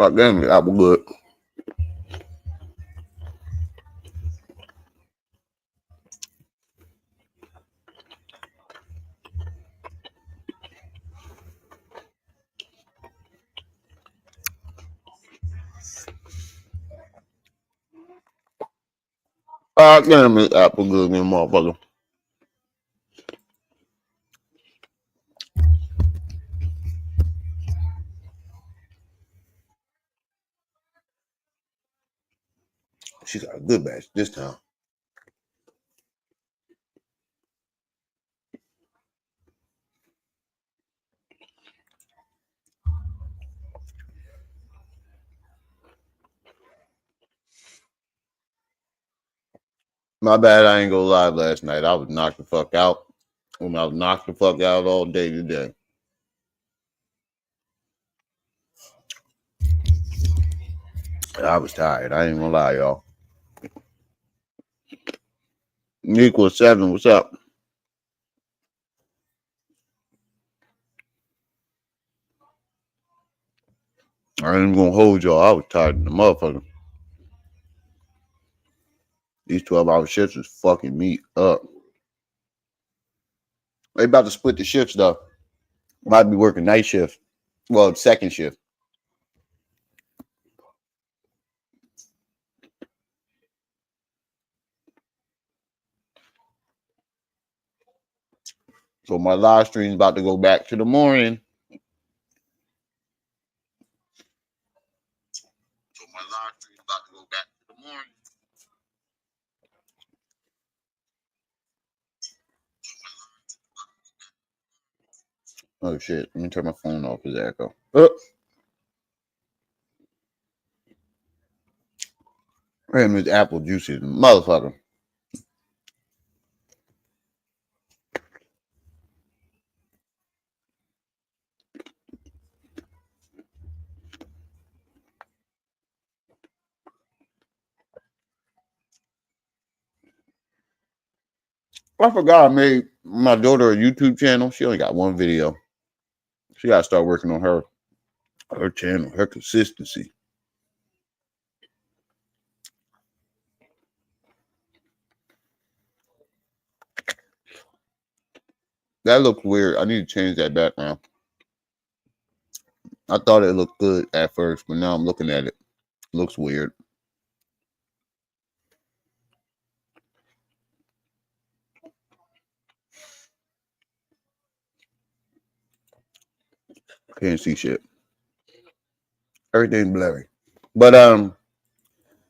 God damn it, apple good. God damn it, apple good, man, motherfucker. She got a good batch this time. My bad, I ain't go live last night. I was knocked the fuck out. When I was knocked the fuck out all day today. I was tired. I ain't gonna lie, y'all. Equals 7. What's up? I ain't gonna hold y'all. I was tired of the motherfucker. These 12-hour shifts is fucking me up. They about to split the shifts though. Might be working night shift. Well, second shift. So my live stream's about to go back to the morning. Oh shit! Let me turn my phone off. His echo. Man, this apple juicy, motherfucker. I forgot I made my daughter a YouTube channel. She only got one video. She gotta start working on her channel, her consistency. That looks weird. I need to change that background. I thought it looked good at first, but now I'm looking at it. It looks weird. Can't see shit. Everything's blurry. But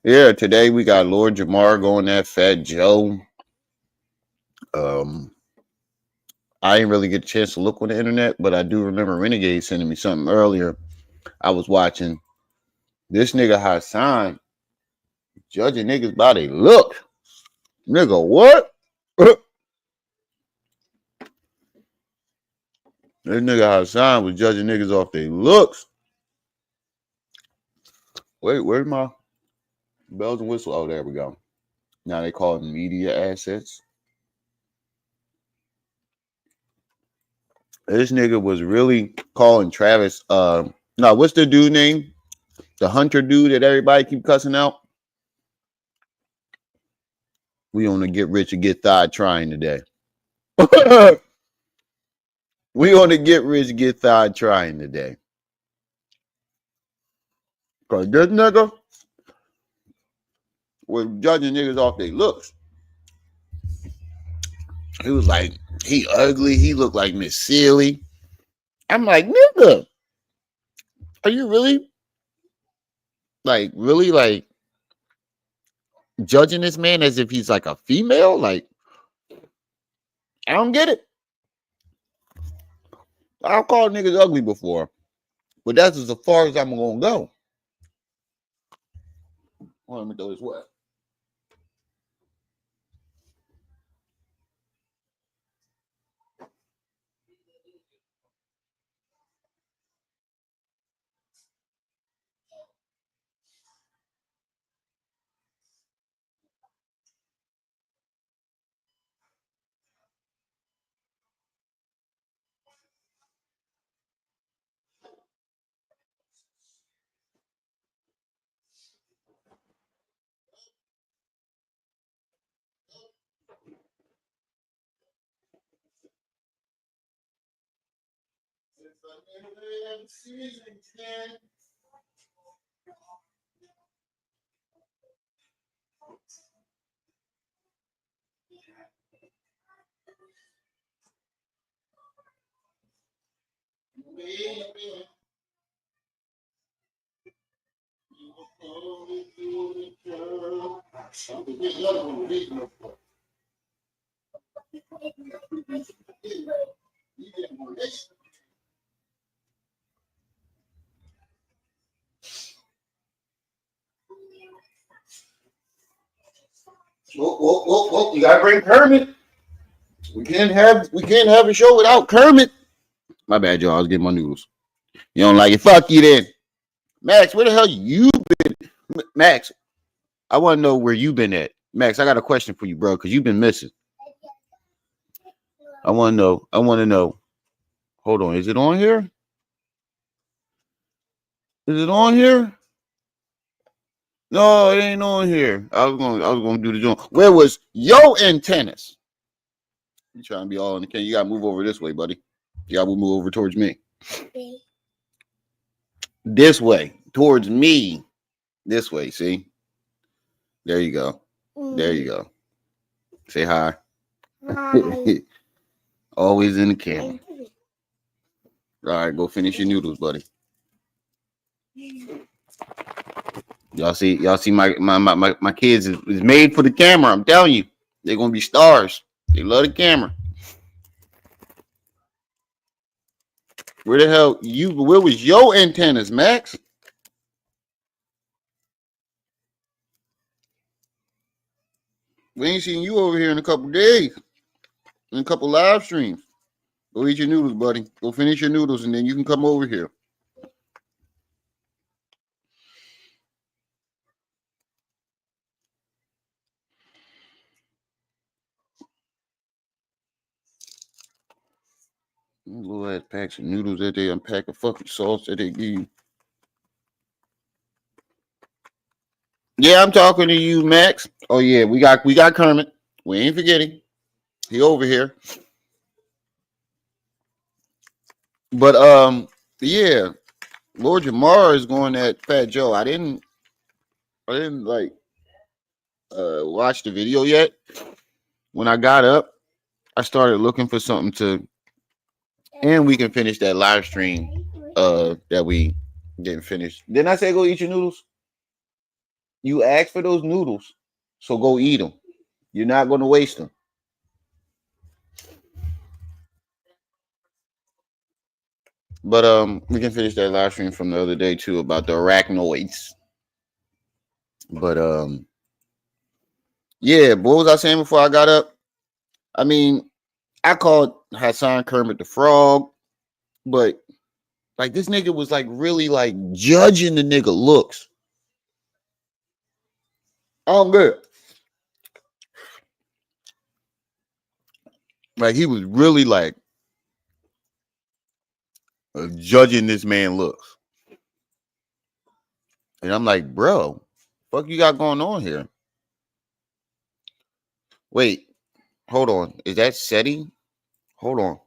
yeah, today we got Lord Jamar going at Fat Joe. I didn't really get a chance to look on the internet, but I do remember Renegade sending me something earlier. I was watching this nigga Hassan judging niggas by they look. Nigga, what? This nigga Hassan was judging niggas off their looks. Wait, where's my bells and whistles? Oh, there we go. Now they call it media assets. This nigga was really calling Travis. No, what's the dude name? The Hunter dude that everybody keep cussing out. We on to get rich or get thawed trying today. We on to get rich, get thawed trying today. Cause this nigga was judging niggas off their looks. He was like, he ugly. He looked like Miss Sealy. I'm like, nigga, are you really like judging this man as if he's like a female? Like, I don't get it. I've called niggas ugly before, but that's as far as I'm gonna go. Let me throw this what? Whoa. You gotta bring Kermit. We can't have a show without Kermit. My bad, y'all. I was getting my noodles. You don't like it? Fuck you then. Max, where the hell you been? Max, I want to know where you been at. Max, I got a question for you, bro, because you've been missing. I want to know. Hold on. Is it on here? Is it on here? No, it ain't on here. I was gonna do the joint. Where was your antennas? You trying to be all in the can? You gotta move over this way, buddy. You gotta move over towards me. This way, towards me. This way. See? There you go. There you go. Say hi. Hi. Always in the camera. All right, go finish your noodles, buddy. Y'all see my kids is made for the camera. I'm telling you, they're gonna be stars. They love the camera. Where the hell where was your antennas, Max? We ain't seen you over here in a couple days. In a couple live streams. Go eat your noodles, buddy. Go finish your noodles and then you can come over here. Little ass packs of noodles that they unpack a fucking sauce that they give you. Yeah, I'm talking to you, Max. Oh yeah, we got Kermit. We ain't forgetting. He over here. But yeah, Lord Jamar is going at Fat Joe. I didn't like watch the video yet. When I got up, I started looking for something to, and we can finish that live stream that we didn't finish. Didn't I say go eat your noodles? You asked for those noodles, so go eat them. You're not going to waste them. But we can finish that live stream from the other day too about the arachnoids. But yeah, what was I saying before I got up? I mean, I called Hassan Kermit the Frog, but like this nigga was like really like judging the nigga looks. Oh, good. Like he was really like judging this man looks. And I'm like, bro, fuck you got going on here? Wait, hold on. Is that SETI? Hold on.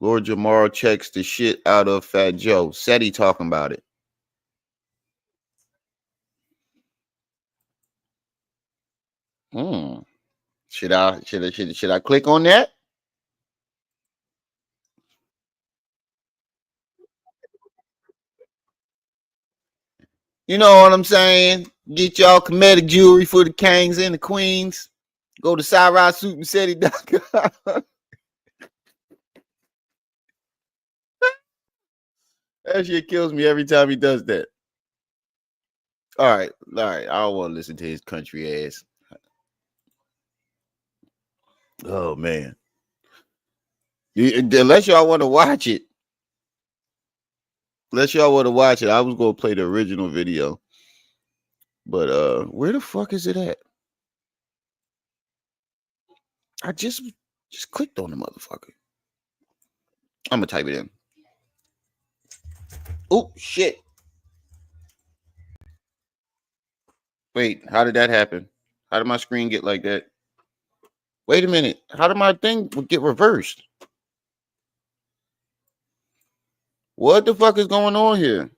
Lord Jamar checks the shit out of Fat Joe. SETI talking about it. Should I click on that? You know what I'm saying? Get y'all comedic jewelry for the kings and the queens. Go to SiRodSuitandSeti.com. That shit kills me every time he does that. All right. I don't want to listen to his country ass. Oh man. Unless y'all want to watch it. I was gonna play the original video. But where the fuck is it at? I just clicked on the motherfucker. I'm gonna type it in. Oh shit. Wait, how did that happen? How did my screen get like that? Wait a minute. How did my thing get reversed? What the fuck is going on here?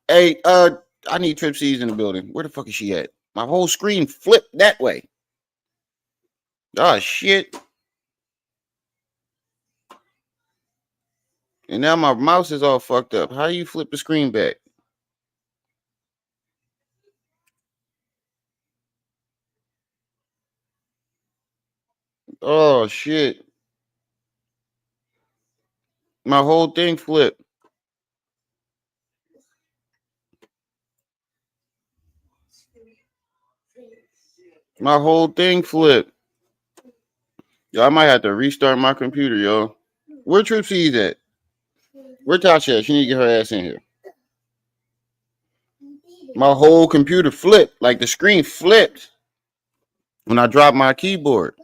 Hey, I need Trip C's in the building. Where the fuck is she at? My whole screen flipped that way. Oh shit. And now my mouse is all fucked up. How do you flip the screen back? Oh shit. My whole thing flipped. My whole thing flipped. Yo, I might have to restart my computer, yo. Where Trip C's at? Where Tasha at? She need to get her ass in here. My whole computer flipped. Like the screen flipped when I dropped my keyboard.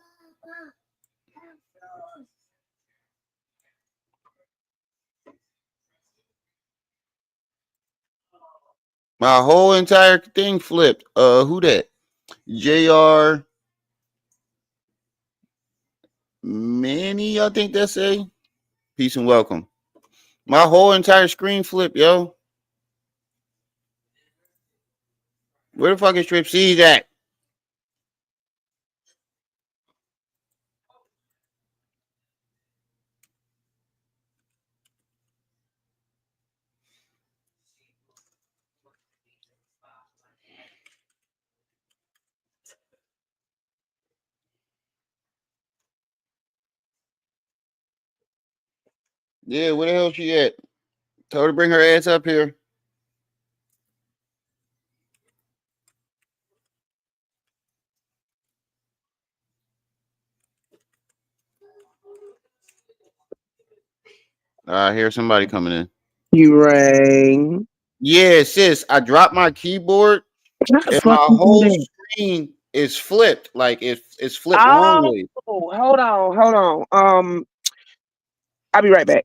My whole entire thing flipped. Who that? JR Manny, I think that's a. Peace and welcome. My whole entire screen flipped, yo. Where the fuck is Trip C's at? Yeah, where the hell she at? Tell her to bring her ass up here. I hear somebody coming in. You rang. Yeah, sis, I dropped my keyboard How the and fuck my you do whole that? screen is flipped. Like it's flipped wrong Oh, way. hold on. I'll be right back.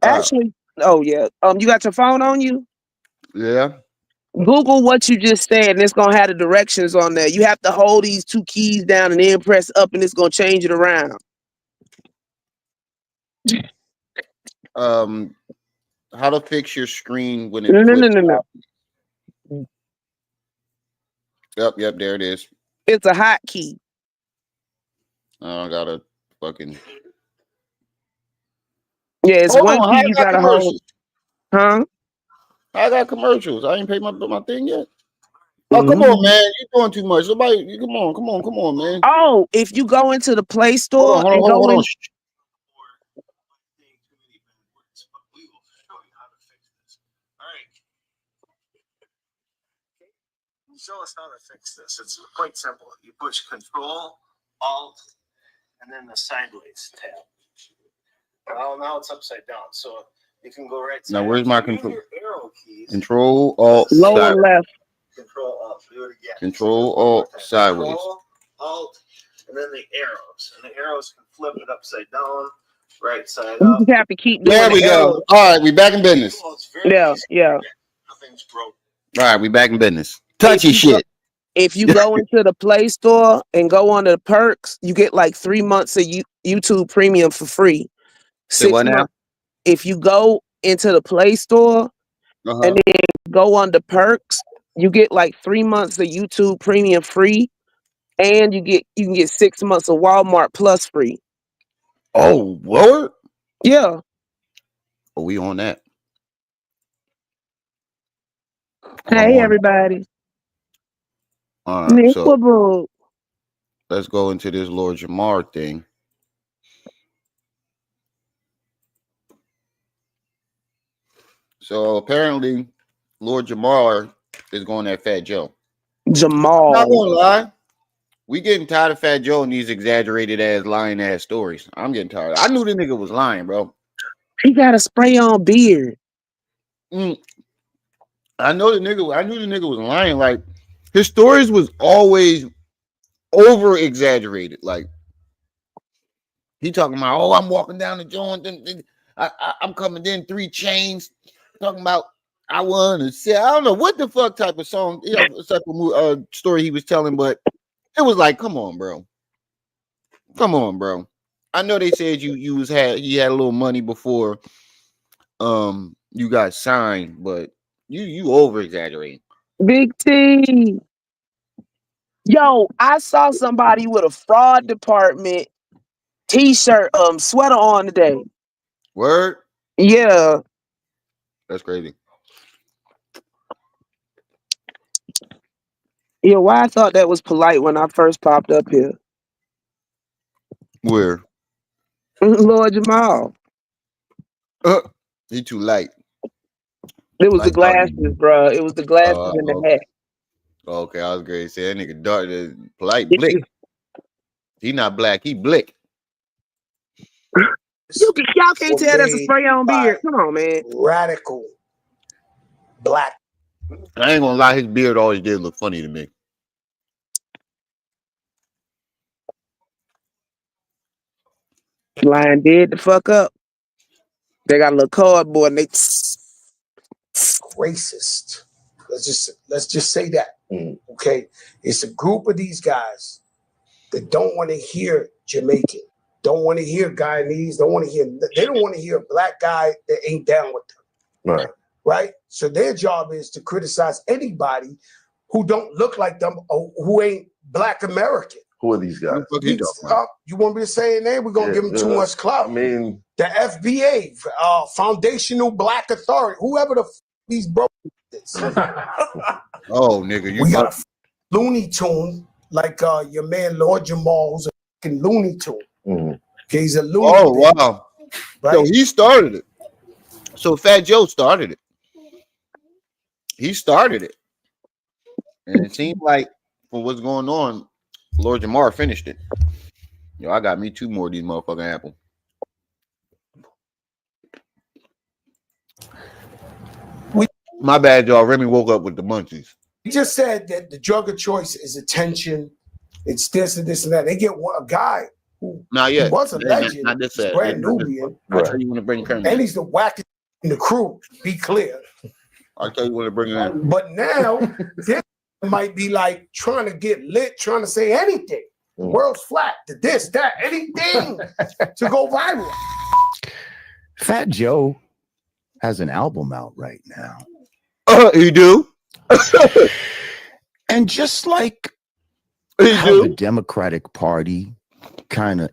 Uh, Actually, oh yeah. You got your phone on you? yeah. Google what you just said, and it's gonna have the directions on there. You have to hold these two keys down and then press up, and it's gonna change it around. Um, how to fix your screen when it No, no, no, flips no, no. out? Yep, there it is. It's a hotkey. I gotta fucking Yeah, it's hold one on. How key I you got gotta hold. commercials? Huh? I got commercials. I ain't paid my thing yet. Oh, come on, Mhm. man. You doing too much. Somebody, come on, man. Oh, if you go into the Play Hold Store on, hold on, and hold on, go hold on. in, Shh. Show us how to fix this. It's quite simple. You push Control, Alt, and then the sideways tab. Well, now it's upside down, so you can go right side. Now, where's my Use control? your arrow keys. Control Alt lower side. left. Control Alt. Do it again. Control So Alt sideways. Control, Alt, and then the arrows. And the arrows can flip it upside down, right side You up. just have to keep doing There the we go. arrow. All right, we back in business. Well, it's very Yeah, easy. yeah. Nothing's broken. All right, we back in business. If Touchy you go, shit. if you go into the Play Store and go on the perks, you get like 3 months of YouTube Premium for free. Say what now? 6 months. If you go into the Play Store Uh and huh. then go on the perks, you get like 3 months of YouTube Premium free, and you can get 6 months of Walmart Plus free. Oh, Lord. Yeah. Oh, we on that. I'm Hey on. everybody. All right, Nick so Boo. let's go into this Lord Jamar thing. So apparently, Lord Jamar is going at Fat Joe. Not Jamal. gonna lie, we getting tired of Fat Joe and these exaggerated ass, lying ass stories. I'm getting tired. I knew the nigga was lying, bro. He got a spray on beard. Mm, I know the nigga. I knew the nigga was lying. Like his stories was always over exaggerated. Like he talking about, oh, I'm walking down the joint, and I'm coming in 3 chains. Talking about I want to say I don't know what the fuck type of song, type of story he was telling, but it was like, come on, bro. I know they said you had a little money before you got signed, but you over exaggerating. Big T. Yo, I saw somebody with a fraud department t-shirt, sweater on today. Word? Yeah. That's crazy. Yeah, why I thought that was polite when I first popped up here. Where? Lord Jamal. He too light. It was the Like dark. glasses, bro. It was the glasses and the Okay. hat. Okay, I was great to say that nigga dark, polite blick. He not black, he blick. Y'all can't tell that's a Made spray on by beard. Come on, man. radical black. I ain't gonna lie, his beard always did look funny to me. Line dead the fuck up. They got a little cardboard and they Racist. Let's just say that. Okay, it's a group of these guys that don't want to hear Jamaican, don't want to hear Guyanese, they don't want to hear a black guy that ain't down with them. Right. So their job is to criticize anybody who don't look like them or who ain't Black American. Who are these guys? You want me to say a name? We're gonna give them too much clout. I mean, the FBA, Foundational Black Authority, whoever these bro is. Oh, nigga, we got a Looney Tune like your man Lord Jamal, who's a fucking Looney Tune. Okay, he's a Looney. Oh wow! Right? So he started it. So Fat Joe started it. He started it, and it seemed like from what's going on, Lord Jamar finished it. Yo, I got me 2 more of these motherfucking apples. My bad, y'all. Remy woke up with the munchies. He just said that the drug of choice is attention. It's this and this and that. They get a guy who was a legend, not this brand Nubian. I tell you when to bring Kermit. And he's the wackest in the crew. Be clear. I'll tell you when to bring him in. But now this might be like trying to get lit, trying to say anything. The world's flat. To this, that, anything to go viral. Fat Joe has an album out right now. You do? And just like the Democratic Party kind of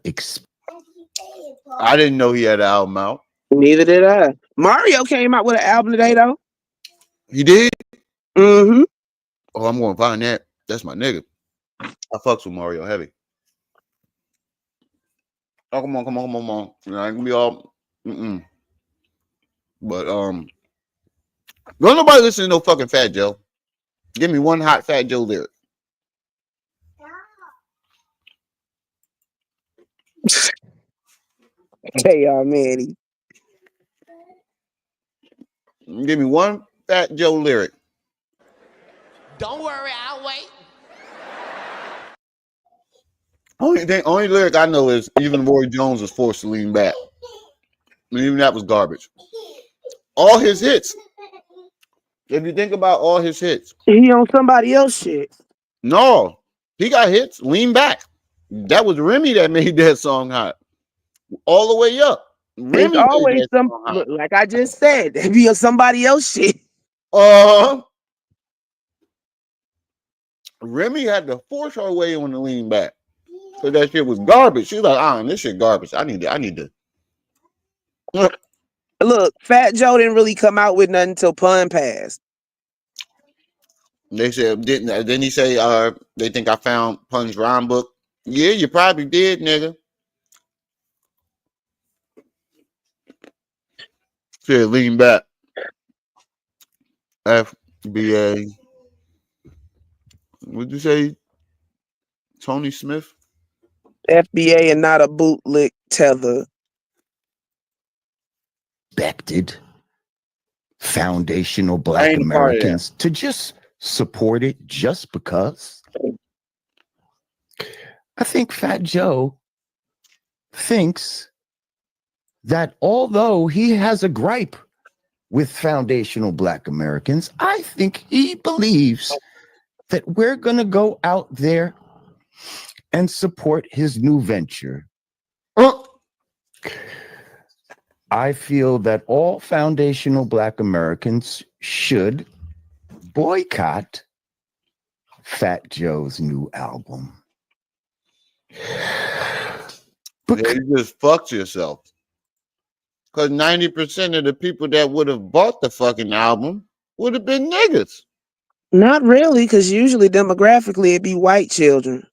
I didn't know he had an album out. Neither did I. Mario came out with an album today, though. He did? Mm-hmm. Oh, I'm going to find that. That's my nigga. I fucks with Mario heavy. Oh, come on. I can be all But don't nobody listen to no fucking Fat Joe. Give me one hot Fat Joe lyric. Hey, y'all, Manny. Give me one Fat Joe lyric. Don't worry, I'll wait. Only lyric I know is even Roy Jones was forced to lean back. I mean, even that was garbage. All his hits. If you think about all his hits. He on somebody else shit. No. He got hits. Lean back. That was Remy that made that song hot. All the way up. Remy it's always some, like I just said, they be on somebody else shit. Remy had to force her way on the lean back. So that shit was garbage. She's like, this shit garbage. I need to. Look, Fat Joe didn't really come out with nothing until Pun passed. They said, didn't he say, they think I found Pun's rhyme book? Yeah, you probably did, nigga. Said, lean back. FBA. What'd you say? Tony Smith? FBA and not a bootlick tether. Expected foundational Black Americans to just support it just because. I think Fat Joe thinks that although he has a gripe with foundational Black Americans, I think he believes that we're going to go out there and support his new venture I feel that all foundational Black Americans should boycott Fat Joe's new album. Yeah, you just fucked yourself. Because 90% of the people that would have bought the fucking album would have been niggas. Not really, because usually demographically it'd be white children.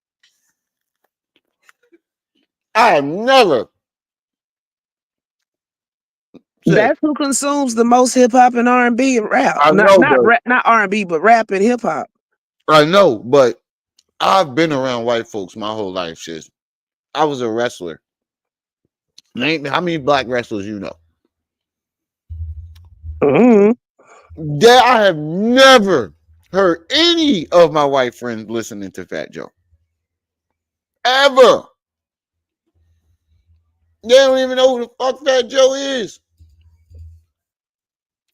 I have never said, That's who consumes the most hip hop and R&B and rap. I Not know, not but rap, not R&B, but rap and hip hop. I know, but I've been around white folks my whole life, sis. I was a wrestler. Name how many black wrestlers you know? Mm-hmm. That I have never heard any of my white friends listening to Fat Joe. Ever. They don't even know who the fuck Fat Joe is.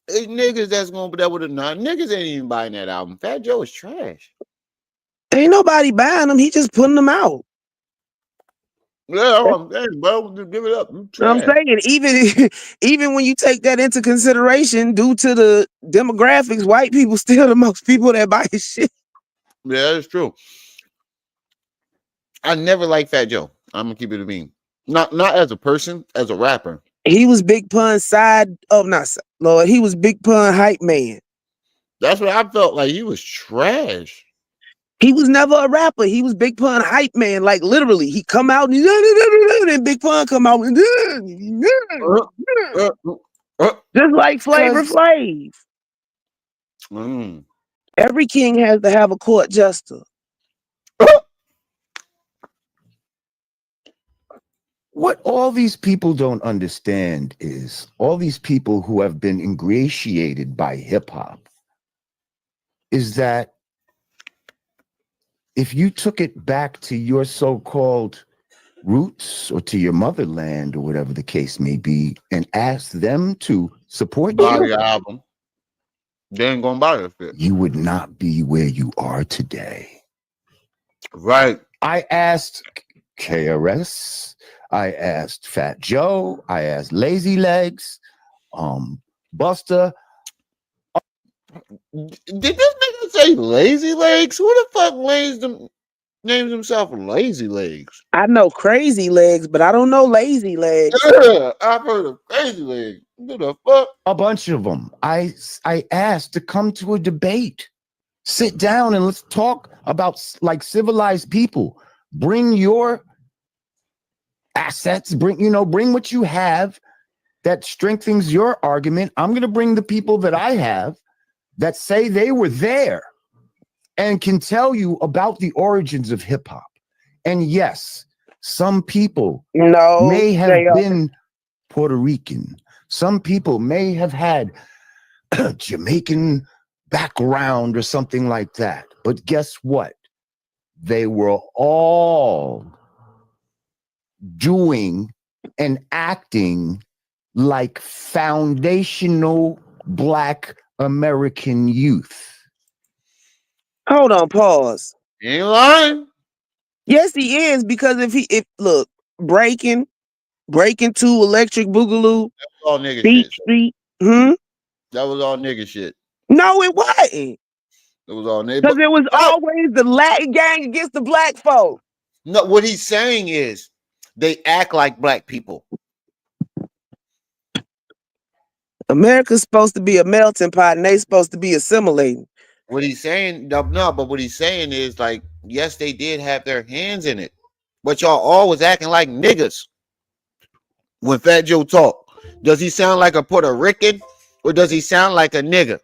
It's niggas that's gonna be that with a non niggas ain't even buying that album. Fat Joe is trash. Ain't nobody buying them. He just putting them out. Yeah, I'm saying, bro, just give it up. You You know what I'm trash. saying? Even when you take that into consideration, due to the demographics, white people still the most people that buy his shit. Yeah, that's true. I never liked Fat Joe. I'm gonna keep it a bean. Not as a person, as a rapper. He was Big Pun's Lord, he was Big Pun hype man. That's what I felt like. He was trash. He was never a rapper. He was Big Pun hype man. Like literally, he come out and Big Pun come out and Uh, uh, just like Flavor 'Cause- Flav. mm. Every king has to have a court jester. What all these people don't understand is all these people who have been ingratiated by hip hop is that if you took it back to your so-called roots or to your motherland or whatever the case may be and asked them to support Buy you, the album. They ain't gonna buy that shit. you would not be where you are today. Right. I asked KRS, I asked Fat Joe, I asked Lazy Legs, Buster. Did this nigga say Lazy Legs? Who the fuck names himself Lazy Legs? I know Crazy Legs, but I don't know Lazy Legs. Yeah, I've heard of Crazy Legs. Who the fuck? A bunch of them. I asked to come to a debate. Sit down and let's talk about like civilized people. Bring your assets, bring what you have that strengthens your argument. I'm going to bring the people that I have that say they were there and can tell you about the origins of hip hop. And yes, some people may have been Puerto Rican. Some people may have had Jamaican background or something like that. But guess what? They were all doing and acting like foundational Black American youth. Hold on, pause. You ain't lying. Yes, he is, because if look, breaking to Electric Boogaloo, That was all nigga Beat shit. Street. That was all nigga shit. No, it wasn't. It was all nigga. Because it was always the Latin gang against the black folk. No, what he's saying is they act like black people. America's supposed to be a melting pot, and they supposed to be assimilating. What he's saying, no, but what he's saying is like, yes, they did have their hands in it, but y'all always acting like niggas. When Fat Joe talk, does he sound like a Puerto Rican or does he sound like a nigga?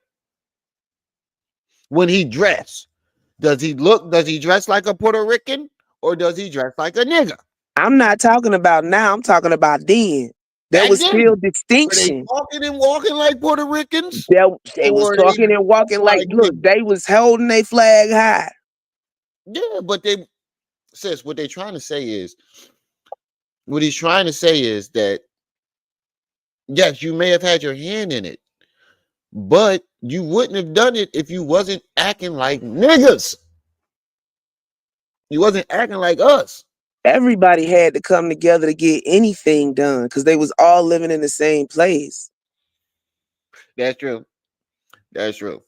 When he dress, does he dress like a Puerto Rican or does he dress like a nigga? I'm not talking about now. I'm talking about then. There Back was then, still were they distinction. talking and walking like Puerto Ricans? They was Or talking they and walking like, like look, niggas? they was holding their flag high. Yeah, but they, sis, what he's trying to say is that yes, you may have had your hand in it, but you wouldn't have done it if you wasn't acting like niggas. You wasn't acting like us. everybody had to come together to get anything done because they was all living in the same place. That's true. That's true.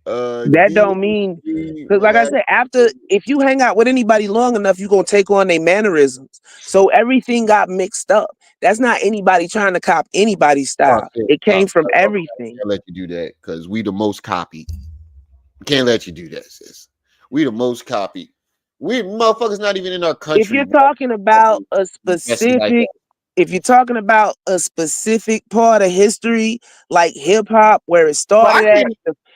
That don't mean DMV because, like I said, after if you hang out with anybody long enough, you're gonna take on their mannerisms. So everything got mixed up. That's not anybody trying to cop anybody's style. It came from everything. Can't let you do that because we the most copied. Can't let you do that, sis. We the most copied. We motherfuckers not even in our country. If you're talking about a That's like specific, if you're talking about a specific part of history, like hip hop, where it started at.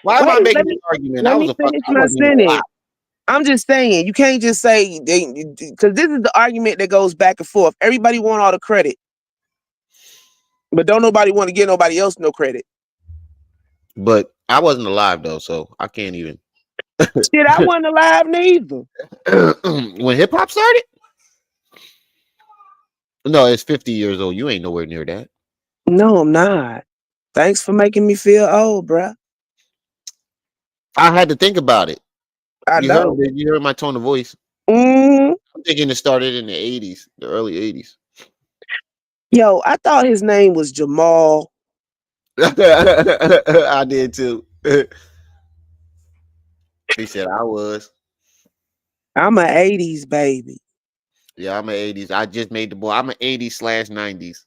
Why am I Wait, making this argument? let I me was finish I my wasn't even sentence. alive. I'm just saying, you can't just say because this is the argument that goes back and forth. Everybody want all the credit, but don't nobody want to give nobody else no credit. But I wasn't alive though, so I can't even. Shit, I wasn't alive neither. When hip hop started? No, it's 50 years old. You ain't nowhere near that. No, I'm not. Thanks for making me feel old, bruh. I had to think about it. I You know. heard my tone of voice. Mm. I'm thinking it started in the 80s, the early 80s. Yo, I thought his name was Jamal. I did too. He said I was. I'm an 80s baby. Yeah, I'm an 80s. I just made the boy. I'm an 80s/90s.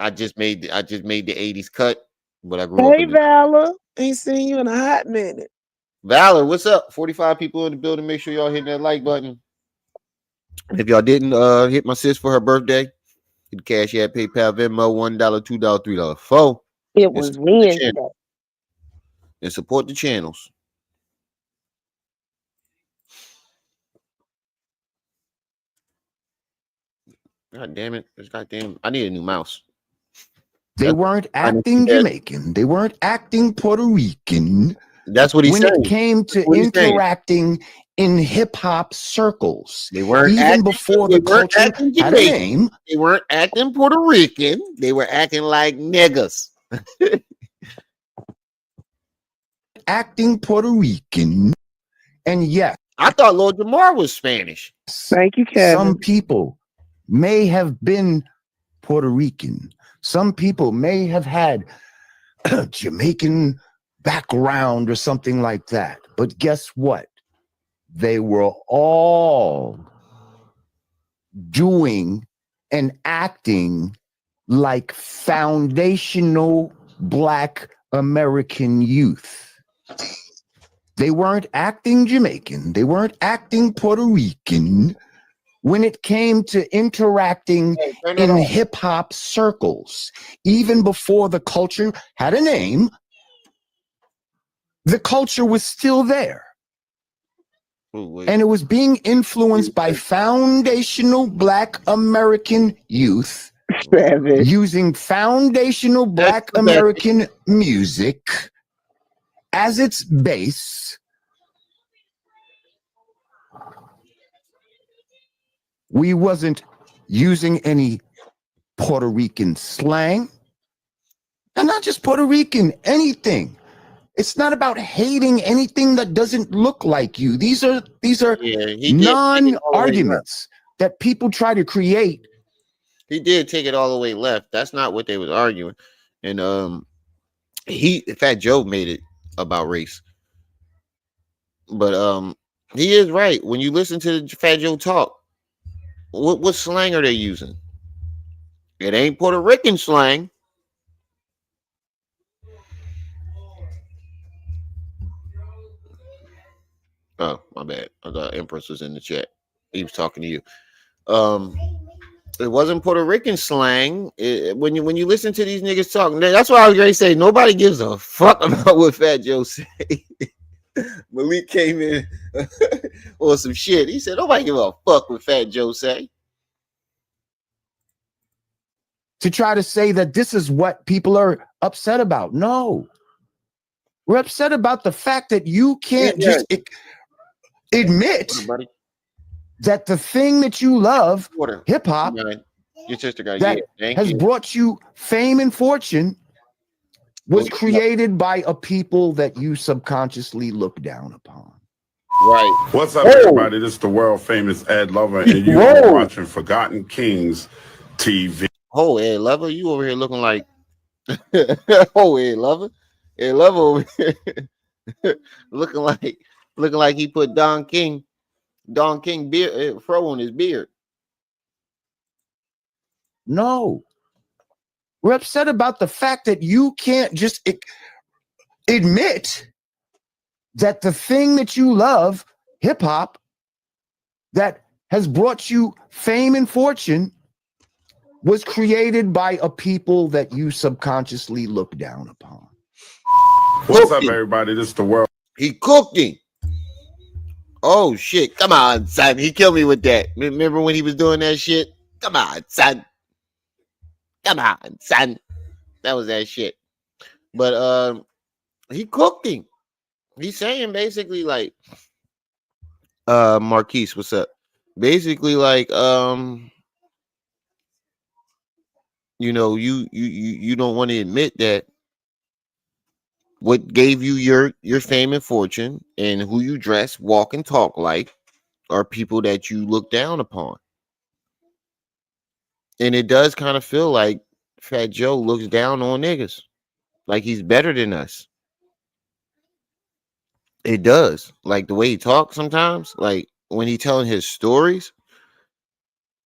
I just made the 80s cut, but I grew up Hey, in the Valor. Ain't seen you in a hot minute. Valor. What's up? 45 people in the building. Make sure y'all hit that like button. If y'all didn't hit my sis for her birthday, hit Cash App, PayPal, Venmo, $1, $2, $3, $4. It was Wednesday. And support the channels. God damn it. Goddamn. I need a new mouse. They weren't acting Jamaican. They weren't acting Puerto Rican. That's what he said. When it came to interacting in hip hop circles, they weren't even acting, before the culture had a name. They weren't acting Puerto Rican. They were acting like niggas. Acting Puerto Rican. And yes, I thought Lord Jamar was Spanish. Thank you, Kevin. Some people may have been Puerto Rican. Some people may have had a Jamaican background or something like that. But guess what? They were all doing and acting like foundational Black American youth. They weren't acting Jamaican. They weren't acting Puerto Rican. When it came to interacting in hip hop circles, even before the culture had a name, the culture was still there. And it was being influenced by foundational Black American youth using foundational Black American music as its base. We wasn't using any Puerto Rican slang. And not just Puerto Rican, anything. It's not about hating anything that doesn't look like you. These are non-arguments that people try to create. He did take it all the way left. That's not what they was arguing. And Fat Joe made it about race. But he is right. When you listen to Fat Joe talk, what slang are they using? It ain't Puerto Rican slang. Oh, my bad. I thought Empress was in the chat. He was talking to you. It wasn't Puerto Rican slang. When you listen to these niggas talking, that's why I was going to say nobody gives a fuck about what Fat Joe say. Malik came in or some shit. He said nobody give a fuck what Fat Joe say. To try to say that this is what people are upset about. No. We're upset about the fact that you can't just admit that the thing that you love, hip hop, your sister got that has brought you fame and fortune, was created by a people that you subconsciously look down upon. Right. What's up, Whoa. everybody? This is the world famous Ed Lover, and you are watching Forgotten Kings TV. Oh, Ed Lover, you over here looking like oh, Ed Lover. Ed Lover over here looking like he put Don King beard fro on his beard. No. We're upset about the fact that you can't just admit that the thing that you love, hip hop, that has brought you fame and fortune, was created by a people that you subconsciously look down upon. What's up, everybody? This is the world. He cooked him. Oh shit! Come on, son. He killed me with that. Remember when he was doing that shit? Come on, son. Come on, son. That was that shit. But he cooked him. He's saying basically like, Marquise, what's up? Basically like, you know, you don't want to admit that what gave you your fame and fortune and who you dress, walk, and talk like are people that you look down upon. And it does kind of feel like Fat Joe looks down on niggas, like he's better than us. It does. Like the way he talks sometimes, like when he telling his stories.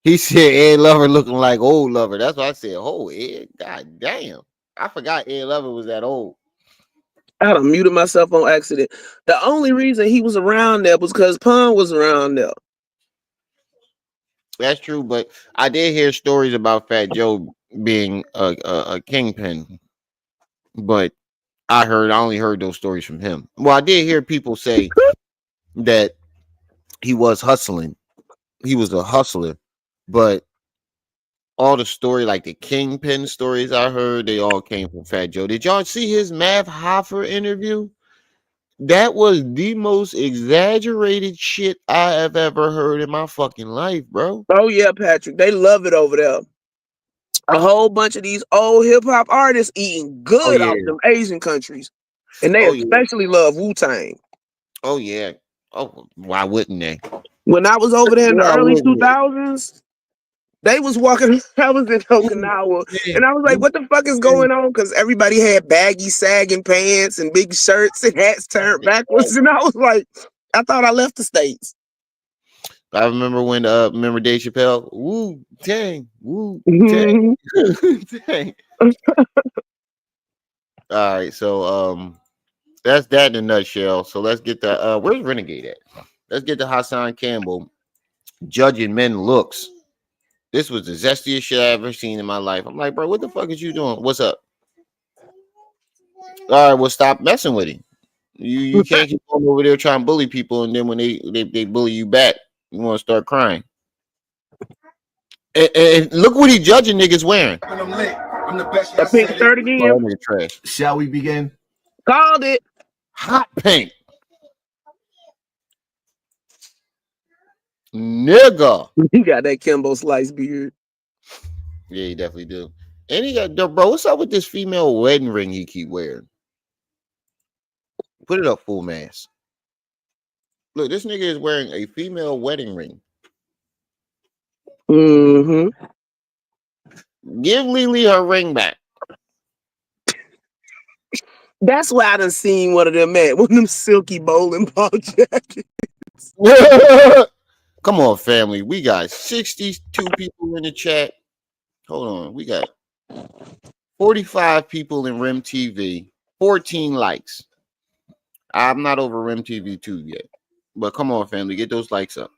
He said Ed Lover looking like old Lover. That's why I said, oh, Ed, god damn. I forgot Ed Lover was that old. I done muted myself on accident. The only reason he was around there was because Pun was around there. That's true, but I did hear stories about Fat Joe being a kingpin, but I only heard those stories from him. Well, I did hear people say that he was hustling. He was a hustler, but all the story, like the kingpin stories I heard, they all came from Fat Joe. Did y'all see his Mav Hoffer interview? That was the most exaggerated shit I have ever heard in my fucking life, bro. Oh yeah, Patrick. They love it over there. A whole bunch of these old hip hop artists eating good out them Asian countries. And they especially love Wu-Tang. Oh yeah. Oh, why wouldn't they? When I was over there in the early 2000s, they was walking. I was in Okinawa, and I was like, "What the fuck is going on?" Because everybody had baggy, sagging pants and big shirts and hats turned backwards, and I was like, "I thought I left the States." I remember when remember Dave Chappelle, Wu Tang, Wu Tang. Tang. All right, so that's that in a nutshell. So let's get the where's Renegade at? Let's get to Hassan Campbell judging men looks. This was the zestiest shit I ever seen in my life. I'm like, bro, what the fuck is you doing? What's up? All right, well, stop messing with him. You can't keep going over there trying to bully people, and then when they bully you back, you want to start crying. And look what he judging niggas wearing. When I'm lit, I'm the best. That pink shirt again. Oh, that nigga trash. Shall we begin? Called it. Hot pink. Nigga. He got that Campbell slice beard. Yeah, he definitely do. And he got, bro, what's up with this female wedding ring he keep wearing? Put it up full mass. Look, this nigga is wearing a female wedding ring. Mm-hmm. Give Lily her ring back. That's why I done seen one of them at one of them silky bowling ball jackets. Come on, family. We got 62 people in the chat. Hold on. We got 45 people in Rim TV, 14 likes. I'm not over Rim TV 2 yet. But come on, family. Get those likes up.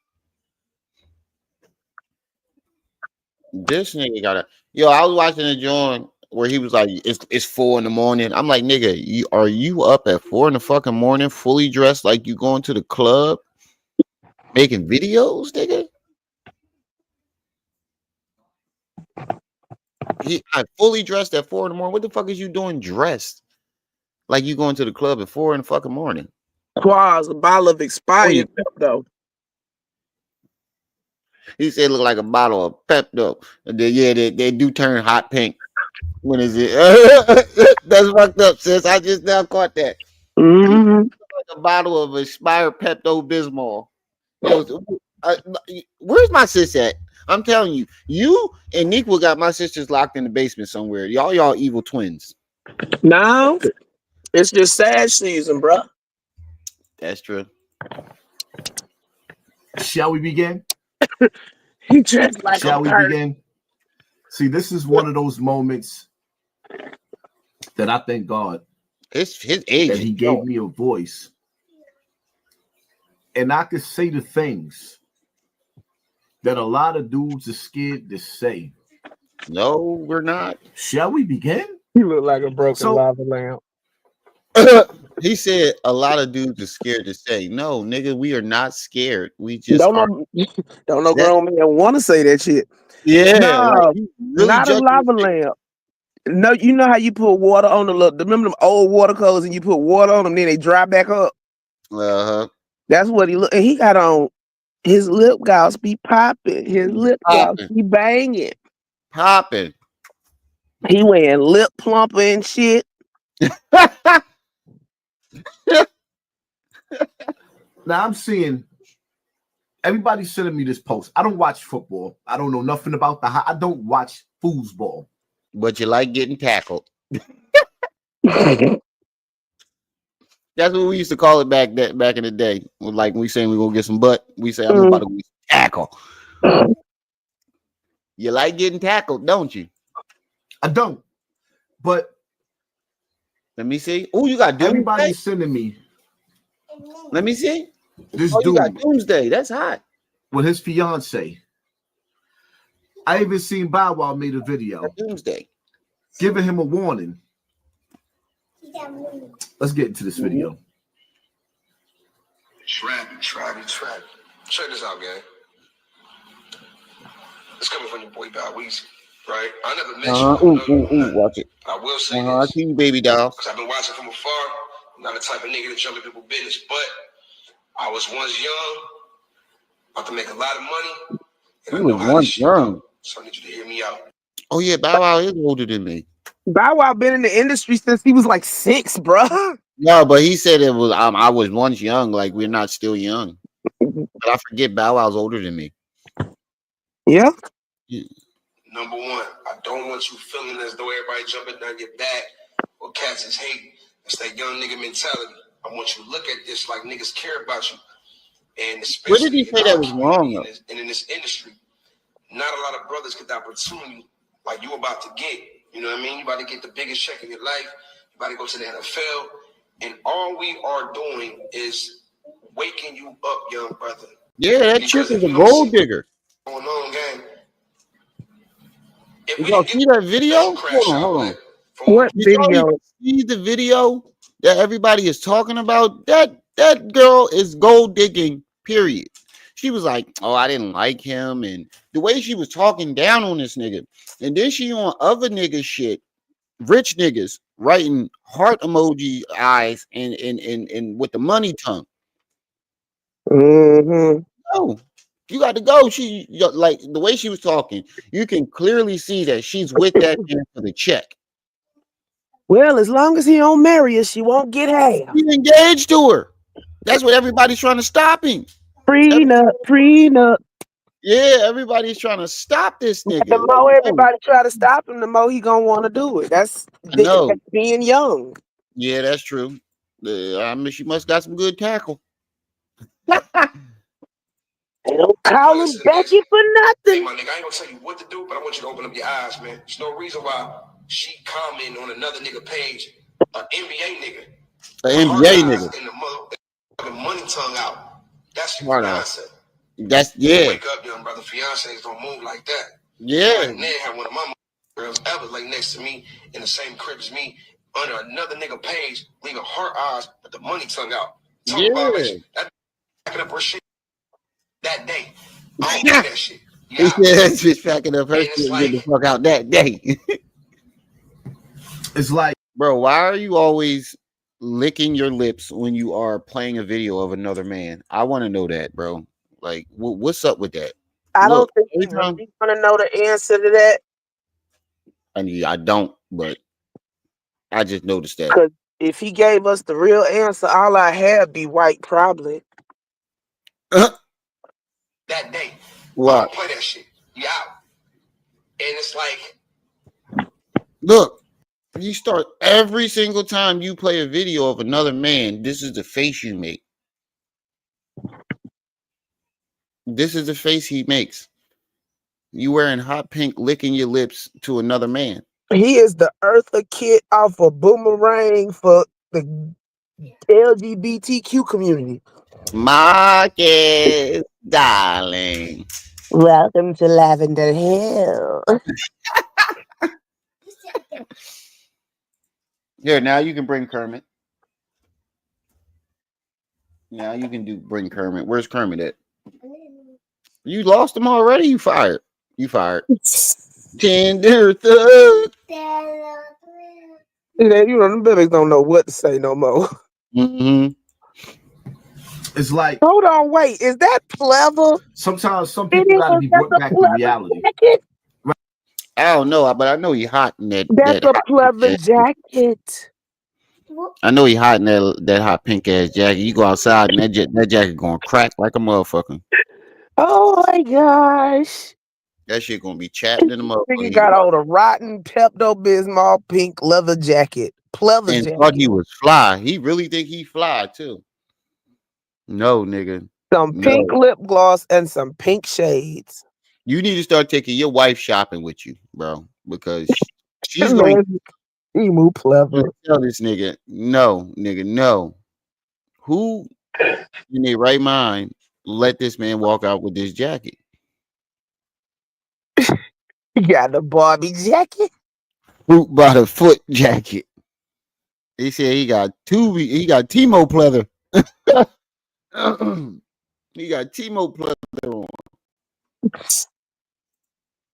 This nigga got a... Yo, I was watching a joint where he was like, it's 4 in the morning. I'm like, nigga, are you up at 4 in the fucking morning, fully dressed like you going to the club, making videos, nigga? I fully dressed at 4 in the morning. What the fuck is you doing dressed like you going to the club at 4 in the fucking morning? Quaz, a bottle of expired Pepto. He said it looked like a bottle of Pepto. And then, yeah, they do turn hot pink. When is it? That's fucked up, sis. I just now caught that. Mm-hmm. Like a bottle of expired Pepto Bismol. Where's my sis at? I'm telling you, you and Niqua got my sisters locked in the basement somewhere. Y'all evil twins. No, it's just sad season, bro. That's true. Shall we begin? He dressed like Shall a we bird. begin? See, this is one of those moments that I thank God His age. that He gave me a voice, and I could say the things that a lot of dudes are scared to say. No, we're not. Shall we begin? He looked like a broken lava lamp. He said a lot of dudes are scared to say, no, nigga, we are not scared. We just Don't are. know grown man want to say that shit. Yeah, No, like, you really not a judging lava this nigga. lamp. No, you know how you put water on the look. Remember them old water colors and you put water on them, then they dry back up. Uh-huh. That's what he look. And he got on his lip gloss be popping. His lip gloss be banging. Popping. He wearing lip plumper and shit. Now I'm seeing everybody sending me this post. I don't watch football. I don't know nothing about I don't watch foosball. But you like getting tackled. That's what we used to call it back in the day. Like we saying we're gonna get some butt. We say I'm about to get some tackle. You like getting tackled, don't you? I don't. But let me see. Oh, you got Doomsday? Everybody's sending me. Let me see. This dude you got Doomsday. That's hot. With his fiance. I even seen Bow Wow made a video. Doomsday. Giving him a warning. Let's get into this video. Trap. Check this out, gang. It's coming from your boy Bow Weezy, right? I never mentioned watch it. I will say I this. see you, baby doll. Because I've been watching from afar. I'm not the type of nigga to jump in people's business, but I was once young, about to make a lot of money. And You was once young. So I need you to hear me out. Oh yeah, Bow Wow is older than me. Bow Wow been in the industry since he was like 6, bro. No, but he said it was I was once young, like we're not still young. But I forget Bow Wow's older than me. Yeah. Number one, I don't want you feeling as though everybody jumping down your back or cats is hating. It's that young nigga mentality. I want you to look at this like niggas care about you. And especially What did he say that was wrong though? And in this industry, not a lot of brothers get the opportunity like you about to get. You know what I mean? You about to get the biggest check in your life. You about to go to the NFL. And all we are doing is waking you up, young brother. Yeah, that chick is a gold digger. Going on, gang. Did y'all see that video? Hold on. What video? See the video that everybody is talking about? That girl is gold digging, period. She was like, oh, I didn't like him. And the way she was talking down on this nigga. And then she on other nigga shit, rich niggas, writing heart emoji eyes and with the money tongue. Mm-hmm. No, you got to go. She like the way she was talking, you can clearly see that she's with that man for the check. Well, as long as he don't marry her, she won't get half. He's engaged to her. That's what everybody's trying to stop him. Prenup. Yeah, everybody's trying to stop this nigga. The more everybody try to stop him, the more he gonna want to do it. That's being young. Yeah, that's true. I mean, she must got some good tackle. They don't call him Becky for nothing. Hey, my nigga, I ain't gonna tell you what to do, but I want you to open up your eyes, man. There's no reason why she commenting on another nigga page, an NBA nigga. An NBA nigga. And the money tongue out. That's your fiance. That's Wake up, young brother. Fiancés don't move like that. Yeah. And then had one of my girls ever lay next to me in the same crib as me under another nigga page, leaving her eyes with the money tongue out. Talk about that packing up her shit that day. I don't do that shit. Yeah. He said that bitch packing up her shit and get the fuck out that day. It's like, bro, why are you always licking your lips when you are playing a video of another man? I want to know that, bro. Like, what's up with that? I don't think you really want to know the answer to that. I don't, but I just noticed that. If he gave us the real answer, all I had be white probably. That day. I What? don't play that shit. You out. And it's like, Look, you start every single time you play a video of another man. This is the face you make. This is the face he makes. You wearing hot pink, licking your lips to another man. He is the Eartha Kitt off a boomerang for the LGBTQ community. Marcus, darling. Welcome to Lavender Hill. Here, now you can bring Kermit. Now you can bring Kermit. Where's Kermit at? You lost him already? You fired. You fired. Tender thug. You know, the babies don't know what to say no more. Mm-hmm. It's like, hold on, wait, is that pleather? Sometimes some people got to be brought back to reality. Jacket? I don't know, but I know he hot in that. That's that a pleather jacket. I know he hot in that hot pink ass jacket. You go outside and that jacket going crack like a motherfucker. Oh my gosh. That shit gonna be chapped in the motherfucker. He got on a rotten Pepto-Bismol pink leather jacket. Pleather and jacket. thought he was fly. He really think he fly too. No, nigga. Some pink lip gloss and some pink shades. You need to start taking your wife shopping with you, bro, because she's going to move pleather. Tell this nigga, no, nigga, no. Who in their right mind let this man walk out with this jacket? He got the Barbie jacket. Fruit by the foot jacket. He said he got Timo pleather. He got Timo pleather on.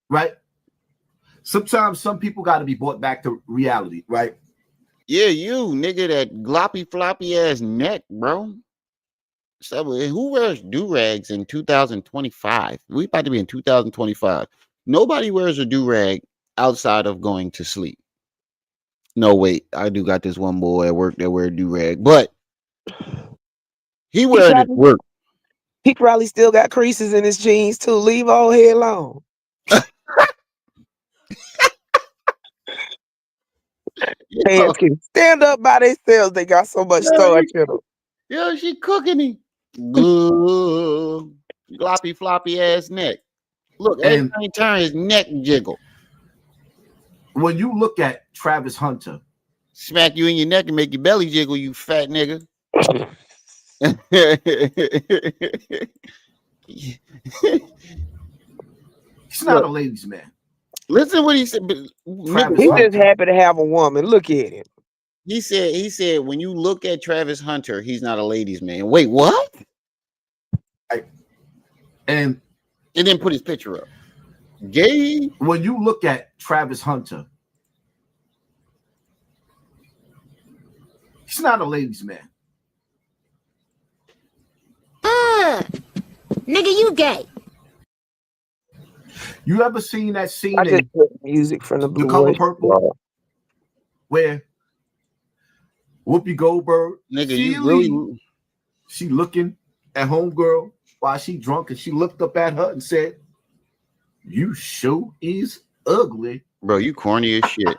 Right? Sometimes some people got to be brought back to reality, right? Yeah, you nigga, that gloppy floppy ass neck, bro. So, who wears do-rags in 2025? We about to be in 2025. Nobody wears a do-rag outside of going to sleep. No, wait, I do got this one boy at work that wear a do-rag, but he wears it at work. He probably still got creases in his jeans too. Leave all hair alone. Pants can stand up by themselves. They got so much starch in them. Yo, she cooking him. Good. Gloppy floppy ass neck. Look, every time he turn, his neck jiggle. When you look at Travis Hunter, smack you in your neck and make your belly jiggle, you fat nigga. He's not a ladies' man. Listen what he said. He's just happy to have a woman. Look at him. He said when you look at Travis Hunter, he's not a ladies' man. Wait, what? And then put his picture up. Gay. When you look at Travis Hunter, he's not a ladies' man. Nigga, you gay. You ever seen that scene in music from the Blue Color Purple, where Whoopi Goldberg, nigga, she looking at homegirl while she drunk, and she looked up at her and said, "You sure is ugly, bro. You corny as shit."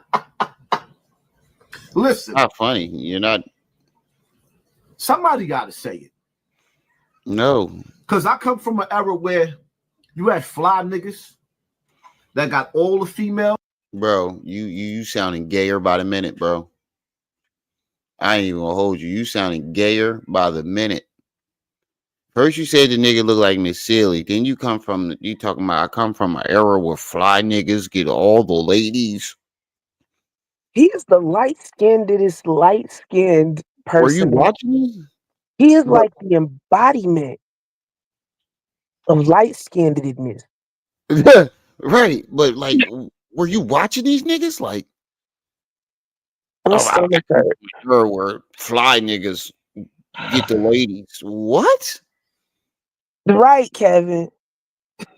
Listen, not funny. You're not. Somebody got to say it. No, because I come from an era where you had fly niggas that got all the female. Bro, you sounding gayer by the minute, bro. I ain't even gonna hold you. You sounding gayer by the minute. First you said the nigga look like Miss Silly. Then you talking about I come from an era where fly niggas get all the ladies. He is the light-skinned person. Were you watching me? He is like the embodiment of light-skinnedness. Right, but like, were you watching these niggas? Like, where fly niggas get the ladies? What? Right, Kevin.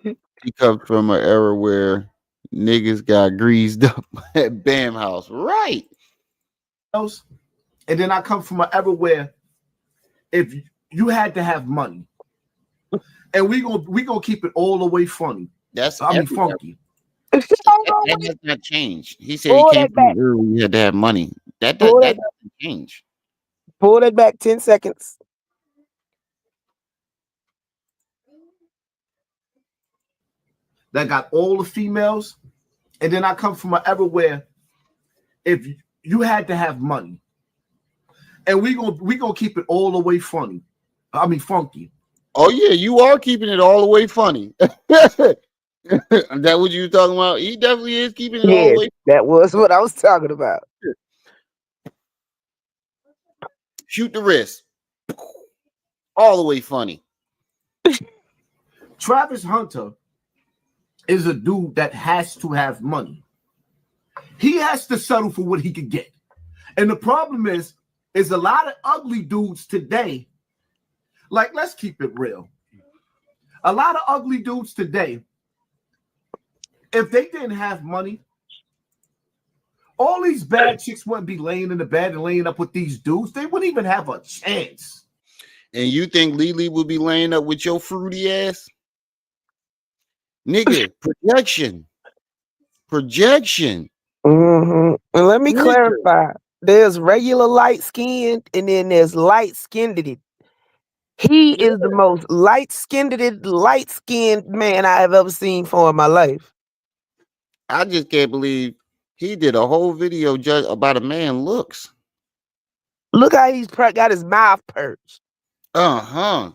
He comes from an era where niggas got greased up at Bam House. Right. And then I come from an era where if you had to have money, and we gonna keep it all the way funny. That's funky. That has not changed. He said he Pull came that from back. early. He had to have money. That Pull that doesn't change. Pull that back 10 seconds. That got all the females, and then I come from an era where if you had to have money, and we gonna keep it all the way funny. Funky. Oh yeah, you are keeping it all the way funny. Is that what you were talking about? He definitely is keeping it all the way. That was what I was talking about. Shoot the wrist. All the way funny. Travis Hunter is a dude that has to have money. He has to settle for what he can get. And the problem is a lot of ugly dudes today, like, let's keep it real. A lot of ugly dudes today, if they didn't have money, all these bad chicks wouldn't be laying in the bed and laying up with these dudes. They wouldn't even have a chance. And you think Lily would be laying up with your fruity ass? Nigga, projection. And let me clarify. There's regular light skinned, and then there's light skinned. He is the most light skinned man I have ever seen in my life. I just can't believe he did a whole video just about a man looks. Look how he's got his mouth perched. Like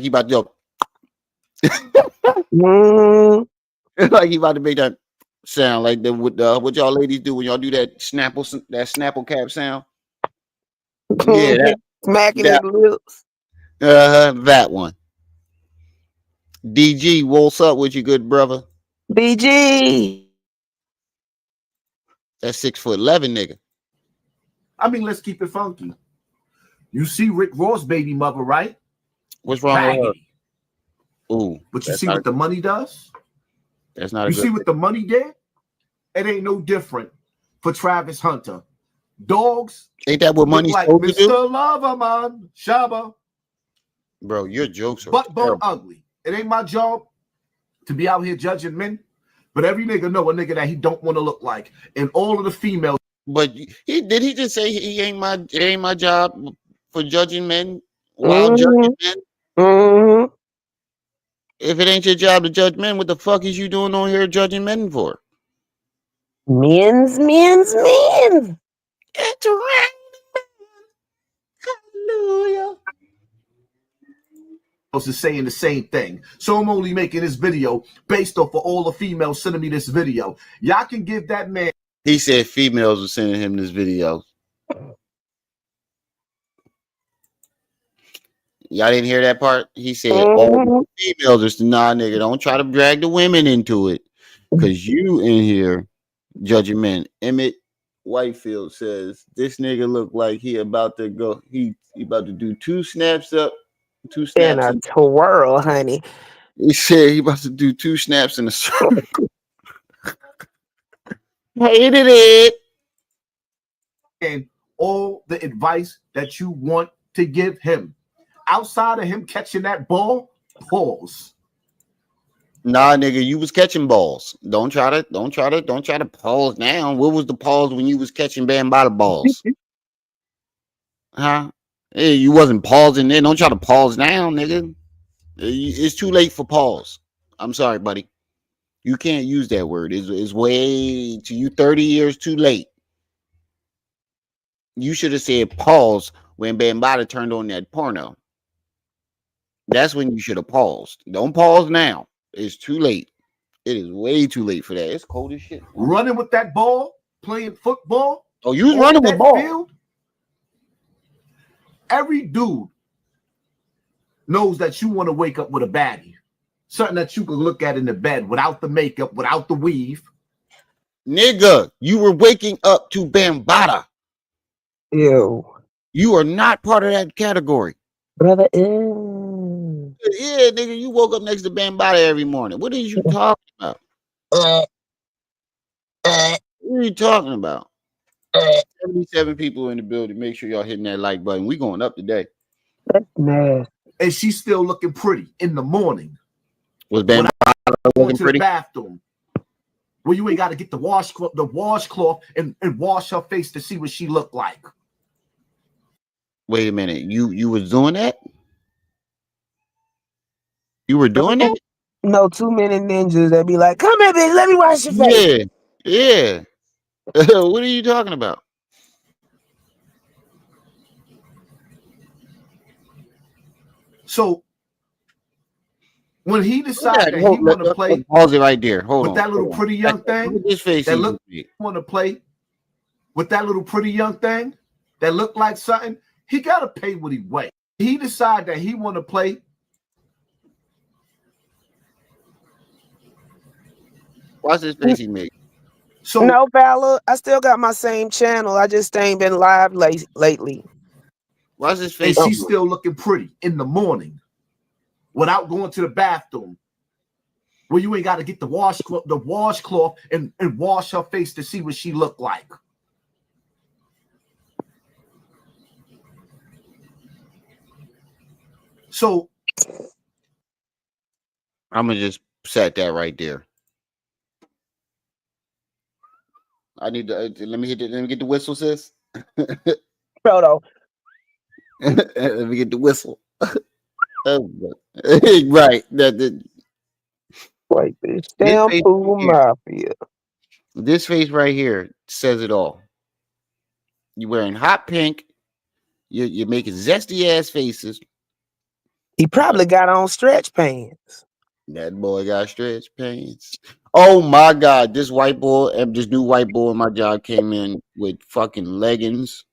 he about to go. Like he about to make that sound like what y'all ladies do when y'all do that Snapple cap sound. Yeah, smacking his lips. That one. DG, what's up with you, good brother? DG. That's 6'11" nigga. Let's keep it funky. You see Rick Ross' baby mother, right? What's wrong with her? Ooh, but you see what the money does? That's not. You see what the money did? It ain't no different for Travis Hunter. Dogs ain't that what money's like supposed to do? Mr. Loverman, Shabba. Bro, your jokes are butt bone ugly. It ain't my job to be out here judging men, but every nigga know a nigga that he don't want to look like, and all of the females. But he just say it ain't my job for judging men while judging men? If it ain't your job to judge men, what the fuck is you doing on here judging men for? Men's. It's raining. Hallelujah. Is saying the same thing. So I'm only making this video based off of all the females sending me this video. Y'all can give that man. He said females were sending him this video. Y'all didn't hear that part? He said all females are nah, nigga. Don't try to drag the women into it. Cause you in here judging men. Emmett Whitefield says this nigga look like he about to go. He about to do 2 snaps up, 2 snaps in a twirl, honey. He said he about to do 2 snaps in a circle. Hated it. And all the advice that you want to give him. Outside of him catching that ball, pause. Nah, nigga, you was catching balls. Don't try to pause now. What was the pause when you was catching Bambaataa balls? Huh? Hey, you wasn't pausing then. Don't try to pause now, nigga. It's too late for pause. I'm sorry, buddy. You can't use that word. It's way to you 30 years too late. You should have said pause when Bambaataa turned on that porno. That's when you should have paused. Don't pause now. It's too late. It is way too late for that. It's cold as shit. Running with that ball, playing football. Oh, you was running with ball. Field, every dude knows that you want to wake up with a baddie. Something that you can look at in the bed without the makeup, without the weave. Nigga, you were waking up to Bambaataa. Ew. You are not part of that category. Brother, yeah, nigga, you woke up next to Bambaataa every morning. What are you talking about? What are you talking about? 77 people in the building. Make sure y'all hitting that like button. We going up today. That's nasty. And she's still looking pretty in the morning. Was Ben Going to pretty? the bathroom where you ain't got to get the washcloth and wash her face to see what she looked like. Wait a minute. You was doing that? You were doing that? No, too many ninjas that be like, come here, bitch, let me wash your face. Yeah. What are you talking about? So when he decided that he want to play, pause it right there. Hold on. That little pretty young thing, his face that look want to play with that little pretty young thing that looked like something, he got to pay what he weigh. He decided that he want to play. Watch his face he made. So no, fella, I still got my same channel. I just ain't been live lately. Watch his face. And she's still looking pretty in the morning without going to the bathroom where you ain't got to get the washcloth and wash her face to see what she looked like. So I'm gonna just set that right there. I need to let me get the whistle, sis. Pharaoh. Let me get the whistle. Right. Like this shampoo mafia. This face right here says it all. You're wearing hot pink. You're making zesty ass faces. He probably got on stretch pants. That boy got stretch pants. Oh my God. This white boy, this new white boy in my job came in with fucking leggings.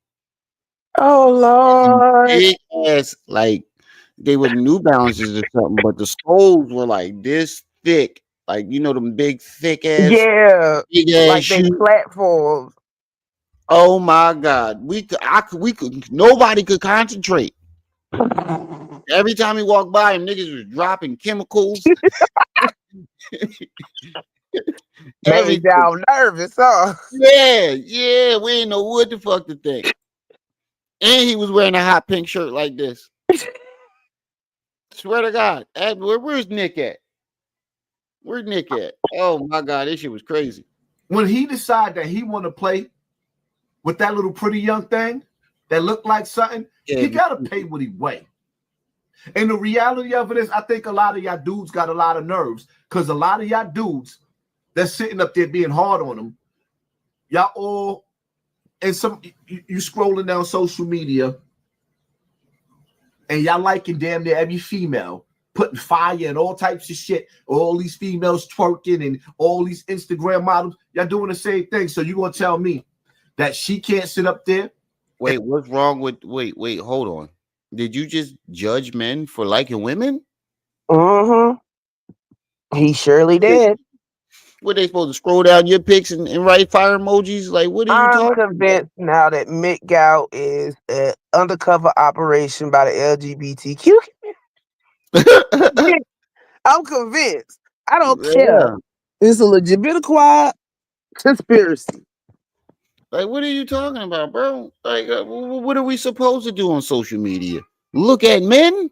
Oh Lord. Big ass, like they were New Balances or something, but the soles were like this thick. Like, you know, them big, thick ass. Yeah. Big ass like they shoes. platforms. Oh my God. Nobody could concentrate. Every time he walked by him, niggas was dropping chemicals. Made y'all nervous, huh? Yeah, we ain't know what the fuck to think. And he was wearing a hot pink shirt like this. Swear to God. Where's Nick at? Where's Nick at? Oh my God, this shit was crazy. When he decided that he want to play with that little pretty young thing that looked like something, he got to pay what he weigh. And the reality of it is, I think a lot of y'all dudes got a lot of nerves because a lot of y'all dudes that's sitting up there being hard on them, y'all all, and some you scrolling down social media and y'all liking damn near every female, putting fire and all types of shit, all these females twerking and all these Instagram models, y'all doing the same thing. So you gonna tell me that she can't sit up there? Wait, what's wrong with wait, hold on. Did you just judge men for liking women? He surely did. What, they supposed to scroll down your pics and write fire emojis? Like, what are you talking about? I'm convinced now that Mick Gow is an undercover operation by the LGBTQ. I'm convinced. I don't care. It's a legitimate conspiracy. Like, what are you talking about, bro? Like, what are we supposed to do on social media? Look at men?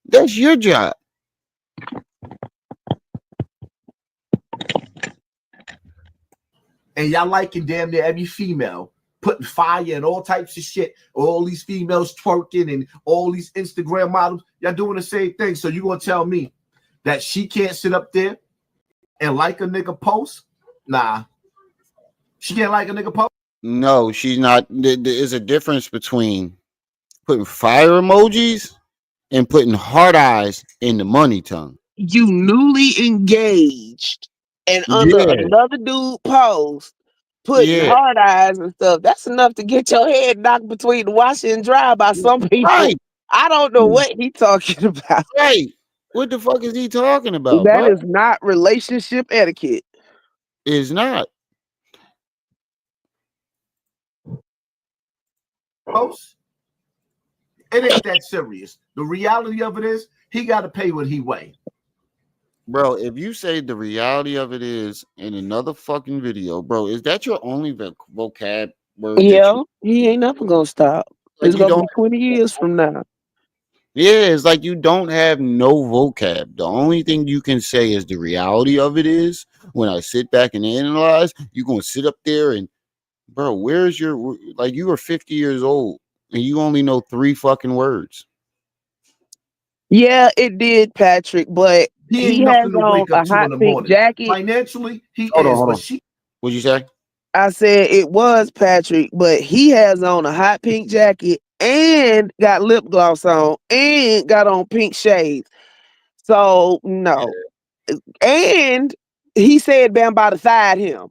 That's your job. And y'all liking damn near every female, putting fire and all types of shit, all these females twerking and all these Instagram models, y'all doing the same thing. So you gonna tell me that she can't sit up there and like a nigga post? Nah. She can't like a nigga post? No, she's not. There is a difference between putting fire emojis and putting hard eyes in the money tongue. You newly engaged and under another dude post, putting hard eyes and stuff. That's enough to get your head knocked between the washer and dry by some people. Right. I don't know what he's talking about. Right. What the fuck is he talking about? That is not relationship etiquette. It's not. Post. It ain't that serious. The reality of it is he got to pay what he weigh. Bro, if you say the reality of it is in another fucking video, bro, is that your only vocab Word that Yeah, he ain't never gonna stop. like It's you gonna don't. be 20 years from now. Yeah, it's like you don't have no vocab. The only thing you can say is the reality of it is when I sit back and analyze, you're gonna sit up there and bro, where's your like you are 50 years old and you only know 3 fucking words. Yeah, it did, Patrick, but He he ain't has nothing to on wake up a to hot in the pink morning. jacket. Financially, he Hold on, is, hold but on. she What'd you say? I said it was Patrick, but he has on a hot pink jacket and got lip gloss on and got on pink shades. So no. And he said Bam side him.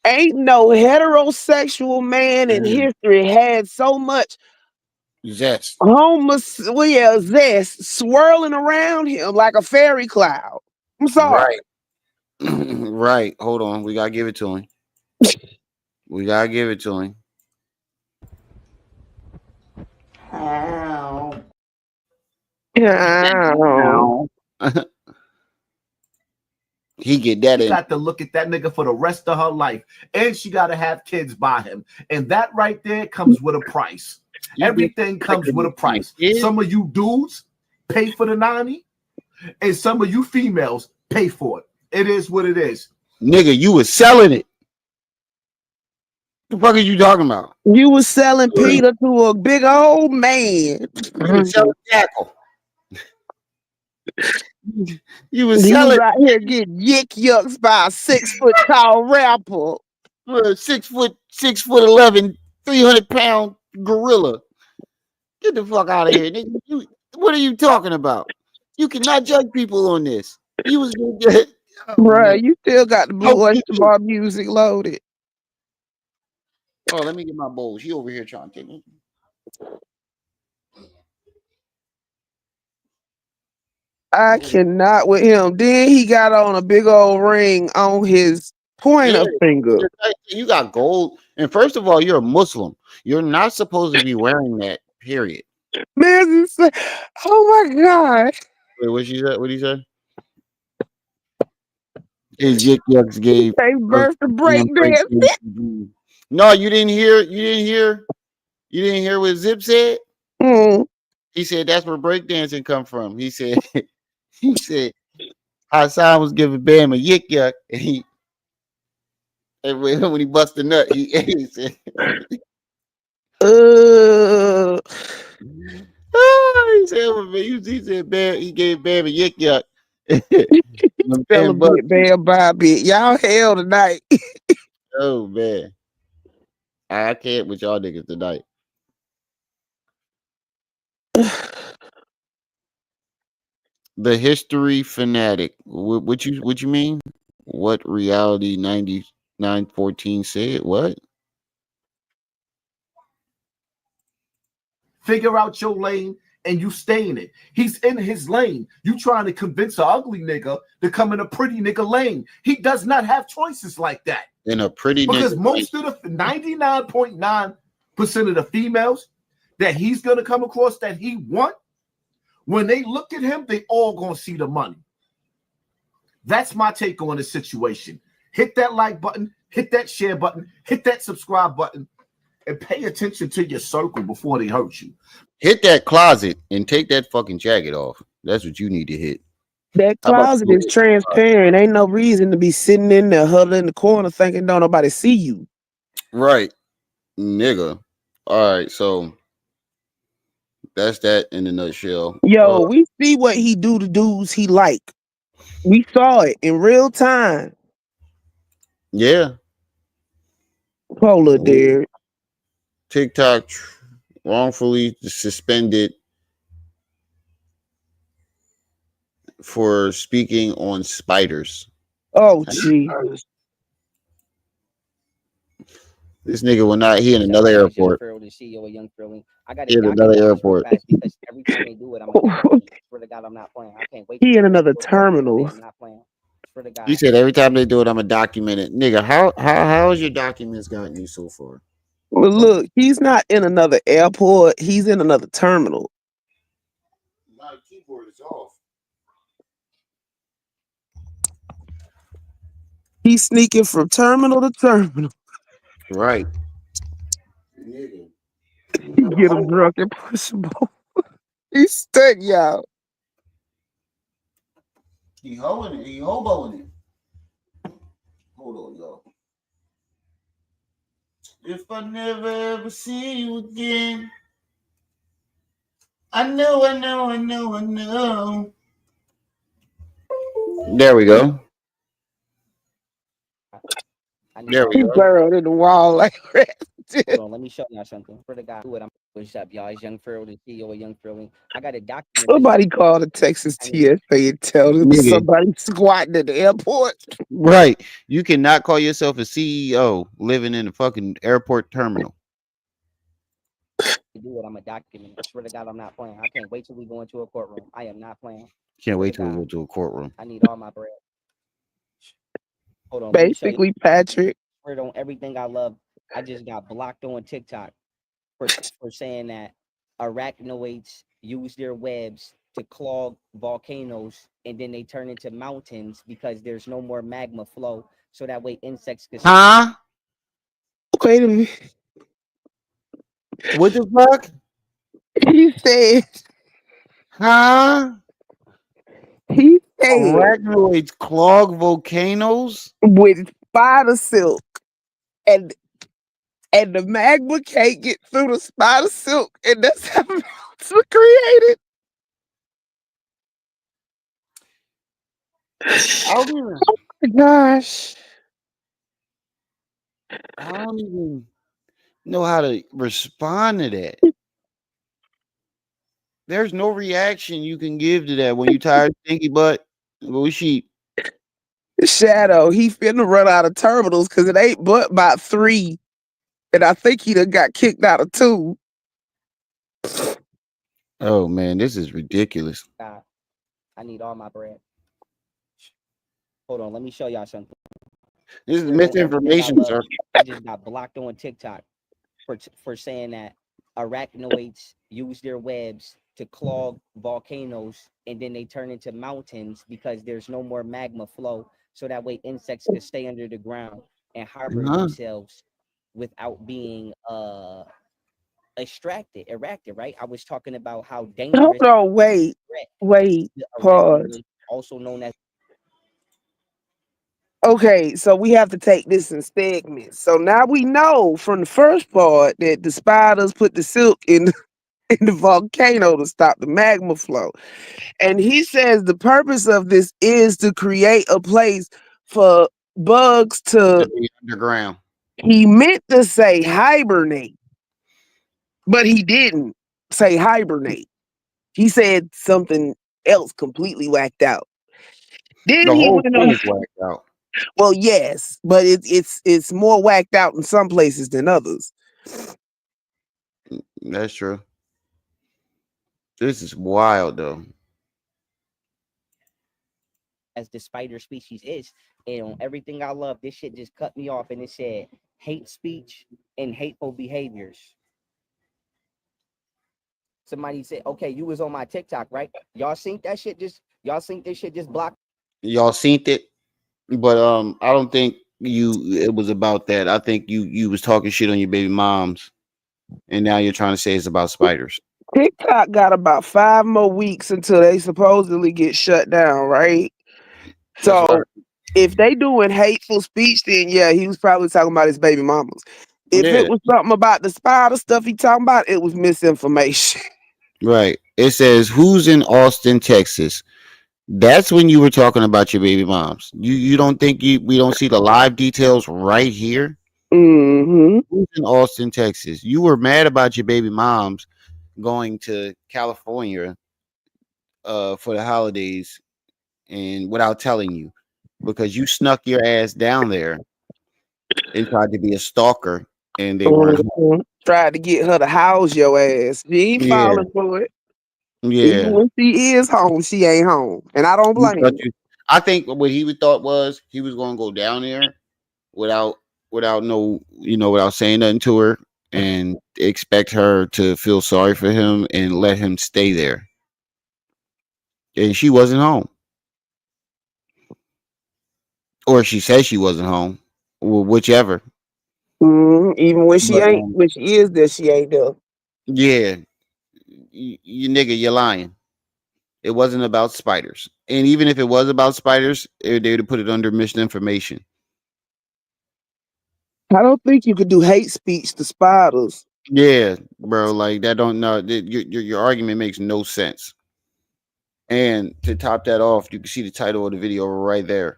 Ain't no heterosexual man in history had so much Zest. zest swirling around him like a fairy cloud. I'm sorry. Right. Right. Hold on. We gotta give it to him. We gotta give it to him. Yeah. He get that in. got to look at that nigga for the rest of her life, and she got to have kids by him, and that right there comes with a price. Everything comes with a price. Some of you dudes pay for the 90, and some of you females pay for it. It is what it is. Nigga, you was selling it. The fuck are you talking about? You was selling Peter to a big old man. You was selling tackle. You was He was selling out here getting yick yucks by a 6 foot tall rapper. 6 foot 11, 300-pound gorilla. Get the fuck out of here, nigga. What are you talking about? You cannot judge people on this. You was Bruh, you still got the Blue Oyster Bar music loaded. Oh, let me get my bowl. She over here trying to take me. I cannot with him. Then he got on a big old ring on his pointer finger. You got gold. And first of all, you're a Muslim. You're not supposed to be wearing that, period. Man, oh my God. Wait, what she said? What did he say? His Yik Yucks gave They birthed the breakdance. No, you didn't hear. You didn't hear what Zip said? He said that's where breakdancing come from. He said Hassan was giving Bam a Yik Yuck, and when he bust the nut, he said he said Bam, he gave Bam a Yik Yuck. Fella bit, Bam by bit. Y'all hell tonight. Oh man. I can't with y'all niggas tonight. The history fanatic. What you mean? What reality 9914 said? What? Figure out your lane and you stay in it. He's in his lane. You trying to convince an ugly nigga to come in a pretty nigga lane. He does not have choices like that. In a pretty because nigga most of the 99.9% of the females that he's gonna come across that he want, when they look at him, they all gonna see the money. That's my take on the situation. Hit that like button, hit that share button, hit that subscribe button, and pay attention to your circle before they hurt you. Hit that closet and take that fucking jacket off. That's what you need to hit. That closet is transparent. Ain't no reason to be sitting in there huddled in the corner thinking don't nobody see you. Right, nigga. All right, so that's that in a nutshell. Yo, we see what he do to dudes he like. We saw it in real time. Yeah. Polar dude. TikTok wrongfully suspended for speaking on spiders. Oh, Jesus. This nigga will not. He in another airport. He in another airport. Because every time they do it, I'm like, swear to God, I'm not playing. I can't wait. He in another terminal. I'm not playing. Swear to God. He said every time they do it, I'm a documented nigga. How has your documents gotten you so far? Well, look, he's not in another airport. He's in another terminal. My keyboard is off. He's sneaking from terminal to terminal. Right. Nigga. Get him drunk and push him over. He's stuck, y'all. He hoeing it. He hoboing it. Hold on, y'all. If I never ever see you again, I know. There we go. I need There all we He my go. burrowed in the wall like Hold on, let me show y'all something. For the guy, what I'm what's up, y'all? It's Young Pharaoh, the CEO of Young Pharaoh. I got to document this Somebody shit. called the Texas I need TSA and tell them Nigga. somebody squatting at the airport. Right. You cannot call yourself a CEO living in a fucking airport terminal. to do it. I'm a document. I swear to God, I'm not playing. I can't wait till we go into a courtroom. I am not playing. Can't Swear wait to till we go God, to a courtroom. I need all my bread. Hold on, let me show you. Basically, Patrick. Swear on everything I love. I just got blocked on TikTok for saying that arachnoids use their webs to clog volcanoes and then they turn into mountains because there's no more magma flow. So that way insects can. Huh? Wait a minute. What the fuck? He said, Huh? he said, Arachnoids clog volcanoes? with spider silk and the magma can't get through the spider silk, and that's how mountains were created. I don't even, Gosh. I don't even know how to respond to that. There's no reaction you can give to that when you tired stinky butt. Go sheep. Shadow, he finna run out of terminals because it ain't but about 3. And I think he done got kicked out of 2. Oh man, this is ridiculous. God, I need all my bread. Hold on, let me show y'all something. This is Swear on everything I misinformation, love. sir. I just got blocked on TikTok for saying that arachnoids use their webs to clog volcanoes and then they turn into mountains because there's no more magma flow. So that way insects can stay under the ground and harbor Huh? themselves without being eracted, right? I was talking about how Hold dangerous on, wait, the pause. arachnoid, also known as. Okay, so we have to take this in segments. So now we know from the first part that the spiders put the silk in in the volcano to stop the magma flow. And he says the purpose of this is to create a place for bugs To to, be underground. he meant to say hibernate, but he didn't say hibernate. He said something else completely whacked out. Then The he whole went thing on, is whacked out. well, yes, but it's more whacked out in some places than others. That's true. This is wild though. As the spider species is. And on everything I love, this shit just cut me off and it said hate speech and hateful behaviors. Somebody said, okay, you was on my TikTok, right? Y'all seen that shit y'all seen this shit just blocked. Y'all seen it, but I don't think it was about that. I think you was talking shit on your baby moms, and now you're trying to say it's about spiders. TikTok got about 5 more weeks until they supposedly get shut down, right? That's right. So if they doing hateful speech, then yeah, he was probably talking about his baby mamas. If Yeah, it was something about the spider stuff he talking about, it was misinformation. right. It says who's in Austin, Texas. That's when you were talking about your baby moms. You don't think we don't see the live details right here? Mm-hmm. Who's in Austin, Texas? You were mad about your baby moms going to California for the holidays and without telling you because you snuck your ass down there and tried to be a stalker and they weren't home. Mm-hmm. Tried to get her to house your ass. She ain't Yeah, falling for it. Even yeah. when she is home, she ain't home. And I don't You blame thought her. you I think what he would thought was he was gonna go down there without without saying nothing to her and expect her to feel sorry for him and let him stay there. And she wasn't home. Or she said she wasn't home. Whichever. Even when she But ain't, when she is there, she ain't there. yeah, you nigga, you're lying. It wasn't about spiders, and even if it was about spiders, they would have put it under misinformation. I don't think you could do hate speech to spiders. Yeah, bro, like that don't know. Your argument makes no sense. And to top that off, you can see the title of the video right there.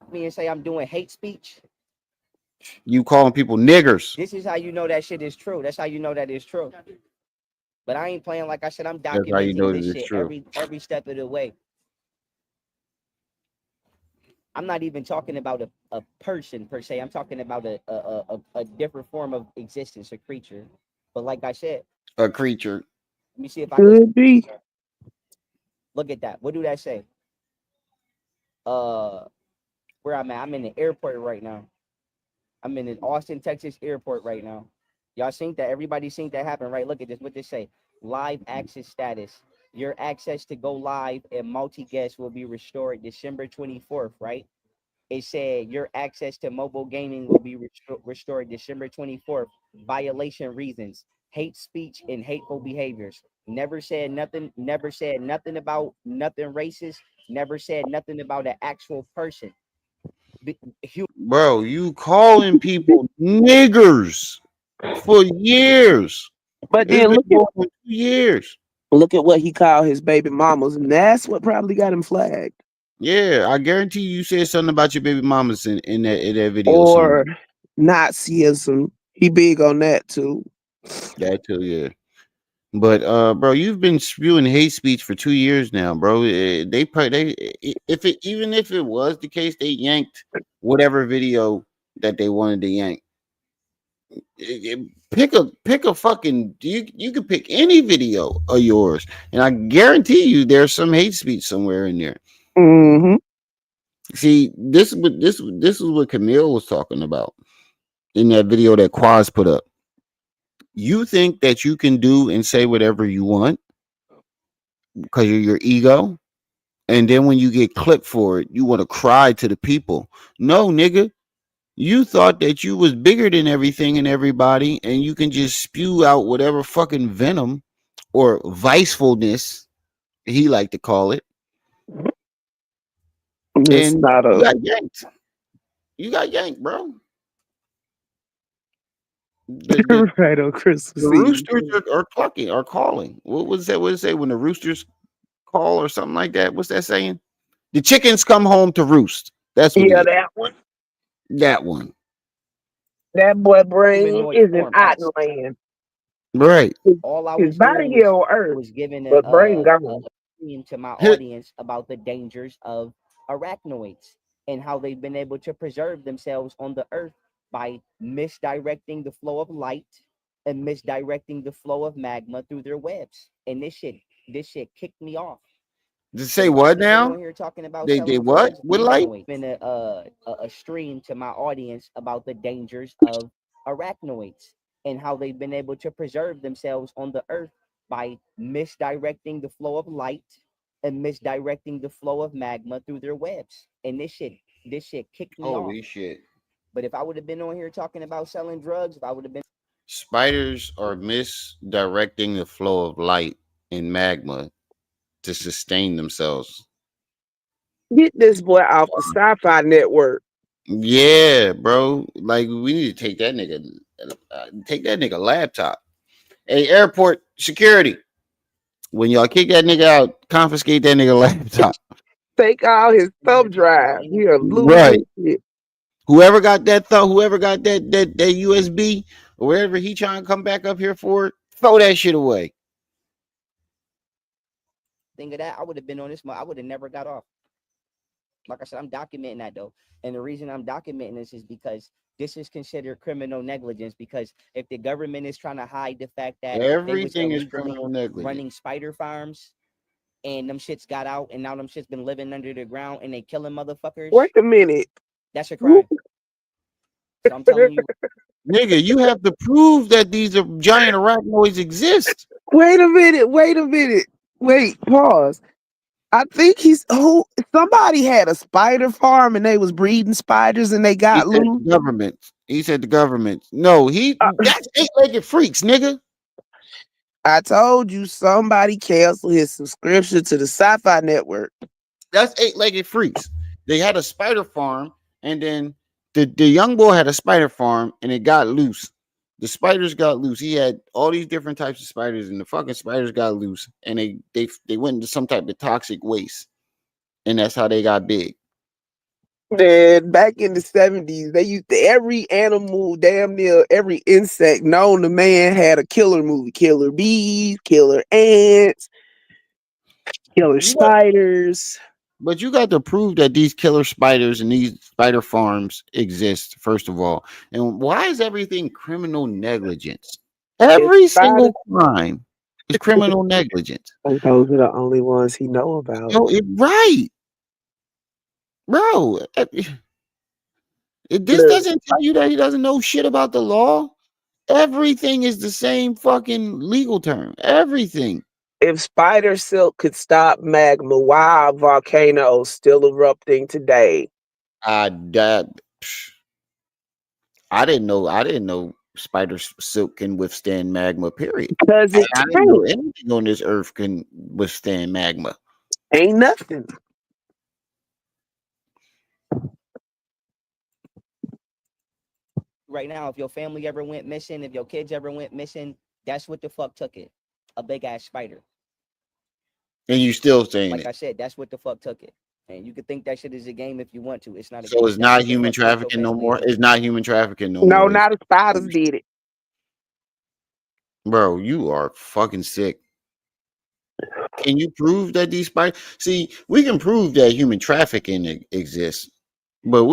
Me and say I'm doing hate speech. You calling people niggers. This is how you know that shit is true. That's how you know that is true. But I ain't playing, like I said, I'm That's how you know documenting that this it's shit true. every step of the way. I'm not even talking about a person per se. I'm talking about a different form of existence, a creature. But like I said, A creature. let me see if I can Could be. look at that. What do that say? Where I'm at, I'm in the airport right now. I'm in the Austin, Texas airport right now. Y'all seen that? Everybody seen that happen, right? Look at this. What this say? Live access status. Your access to go live and multi-guest will be restored December 24th, right? It said your access to mobile gaming will be restored December 24th. Violation reasons: hate speech and hateful behaviors. Never said nothing. Never said nothing about nothing racist. Never said nothing about an actual person. Bro, you calling people niggers for years. But It's then been more than 2 years. look at what he called his baby mamas, and that's what probably got him flagged. Yeah, I guarantee you said something about your baby mamas in that video Or somewhere. Nazism. He big on that too. That too, yeah. But bro, you've been spewing hate speech for 2 years now, bro. If it even if it was the case, they yanked whatever video that they wanted to yank. Pick a fucking you can pick any video of yours, and I guarantee you there's some hate speech somewhere in there. Mm-hmm. See, this is what Camille was talking about in that video that Quaz put up. You think that you can do and say whatever you want because of your ego, and then when you get clipped for it, you want to cry to the people. No, nigga, you thought that you was bigger than everything and everybody, and you can just spew out whatever fucking venom or vicefulness he like to call it, It's and not you a got yanked. You got yanked, bro. The the, right on Christmas the Eve. roosters are clucking, are calling. What was that? What did it say when the roosters call or something like that? What's that saying? The chickens come home to roost. That's what it Yeah, is. that one. That one. That boy brain humanoid is in form X. Land. Right. All I His was body doing here on Earth, was giving but brain a gone. stream to my audience about the dangers of arachnoids and how they've been able to preserve themselves on the earth by misdirecting the flow of light and misdirecting the flow of magma through their webs. And this shit kicked me off. To say Because if I what would have been now? on here talking about They selling what? drugs, With light? been a stream to my audience about the dangers of arachnoids and how they've been able to preserve themselves on the earth by misdirecting the flow of light and misdirecting the flow of magma through their webs. And this shit kicked me off. Holy shit. But if I would have been on here talking about selling drugs, if I would have been Spiders are misdirecting the flow of light and magma to sustain themselves. Get this boy off the Sci-Fi Network. Yeah, bro. Like we need to take that nigga laptop. Hey, airport security. When y'all kick that nigga out, confiscate that nigga laptop. Take all his thumb drive. Here, lose his Right. shit. Whoever got that whoever got that USB or whatever he trying to come back up here for, throw that shit away. think of that, I would have been on this. I would have never got off. Like I said, I'm documenting that though. And the reason I'm documenting this is because this is considered criminal negligence. Because if the government is trying to hide the fact that they was Everything is illegally criminal negligence. running spider farms and them shits got out and now them shits been living under the ground and they killing motherfuckers, Wait a minute. that's a crime. So I'm telling you, Nigga, you have to prove that these are giant arachnoids exist. Wait a minute. Wait a minute. Wait, pause. I think somebody had a spider farm and they was breeding spiders and they He got said loose. the government. He said the government. No, that's eight-legged freaks, nigga. I told you somebody canceled his subscription to the Sci-Fi Network. That's eight-legged freaks. They had a spider farm, and then the young boy had a spider farm, and it got loose. The spiders got loose. He had all these different types of spiders, and the fucking spiders got loose, and they went into some type of toxic waste, and that's how they got big. Man, back in the 70s, they used every animal, damn near every insect known to man had a killer movie. Killer bees, killer ants, killer spiders. But you got to prove that these killer spiders and these spider farms exist, first of all. And why is everything criminal negligence? Every single crime is criminal negligence. And those are the only ones he know about. So right, bro. This doesn't tell you that he doesn't know shit about the law. Everything is the same fucking legal term. Everything. If spider silk could stop magma, why are volcanoes still erupting today? I didn't know spider silk can withstand magma. Period. Because I didn't know anything on this earth can withstand magma. Ain't nothing. Right now, if your family ever went missing, if your kids ever went missing, that's what the fuck took it. A big ass spider. And you still saying Like it. I said, that's what the fuck took it. And you could think that shit is a game if you want to. It's not a So game. it's not human trafficking no more. It's not human trafficking no more. No, not the spiders did it. Bro, you are fucking sick. Can you prove that these spiders? See, we can prove that human trafficking exists, but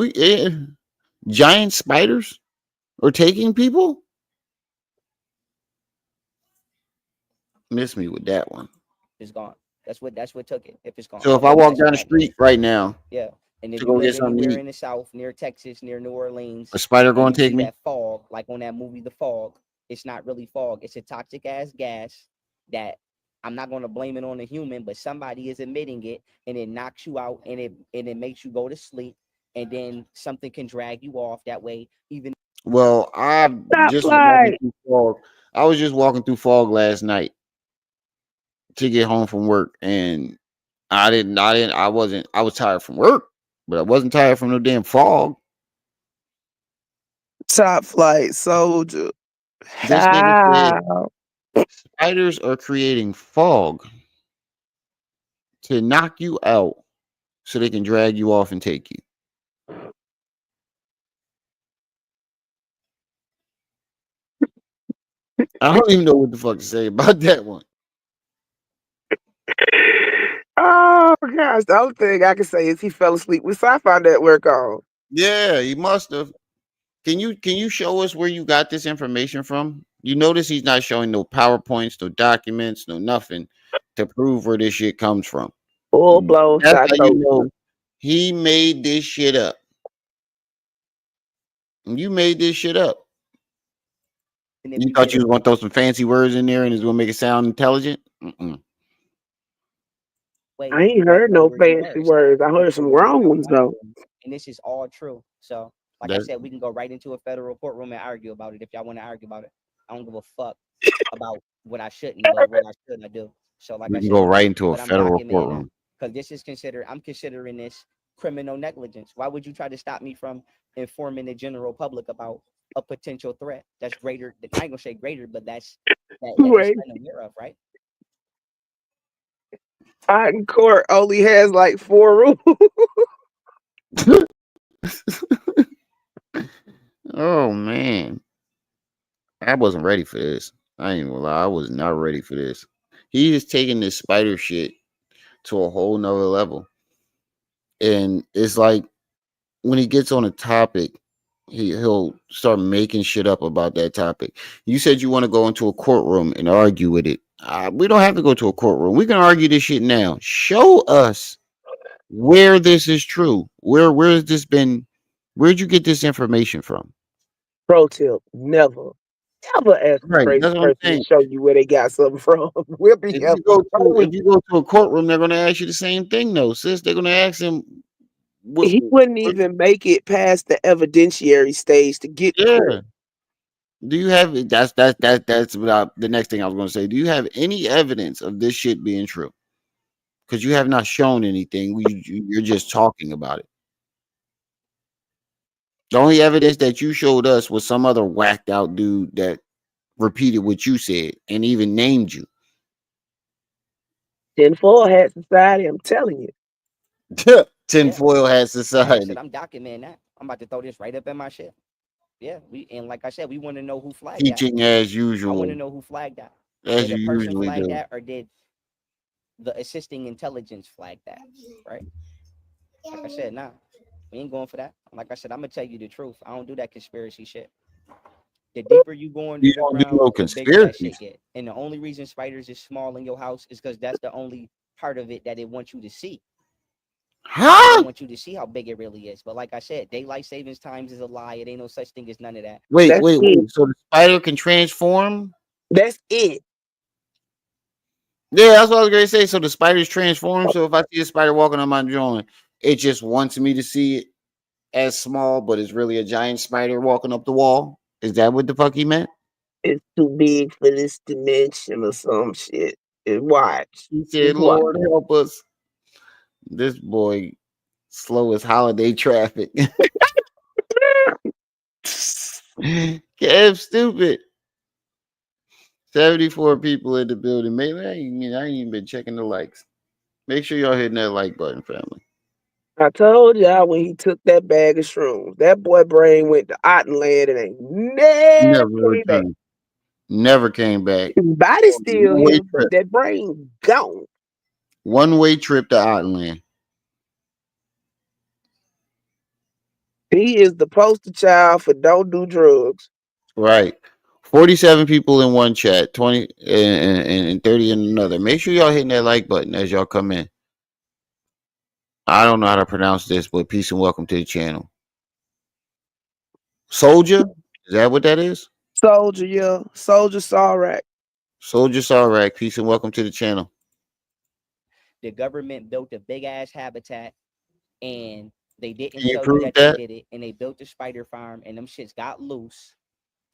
giant spiders are taking people. Miss me with that one. It's gone. That's what took it. If it's gone. So if I walk down the street right now, yeah, and if to you go live get something to anywhere eat, in the South, near Texas, near New Orleans, a spider and going you to take see me? that fog, like on that movie, The Fog. It's not really fog. It's a toxic ass gas that I'm not going to blame it on the human, but somebody is emitting it, and it knocks you out, and it makes you go to sleep, and then something can drag you off that way. Even Well, I just was walking through fog. I was just walking through fog last night to get home from work, and I was tired from work, but I wasn't tired from no damn fog. Top flight soldier. This nigga said spiders are creating fog to knock you out so they can drag you off and take you. I don't even know what the fuck to say about that one. Oh gosh, the only thing I can say is he fell asleep with Sci-Fi Network on. Yeah, he must have. Can you show us where you got this information from? You notice he's not showing no PowerPoints, no documents, no nothing to prove where this shit comes from. Full blown That's how you know he made this shit up. You made this shit up. You thought you was going to throw some fancy words in there and it's going to make it sound intelligent? Mm-mm. I ain't heard no fancy words. I heard some wrong ones though. And this is all true. So, like I said, we can go right into a federal courtroom and argue about it if y'all want to argue about it. I don't give a fuck about what I shouldn't, but what I shouldn't do. So, like we I can said, go right into a federal courtroom because this is I'm considering this criminal negligence. Why would you try to stop me from informing the general public about a potential threat that's greater? I ain't gonna say greater, but that's that I'm aware of, right? Fighting court only has like 4 rules. Oh man, I wasn't ready for this. I ain't gonna lie, I was not ready for this. He is taking this spider shit to a whole nother level, and it's like when he gets on a topic, he'll start making shit up about that topic. You said you want to go into a courtroom and argue with it. We don't have to go to a courtroom. We can argue this shit now. Show us where this is true. Where has this been? Where'd you get this information from? Pro tip: never Never ask a Right. crazy That's what I'm person to saying. show you where they got something from. We'll be here for 4 If weeks. you go to a courtroom, they're gonna ask you the same thing though, sis. They're gonna ask him He wouldn't even make it past the evidentiary stage to get to court. yeah. Do you have that's about the next thing I was gonna say. Do you have any evidence of this shit being true? Because you have not shown anything. You're just talking about it. The only evidence that you showed us was some other whacked out dude that repeated what you said and even named you. Tinfoil hat society, I'm telling you. Tinfoil hat Like I society. said, I'm documenting that. I'm about to throw this right up in my shit. Yeah, and like I said, we want to know who flagged that. Teaching as I want to usual. know who flagged that. As Did you a person usually flag do. that, or did the assisting intelligence flag that? Right? Like I said, nah, we ain't going for that. Like I said, I'm gonna tell you the truth. I don't do that conspiracy shit. The deeper you go under You the don't do ground, no the bigger that shit conspiracies. get. And the only reason spiders is small in your house is because that's the only part of it that it wants you to see. It Huh? want you to see how big it really is. But like I said, daylight savings times is a lie. It ain't no such thing as none of that. Wait. That's it. So the spider can transform? That's it. Yeah, that's what I was gonna say. So the spiders transform. So if I see a spider walking on my drawing, it just wants me to see it as small, but it's really a giant spider walking up the wall. Is that what the fuck he meant? It's too big for this dimension or some shit. And watch. He Just said, watch. "Lord help us." This boy slow as holiday traffic. Kev stupid. 74 people in the building. Maybe I ain't even been checking the likes. Make sure y'all hitting that like button, family. I told y'all when he took that bag of shrooms, that boy brain went to Ottenland and ain't never Never came back. returned. Never came back. His body's still One-way here, but trip. that brain gone. One-way trip to Outland. He is the poster child for don't do drugs. Right. 47 people in one chat, 20 and 30 in another. Make sure y'all hitting that like button as y'all come in. I don't know how to pronounce this, but peace and welcome to the channel. Soldier? Is that what that is? Soldier, yeah. Soldier Sarrak. Soldier Sarrak, peace and welcome to the channel. The government built a big ass habitat and they didn't Can you tell you prove that that? they did it. And they built the spider farm and them shits got loose.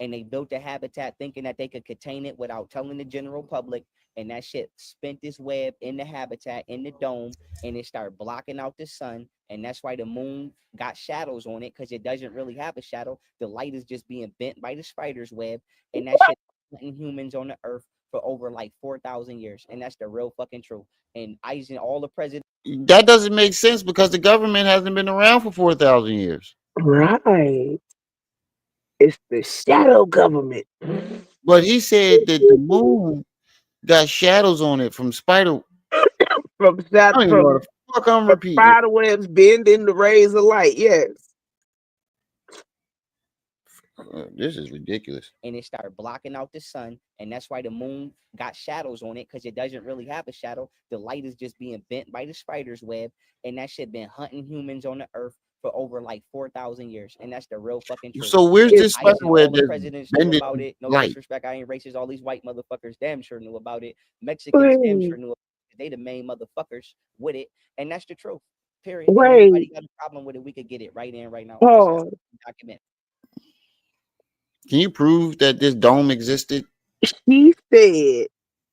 And they built a habitat thinking that they could contain it without telling the general public. And that shit spent this web in the habitat, in the dome, and it started blocking out the sun. And that's why the moon got shadows on it, because it doesn't really have a shadow. The light is just being bent by the spider's web. And that shit hunting humans on the earth for over like 4,000 years. And that's the real fucking truth. And all the presidents. That doesn't make sense because the government hasn't been around for 4,000 years. Right. It's the shadow government. But he said that the moon got shadows on it from spider. From I don't even know what the fuck I'm repeating. spider webs bending the rays of light. Yes. This is ridiculous. And it started blocking out the sun. And that's why the moon got shadows on it, because it doesn't really have a shadow. The light is just being bent by the spider's web. And that shit been hunting humans on the earth for over like 4,000 years. And that's the real fucking truth. So where's this spider All web the that's presidents knew bending about it. No light? disrespect, I ain't racist. All these white motherfuckers damn sure knew about it. Mexicans damn sure knew about it. They the main motherfuckers with it. And that's the truth. Period. And anybody got a problem with it, we could get it right in right now. Document. Can you prove that this dome existed? He said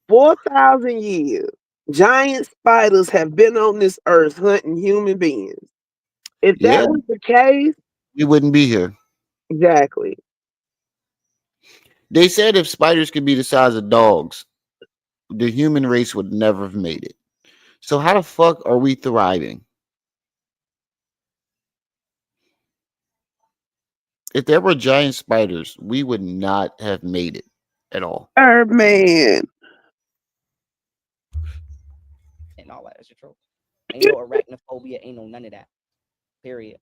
4,000 years, giant spiders have been on this earth hunting human beings. If that was the case, we wouldn't be here. Exactly. They said if spiders could be the size of dogs, the human race would never have made it. So how the fuck are we thriving? If there were giant spiders, we would not have made it at all. Man. And all that is the truth. Ain't no arachnophobia, ain't no none of that. Period.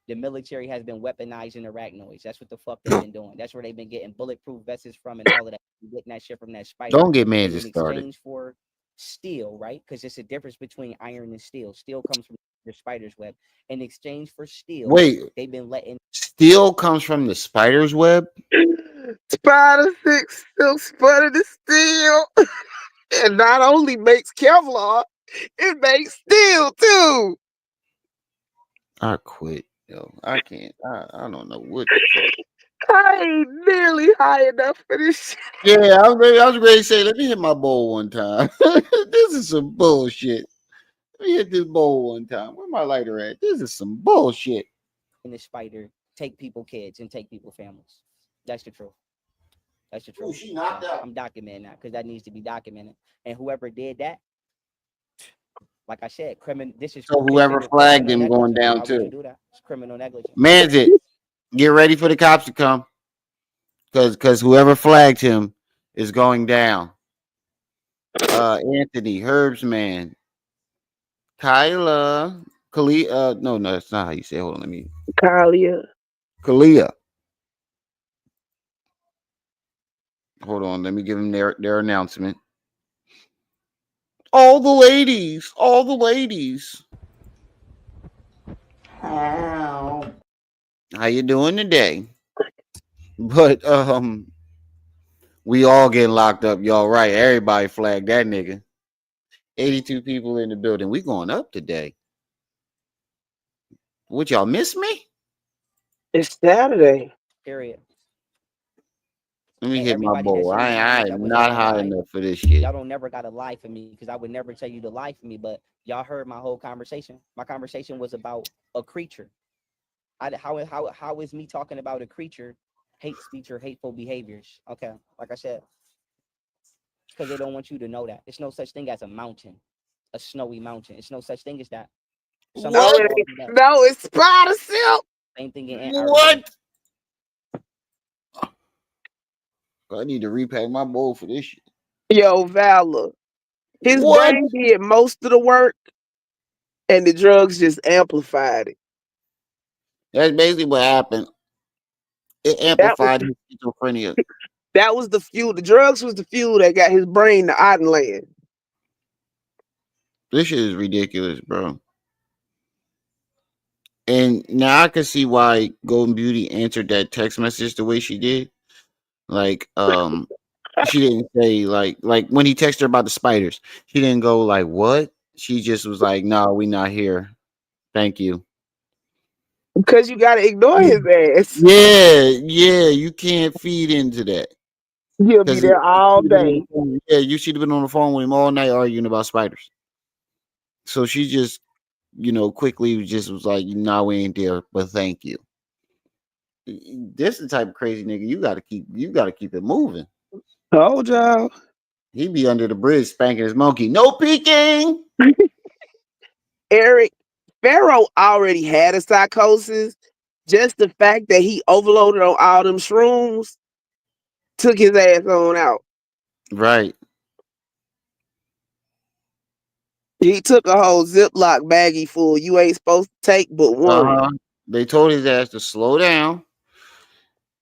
The military has been weaponizing arachnoids. That's what the fuck they've been doing. That's where they've been getting bulletproof vests from and all of that. Getting that shit from that spider. Don't get me in started. exchange for steel, right? Because it's a difference between iron and steel. Steel comes from the spider's web. In exchange for steel, Wait, they've been letting steel comes from the spider's web? Spider silk sputtered the steel. And not only makes Kevlar, it makes steel too. I quit, yo. I can't. I don't know what the fuck. I ain't nearly high enough for this shit. Yeah, I was ready to say, let me hit my bowl one time. This is some bullshit. Let me hit this bowl one time. Where my lighter at? This is some bullshit. And the spider take people kids and take people families. That's the truth. That's the truth. Ooh, she knocked out. I'm documenting that because that needs to be documented. And whoever did that, like I said, this is So whoever considered flagged criminal him going negligence. down Why would you too. do that? It's criminal negligence. Man's it. Get ready for the cops to come. Cause whoever flagged him is going down. Anthony, Herb's man, Kyla, Kalia. No, that's not how you say it. Hold on, let me. Kalia. Kalia. Hold on, let me give them their announcement. All the ladies. How you doing today? But we all getting locked up, y'all. Right? Everybody flagged that nigga. 82 people in the building. We going up today. What, y'all miss me? It's Saturday. Period. Let me And hit my everybody bowl. that's in the I audience that am was not on the high live, enough for this shit. y'all don't never gotta lie for me because I would never tell you to lie for me. But y'all heard my whole conversation. My conversation was about a creature. How is me talking about a creature hate speech or hateful behaviors? Okay, like I said, because they don't want you to know that. It's no such thing as a mountain, a snowy mountain. It's no such thing as that. Some No, What? it people ain't. argue that. No, it's spider silk. Same thing in Antarctica. What? I need to repack my bowl for this shit. Yo, Valor. His What? brain did most of the work, and the drugs just amplified it. That's basically what happened. It That was amplified his schizophrenia. that was the fuel. The drugs was the fuel that got his brain to Ottenland. This shit is ridiculous, bro. And now I can see why Golden Beauty answered that text message the way she did. Like, she didn't say like when he texted her about the spiders, she didn't go like, what? She just was like, no, we not here. Thank you. Because you gotta ignore his ass. Yeah, you can't feed into that. He'll be Because there all day. yeah, you should have been on the phone with him all night arguing about spiders. So she just, quickly just was like, "No, we ain't there, but thank you." This is the type of crazy nigga you gotta keep it moving. Told y'all. He be under the bridge spanking his monkey. No peeking. Eric, Pharaoh already had a psychosis. Just the fact that he overloaded on all them shrooms took his ass on out. Right. He took a whole Ziploc baggie full you ain't supposed to take but one. They told his ass to slow down,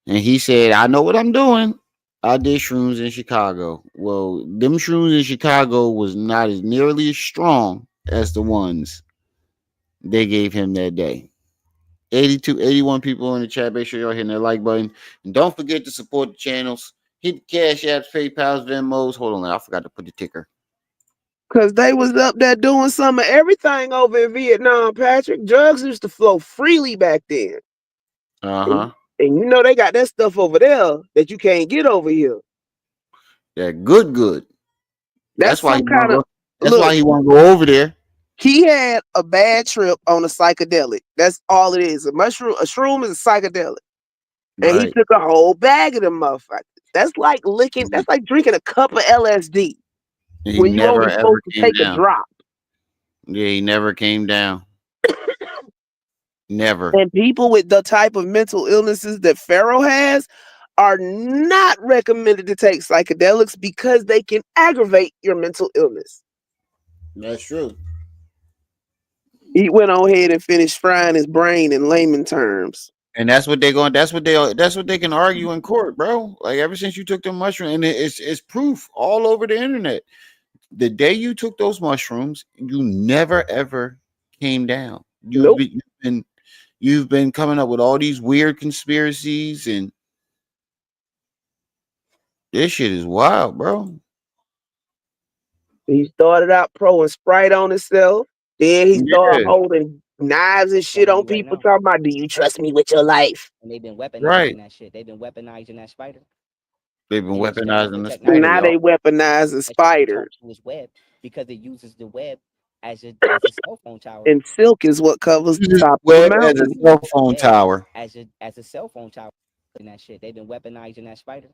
and he said, "I know what I'm doing." I did shrooms in Chicago. Well, them shrooms in Chicago was not as nearly as strong as the ones they gave him that day. 81 people in the chat. Make sure y'all hitting that like button. And don't forget to support the channels. Hit the Cash Apps, PayPals, Venmos. Hold on, I forgot to put the ticker. Cause they was up there doing some of everything over in Vietnam, Patrick. Drugs used to flow freely back then. Uh-huh. And you know they got that stuff over there that you can't get over here. Yeah, good. That's why some kind of that's why he want to go over there. He had a bad trip on a psychedelic. That's all it is. A shroom is a psychedelic. And he Right. took a whole bag of them motherfuckers. That's like drinking a cup of LSD He when you never only ever supposed to came take a down. drop. Yeah, he never came down. Never. And people with the type of mental illnesses that Pharaoh has are not recommended to take psychedelics because they can aggravate your mental illness. That's true. He went on ahead and finished frying his brain in layman terms. And that's what they can argue in court, bro. Like ever since you took the mushroom, and it's proof all over the internet. The day you took those mushrooms, you never ever came down. Nope. You've been coming up with all these weird conspiracies, and This shit is wild, bro. He started out throwing Sprite on himself. Then he started Yeah, holding knives and shit Telling on you right people, now. talking about, do you trust me with your life? And they've been right. weaponizing that shit. They've been weaponizing that spider They've been in exchange for weaponizing the spider, technology. Now y'all. they weaponizing That shit can talk spiders. to his web because it uses the web as a cell phone tower. And silk is what covers the Uses top of the web as a mountain. cell The phone web tower. as a cell phone tower and that shit. They've been weaponizing that spider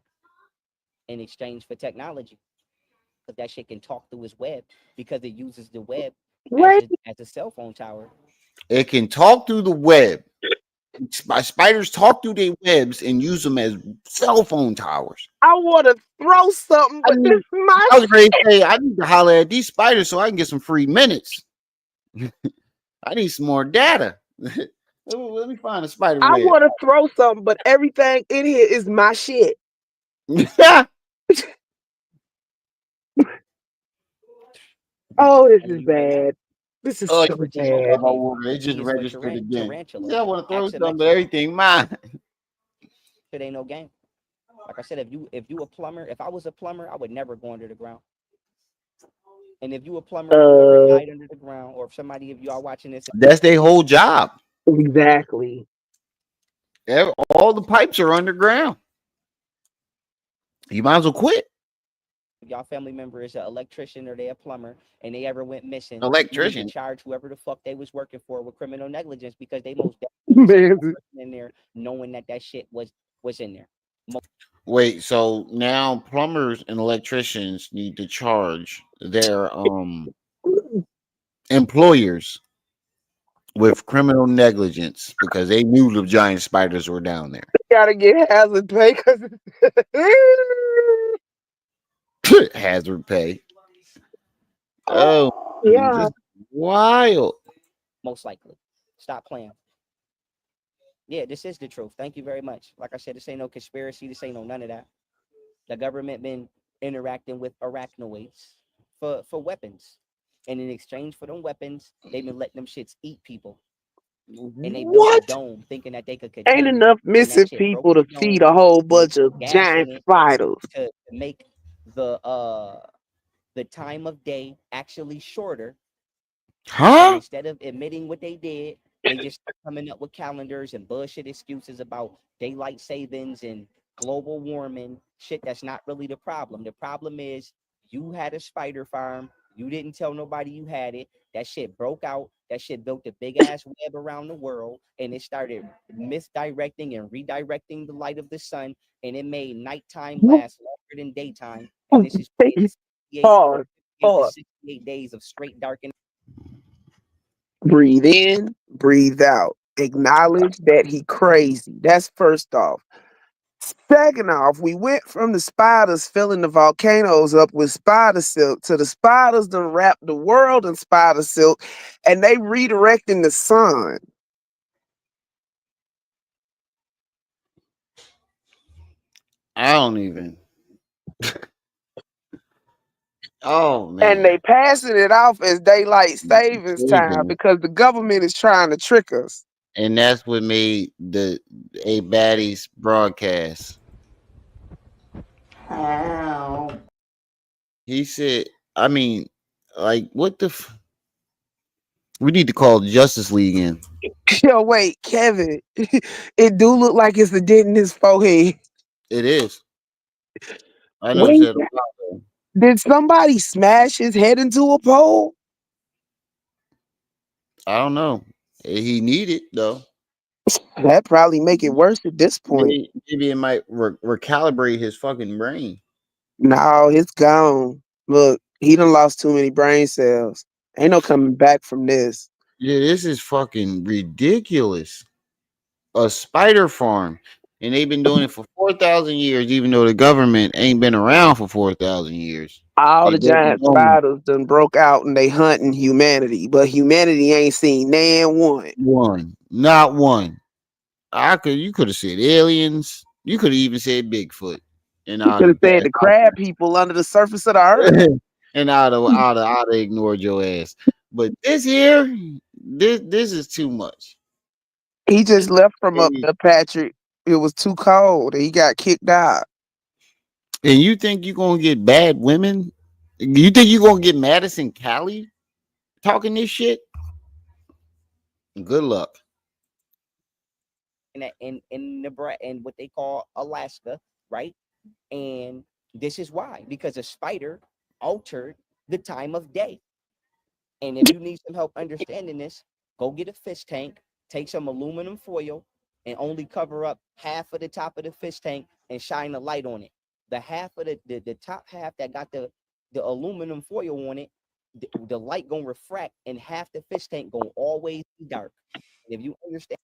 in exchange for technology. Because that shit can talk through his web because it uses the web What? as a cell phone tower. It can talk through the web. Spiders talk through their webs and use them as cell phone towers. I want to throw something, I but this need, is my I was ready to say, I need to holler at these spiders so I can get some free minutes. I need some more data. Let me find a spider I web. want to throw something, but everything in here is my shit. Oh, this is You right now. bad. This is Oh, so you just bad. got my Okay, water. It just T is for registered again. tarantula. Yeah, I want to throw Ask a something, but Mexican. everything mine. It ain't no game. Like I said, if you a plumber, if I was a plumber, I would never go under the ground. And if you a plumber and you ever Uh, died under the ground, or if somebody of you are watching this, That's their whole job. exactly. All the pipes are underground. You might as well quit. if y'all family member is an electrician or they a plumber and they ever went missing, you need to Electrician. charge whoever the fuck they was working for with criminal negligence because they most definitely Man, in there knowing that shit was in there. Wait, so now plumbers and electricians need to charge their employers with criminal negligence because they knew the giant spiders were down there. gotta get hazard pay because Hazard pay. Oh, this yeah. is wild. Most likely. Stop playing. Yeah, this is the truth. Thank you very much. Like I said, this ain't no conspiracy. This ain't no none of that. The government been interacting with arachnoids for weapons. And in exchange for them weapons, they've been letting them shits eat people. And they built a What? dome thinking that they could Ain't contain it. enough And that missing shit broke people to the feed dome a whole and they bunch put of gas giant in it spiders. to make the time of day actually shorter. And Huh? instead of admitting what they just start coming up with calendars and bullshit excuses about daylight savings and global warming, shit that's not really the problem. The problem is you had a spider farm, you didn't tell nobody you had it. That shit broke out. That shit built a big ass web around the world and it started misdirecting and redirecting the light of the sun and it made nighttime last longer than daytime. And this is created 68, Pause. 58 to Pause. 68 days of straight dark. Breathe in, breathe out. Acknowledge that he crazy. That's first off. Second off, we went from the spiders filling the volcanoes up with spider silk to the spiders that wrap the world in spider silk, and they redirecting the sun. I don't even. Oh And they man. passing it off as daylight savings time because the government is trying to trick us. And that's what made the A Baddies broadcast. He said, I mean, like, what the? We need to call the Justice League in. Yo, wait, Kevin, it do look like it's a dent in his forehead. It is. I noticed Wait, that a while ago. did somebody smash his head into a pole? I don't know. He needed though. That probably make it worse at this point. Maybe it might recalibrate his fucking brain. No, it's gone. Look, he done lost too many brain cells. Ain't no coming back from this. Yeah, this is fucking ridiculous. A spider farm, and they've been doing it for 4,000 years, even though the government ain't been around for 4,000 years. All They the built giant it on spiders done broke out and they hunting humanity, but humanity ain't seen nan one. one, not one. You could have said aliens. You could have even said Bigfoot, and You I'd could have have said the crab people under the surface of the earth. and I'd have ignored your ass. But this here, this is too much. He just left from up Hey, there, Patrick. It was too cold. And he got kicked out. And you think you're gonna get bad women? You think you're gonna get Madison Cali talking this shit? Good luck. In Nebraska and what they call Alaska, right? And this is why, because a spider altered the time of day. And if you need some help understanding this, go get a fish tank, take some aluminum foil, and only cover up half of the top of the fish tank and shine a light on it. The half of the top half that got the aluminum foil on it, the light gonna refract, and half the fish tank gonna always be dark. And if you understand,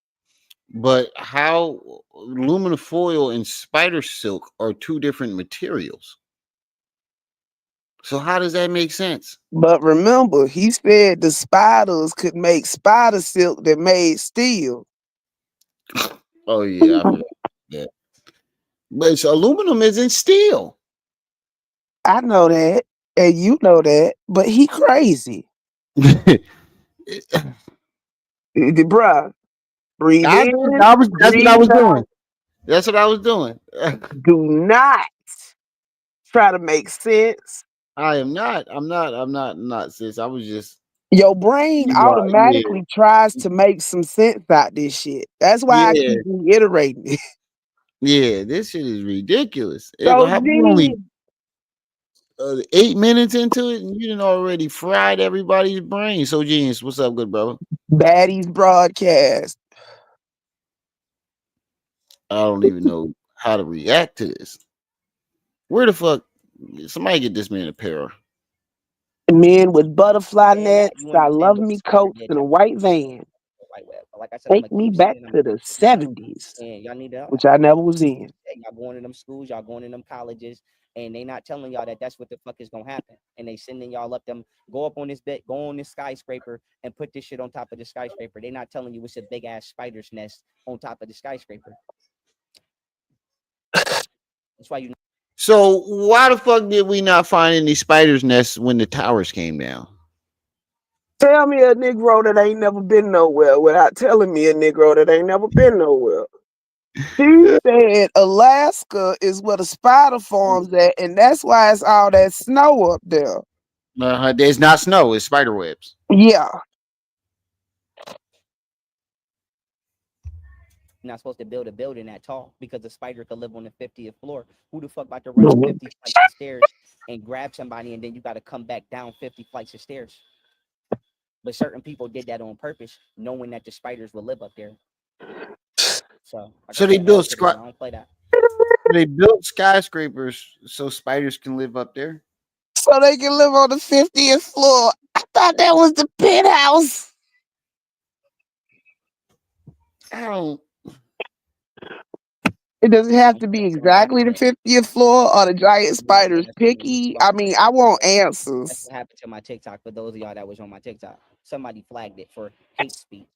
But how aluminum foil and spider silk are two different materials. So how does that make sense? But remember, he said the spiders could make spider silk that made steel. Oh yeah, I forgot that. But it's, aluminum isn't steel. I know that, and you know that, but he crazy. Bruh, breathe I, in, that's what I breathe was out. doing. That's what I was doing. Do not try to make sense. I am not. I'm not, sis. I was just Your brain yeah, automatically tries to make some sense out this shit. That's why I yeah, keep reiterating it. yeah. This shit is ridiculous. So We're only then, 8 minutes into it, and you done already fried everybody's brain. So genius, what's up, good brother? Baddies broadcast. I don't even know how to react to this. Where the fuck? Somebody get this man a pair. Men with butterfly and that nets, you I understand love what the me spider coats did in to a me, white van. white web. But like I said, I'm Take gonna me keep back sending them to the to y'all. 70s, And y'all need to which I never was in. y'all going to them schools, y'all going to them colleges, and they not telling y'all that that's what the fuck is gonna happen. And they sending y'all up them, go up on this bed, go on this skyscraper, and put this shit on top of the skyscraper. They not telling you it's a big ass spider's nest on top of the skyscraper. That's why you. So why the fuck did we not find any spiders' nests when the towers came down? Tell me a Negro that ain't never been nowhere without telling me a Negro that ain't never been nowhere. He said Alaska is where the spider farms at, and that's why it's all that snow up there. There's not snow; it's spider webs. Yeah. You're not supposed to build a building that tall because the spider could live on the 50th floor. Who the fuck about to run up 50 flights of stairs and grab somebody and then you got to come back down 50 flights of stairs? But certain people did that on purpose, knowing that the spiders would live up there. So, like I So they said, built I don't play that. skyscrapers so spiders can live up there. So they can live on the 50th floor. I thought that was the penthouse. I don't. It doesn't have to I'm be gonna send back exactly the to 50th floor or the giant spiders that's picky. I mean, I want answers. what happened to my TikTok for those of y'all that was on my TikTok. Somebody flagged it for hate speech.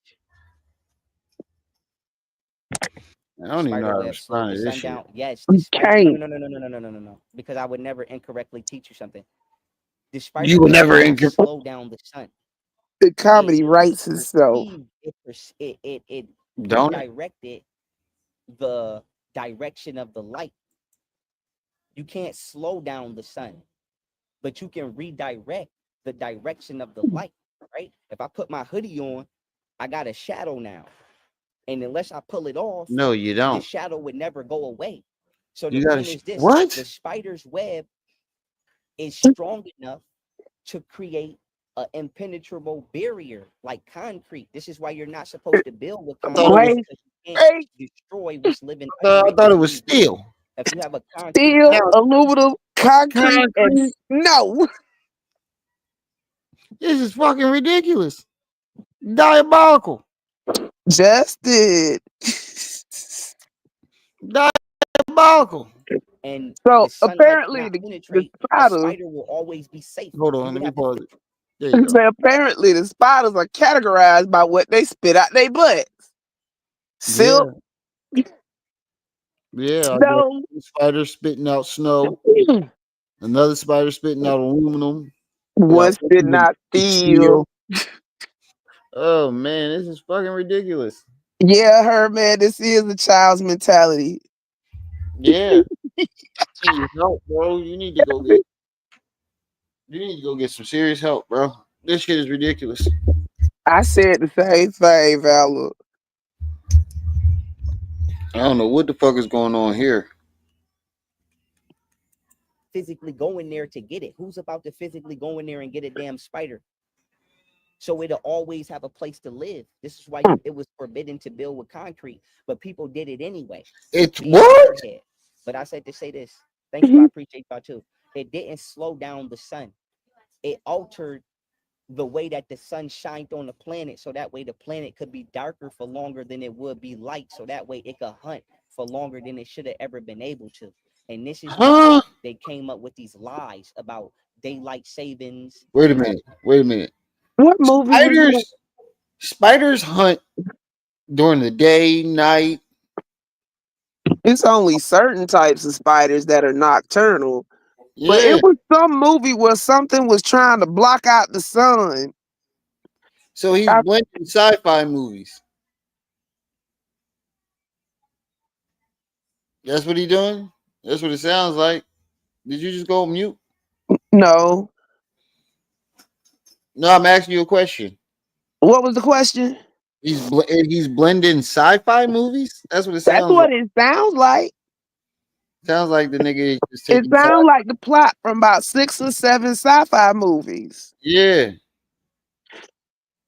I don't even know Spider how to web slowed respond the to this sun shit. down. Yes, the You spider. No, can't. no, no, no, no, no, no, no, no, no. Because I would never incorrectly teach you something. The spider You will web never did not inc- slow down the sun. The It comedy writes itself. perceived, it don't it? redirected the direction of the light. You can't slow down the sun, but you can redirect the direction of the light, right? If I put my hoodie on, I got a shadow now. And unless I pull it off, No, you the don't. shadow would never go away. So the You gotta point is this: the what? spider's web is strong enough to create an impenetrable barrier like concrete. This is why you're not supposed to build with I thought it concrete was. Wait, because you can't wait, destroy what's living I under it thought and it was breathe in. steel. If you have a concrete steel, house, aluminum, concrete, and Concrete. snow. This is fucking ridiculous. Diabolical. Justin. Diabolical. and So the sunlight apparently cannot the penetrate, a spiders, spider will always be safe. Hold You on, would let me have to pause it. There you go. say apparently the spiders are categorized by what they spit out their butts. Silk, Yeah, yeah. I got snow, one spider spitting out snow. Another spider spitting out aluminum. We got one spitting out steel. steel. Oh man, this is fucking ridiculous. Yeah, her man, this is a child's mentality. Yeah. need help, bro. You need to go get. You need to go get some serious help, bro. This shit is ridiculous. I said the same thing, Valor. I don't know what the fuck is going on here. Physically go in there to get it. Who's about to physically go in there and get a damn spider? So it'll always have a place to live. This is why it was forbidden to build with concrete, but people did it anyway. It's what? But I said to say this. Thank you. I appreciate y'all too. It didn't slow down the sun. It altered the way that the sun shined on the planet, so that way the planet could be darker for longer than it would be light, so that way it could hunt for longer than it should have ever been able to. And this is why they came up with these lies about daylight savings. Wait a minute. Wait a minute. What movie? Spiders hunt during the day, night. It's only certain types of spiders that are nocturnal. Yeah. But it was some movie where something was trying to block out the sun. So he's blending sci-fi movies. That's what he's doing? That's what it sounds like. Did you just go mute? No. No, I'm asking you a question. What was the question? He's blending sci-fi movies? That's what it sounds like. That's what it sounds like. Sounds like the nigga is just taking. It sounds like the plot from about 6 or 7 sci-fi movies. Yeah.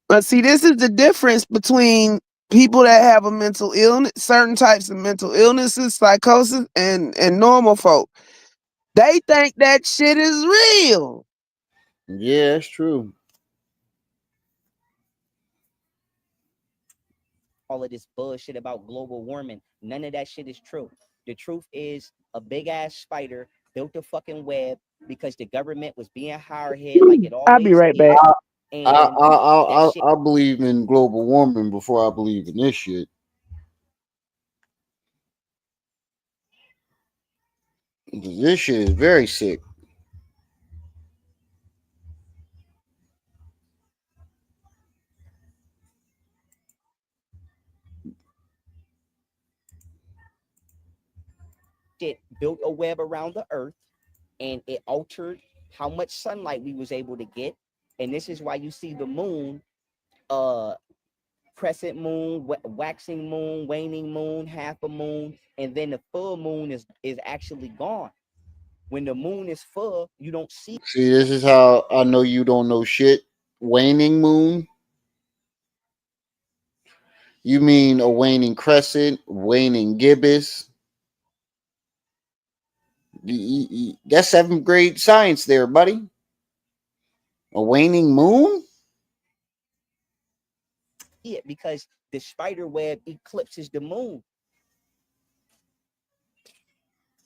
But see, this is the difference between people that have a mental illness, certain types of mental illnesses, psychosis, and normal folk. They think that shit is real. Yeah, that's true. All of this bullshit about global warming. None of that shit is true. The truth is a big ass spider built a fucking web because the government was being hardhead like it always. I'll be right back. I believe in global warming before I believe in this shit. This shit is very sick. It built a web around the earth and it altered how much sunlight we was able to get. And this is why you see the moon, crescent moon, waxing moon, waning moon, half a moon, and then the full moon is actually gone. When the moon is full, you don't see. See, this is how I know you don't know shit. Waning moon. You mean a waning crescent, waning gibbous? That's 7th grade science there, buddy. A waning moon? Yeah, because the spider web eclipses the moon.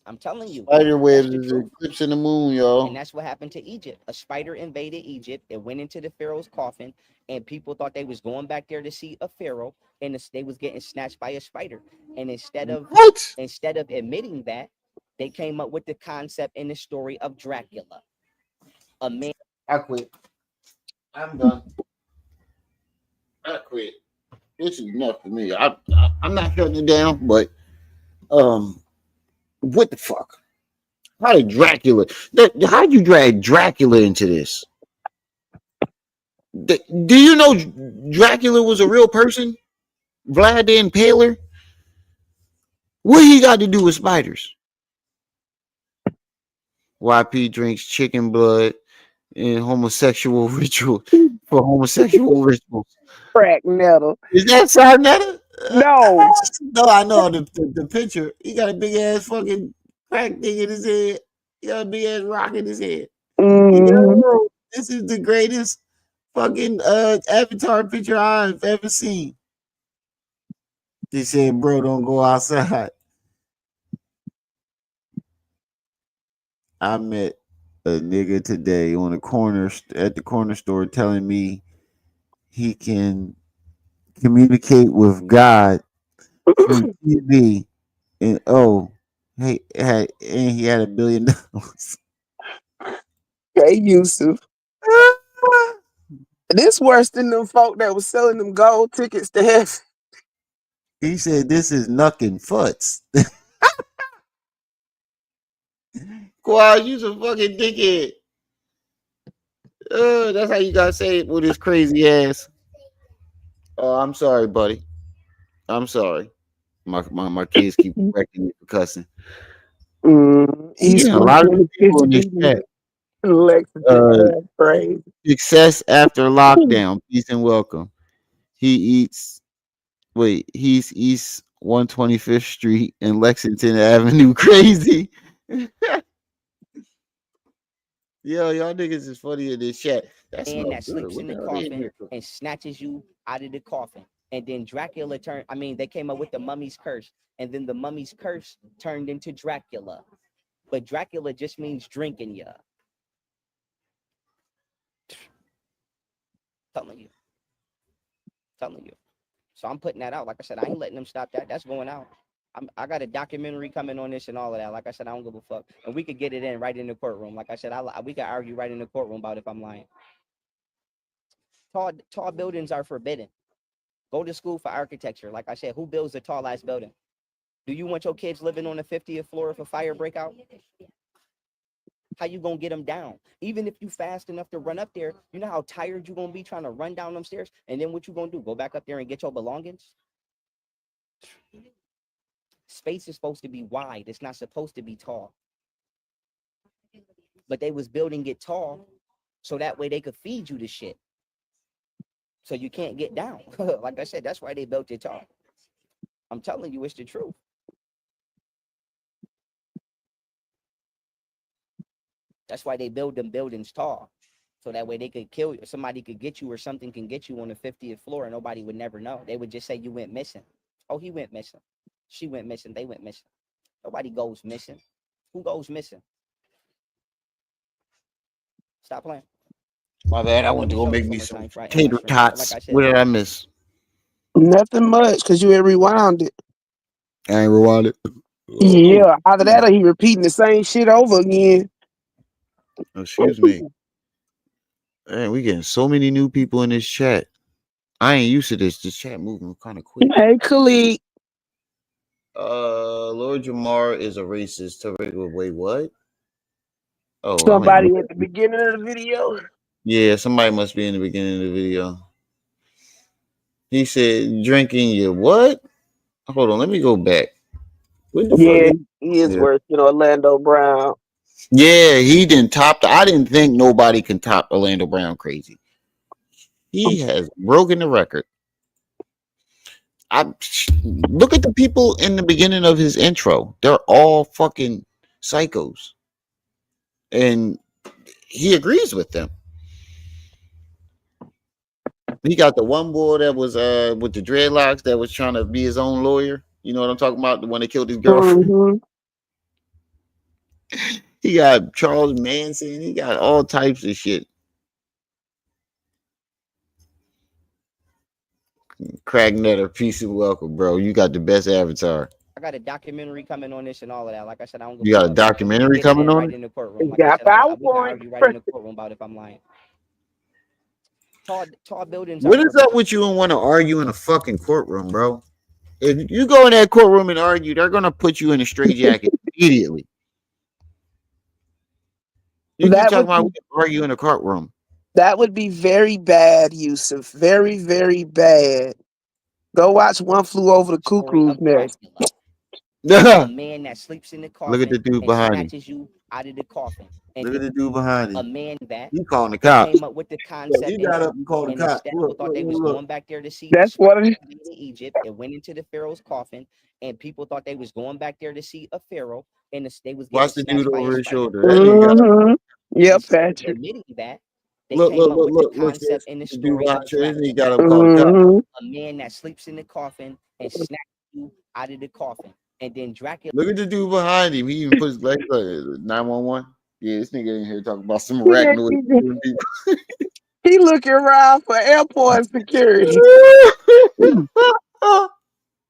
I'm telling you. Spider webs is eclipsing the moon, y'all. And that's what happened to Egypt. A spider invaded Egypt. It went into the Pharaoh's coffin, and people thought they was going back there to see a Pharaoh, and they was getting snatched by a spider. And instead of admitting that, they came up with the concept in the story of Dracula. A man. I quit. I'm done. I quit. This is enough for me. I'm not shutting it down, but what the fuck? How did Dracula? How'd you drag Dracula into this? Do you know Dracula was a real person? Vlad the Impaler? What he got to do with spiders? YP drinks chicken blood in homosexual ritual for homosexual rituals. Crack metal. Is that Sarnetta? No. No, I know the picture. He got a big ass fucking crack thing in his head. He got a big ass rock in his head. Yo, this is the greatest fucking avatar picture I've ever seen. They said, bro, don't go outside. I met a nigga today on the corner at the corner store telling me he can communicate with God through TV, and he had $1 billion. Hey, Yusuf. This worse than them folk that was selling them gold tickets to heaven. He said, "This is knuckin' futs." Quad, you's a fucking dickhead. That's how you gotta say it with his crazy ass. Oh, I'm sorry, buddy. I'm sorry. My kids keep correcting me for cussing. He's Yeah, a lot of new people in this Lexington. chat. Crazy. Success after lockdown. Peace and welcome. He's East 125th Street and Lexington Avenue. Crazy. Yo, y'all niggas is funny in this chat. That Man smells that good. sleeps What in the the hell they in coffin here cooking? and snatches you out of the coffin. And then Dracula turned, they came up with the mummy's curse. And then the mummy's curse turned into Dracula. But Dracula just means drinking ya. Telling you. So I'm putting that out. Like I said, I ain't letting them stop that. That's going out. I got a documentary coming on this and all of that. Like I said, I don't give a fuck. And we could get it in right in the courtroom. Like I said, we could argue right in the courtroom about if I'm lying. Tall buildings are forbidden. Go to school for architecture. Like I said, who builds the tall ass building? Do you want your kids living on the 50th floor if a fire break out? How you gonna get them down? Even if you fast enough to run up there, you know how tired you gonna be trying to run down them stairs? And then what you gonna do? Go back up there and get your belongings? Space is supposed to be wide. It's not supposed to be tall. But they was building it tall so that way they could feed you the shit. So you can't get down. Like I said, that's why they built it tall. I'm telling you, it's the truth. That's why they build them buildings tall. So that way they could kill you. Somebody could get you or something can get you on the 50th floor and nobody would never know. They would just say you went missing. Oh, he went missing. She went missing. They went missing. Nobody goes missing. Who goes missing? Stop playing. My bad. I Let went me to go show make you me some some Italian fried and tater mushrooms. Like tots. I said, What did I miss? Nothing much because you had rewound it. I ain't rewind it. Yeah, either that or he repeating the same shit over again. Excuse me. Man, we getting so many new people in this chat. I ain't used to this. This chat moving kind of quick. Hey, Khalid. Lord Jamar is a racist. Wait, what? Oh, Somebody at the beginning of the video. Yeah, somebody must be in the beginning of the video. He said, drinking your what? Hold on, let me go back. What the fuck? He is worse than Orlando Brown. Yeah, he didn't top I didn't think nobody can top Orlando Brown crazy. He has broken the record. Look at the people in the beginning of his intro. They're all fucking psychos. And he agrees with them. He got the one boy that was with the dreadlocks that was trying to be his own lawyer. You know what I'm talking about? The one that killed his girlfriend. Mm-hmm. He got Charles Manson. He got all types of shit. Craig Nutter, peace and welcome, bro. You got the best avatar. I got a documentary coming on this and all of that. Like I said, I don't go. You got a documentary coming on right it? in the courtroom. Like got I said, we can PowerPoint. argue right in the courtroom about if I'm lying. Tall buildings. What is up with you and want to argue in a fucking courtroom, bro? If you go in that courtroom and argue, they're gonna put you in a straitjacket immediately. You keep talking about argue in a courtroom. That would be very bad, Yusuf. Very, very bad. Go watch One Flew Over the Cuckoo's Nest. A man that sleeps in the coffin. Look at the dude behind him. Snatches you out of the coffin. And look at the dude behind him. A man that he calling the cops. Came up with the concept. He got up and called the cops. People thought they was going back there to see. That's what it is. In Egypt. It went into the Pharaoh's coffin, and people thought they was going back there to see a Pharaoh. And they was watch the dude over his shoulder. Yeah, Patrick. Admitting that. They came up with the concept in the story of he got him called a man that sleeps in the coffin and snatches you out of the coffin. And then Dracula. Look at the dude behind him. He even put his legs 911. Yeah, this nigga in here talking about some arachnoid. He looking around for airport security.